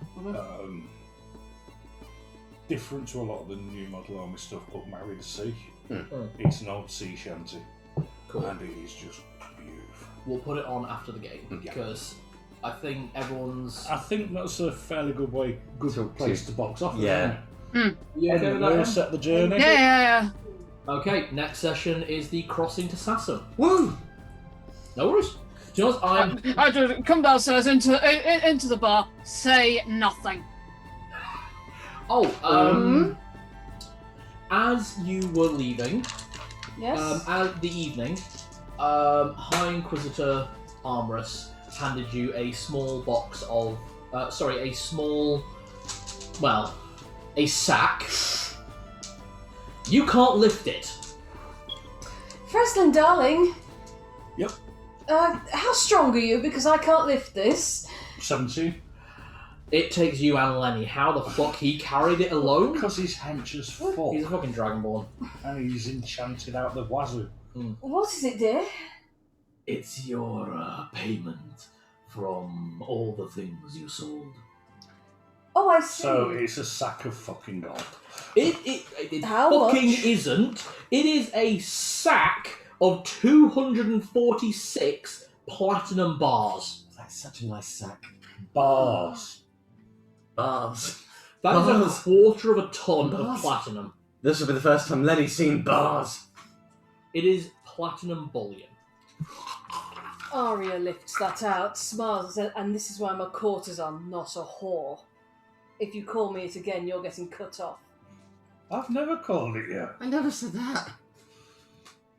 Different to a lot of the new model army stuff, but Marry the Sea. Mm. It's an old sea shanty, Cool. and it is just beautiful. We'll put it on after the game Yeah. because I think everyone's. I think that's a fairly good place to box off. Yeah. You okay with that, We'll then? set the journey. Yeah. Okay, next session is the crossing to Sassum. Woo! No worries. Do you know what? I just come downstairs into the bar. Say nothing. As you were leaving, Yes. at the evening, High Inquisitor Armorus handed you a small box of, a sack. You can't lift it. Frezline, darling. Yep. How strong are you? Because I can't lift this. 17. It takes you and Lenny. How the fuck he carried it alone? Because he's hench as He's a fuck, fucking dragonborn. and he's enchanted out the wazoo. What is it, dear? It's your payment from all the things you sold. Oh, I see. So it's a sack of fucking gold. It How fucking much? isn't. It is a sack of 246 platinum bars. That's such a nice sack. Bars. Bars. That is Bars. a quarter of a ton Bars. of platinum. This will be the first time Lenny's seen bars. It is platinum bullion. Aria lifts that out, smiles and says, and this is why I'm a courtesan, not a whore. If you call me it again, you're getting cut off. I've never called it yet. I never said that.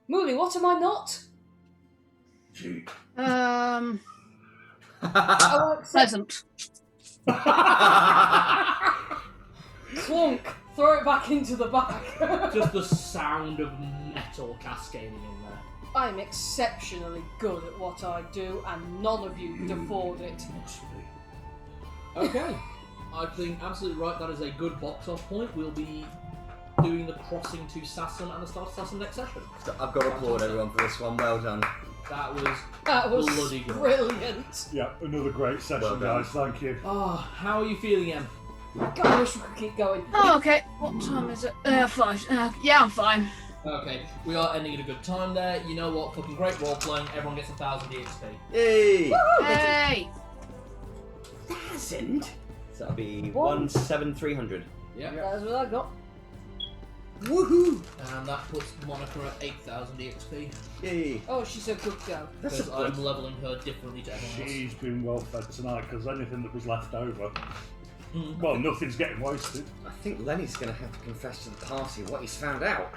Muli, what am I not? Gee. I will accept. Pleasant. Clunk! Throw it back into the bag. Just the sound of metal cascading in there. I'm exceptionally good at what I do, and none of you could afford it. Must be. Okay. I think absolutely right. That is a good box-off point. We'll be doing the crossing to Sasson and the start of Sasson next session. So I've got to applaud everyone for this one. Well done. That was Bloody good. brilliant. Yeah, another great session, Well done. guys. Thank you. Oh, how are you feeling, Em? God, I wish we could keep going. Oh, okay. What time is it? 5. Yeah, I'm fine. Okay, we are ending at a good time there. You know what? Fucking great role playing. Everyone gets 1,000 EXP. Yay! Hey! 1,000? So that'll be One. 1,700. Yeah. That's what I got. Woohoo! And that puts Monica at 8,000 EXP. Yay! Oh, she's a good girl. That's Because a I'm leveling her differently to everyone else. She's been well fed tonight because anything that was left over, Mm. well, nothing's getting wasted. I think Lenny's going to have to confess to the party what he's found out.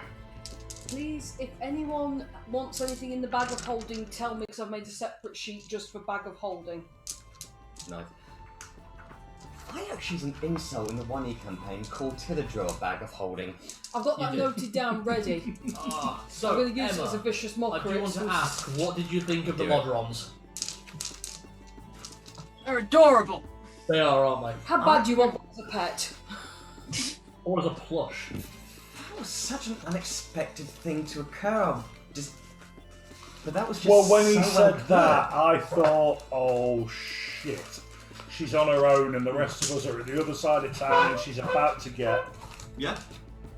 Please, if anyone wants anything in the bag of holding, tell me, because I've made a separate sheet just for bag of holding. Nice. I actually used an insult in the 1E campaign called Tilladrill Bag of Holding. I've got You that did. noted down ready. So, I'm going to use Emma, it as a vicious I mockery. do want to ask, what did you think of the Do it. Modrons? They're adorable. They are, aren't they? How bad do you want them as a pet? Or as a plush? That was such an unexpected thing to occur. But that was just Well, when he so said well that, put. I thought, oh shit. She's on her own and the rest of us are at the other side of town and she's about to get Yeah.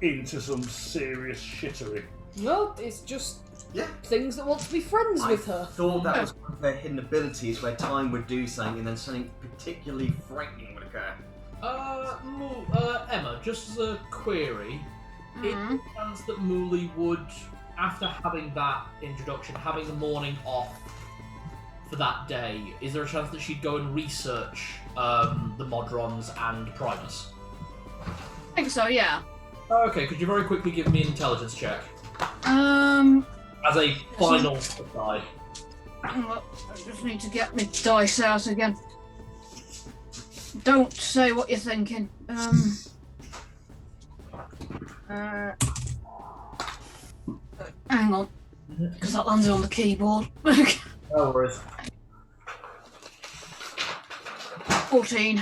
into some serious shittery. No, it's just Yeah. things that want to be friends I with her. thought that was one of their hidden abilities where time would do something and then something particularly frightening would occur. Emma, just as a query, Mhm. is there a chance that Muli would, after having that introduction, having the morning off for that day, is there a chance that she'd go and research the Modrons and Primus? I think so, yeah. Okay, could you very quickly give me an intelligence check? As a final aside. Well, I just need to get my dice out again. Don't say what you're thinking. Hang on, because that landed on the keyboard. No worries. 14.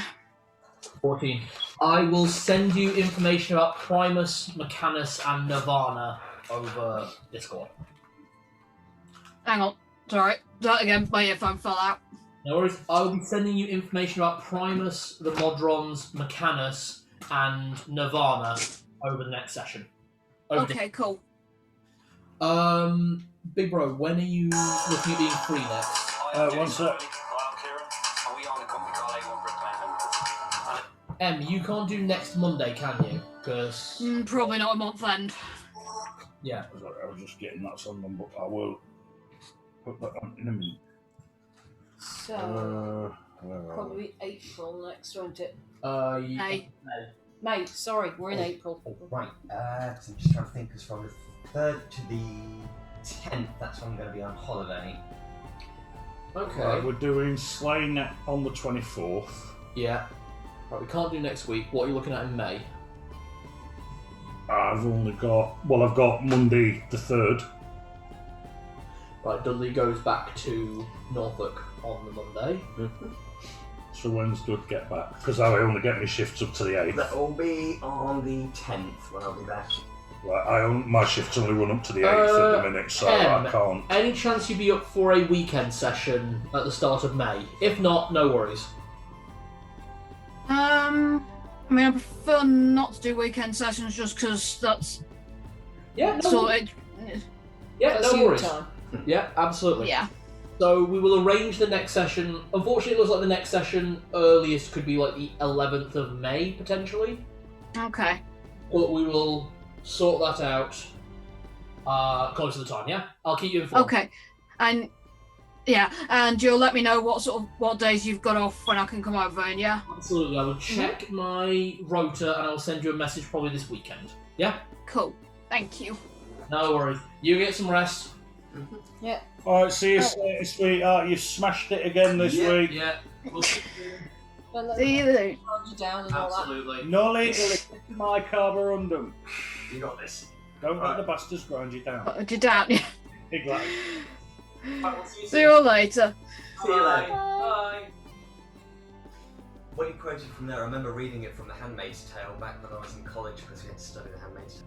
14. I will send you information about Primus, Mechanus, and Nirvana over Discord. Hang on, sorry. That again, my earphone fell out. No worries. I will be sending you information about Primus, the Modrons, Mechanus, and Nirvana over the next session. Over Okay, cool. Big Bro, when are you looking at being free next? One sec. You can't do next Monday, can you? Because Probably not a month end. yeah. I was just getting that on, but I will put that on in a minute. So, Where are we? probably April next, won't it? Hey. May, sorry, we're in April. Right, 'cause I'm just trying to think, because from the 3rd to the 10th, that's when I'm going to be on holiday. Okay. Right, we're doing Slain on the 24th. Yeah. Right, we can't do next week. What are you looking at in May? I've got Monday the 3rd. Right, Dudley goes back to Norfolk on the Monday. So when's Dud get back? Because I only get my shifts up to the 8th. That will be on the 10th when I'll be back. Right, my shifts only run up to the 8th at the minute, so I can't. Any chance you'd be up for a weekend session at the start of May? If not, no worries. I mean, I prefer not to do weekend sessions just because that's Yeah, no, sort of. yeah, That's no you worries. time. Yeah, absolutely. Yeah. So we will arrange the next session. Unfortunately, it looks like the next session earliest could be like the 11th of May, potentially. Okay. But we will sort that out close to the time, yeah? I'll keep you informed. Okay. And yeah, and you'll let me know what days you've got off when I can come over, and yeah? Absolutely. I will check my rota and I will send you a message probably this weekend. Yeah? Cool. Thank you. No worries. You get some rest. Yeah. Alright, see you later, sweetheart. You've smashed it again this week. Yeah. We'll see you. See you later. You down and all that. Absolutely. No legal, my carborundum. You got this. Don't let the bastards grind you down. Put you down. Exactly. Right, we'll see you See you all later. See you later. Bye. What you quoted from there, I remember reading it from The Handmaid's Tale back when I was in college because we had to study The Handmaid's Tale.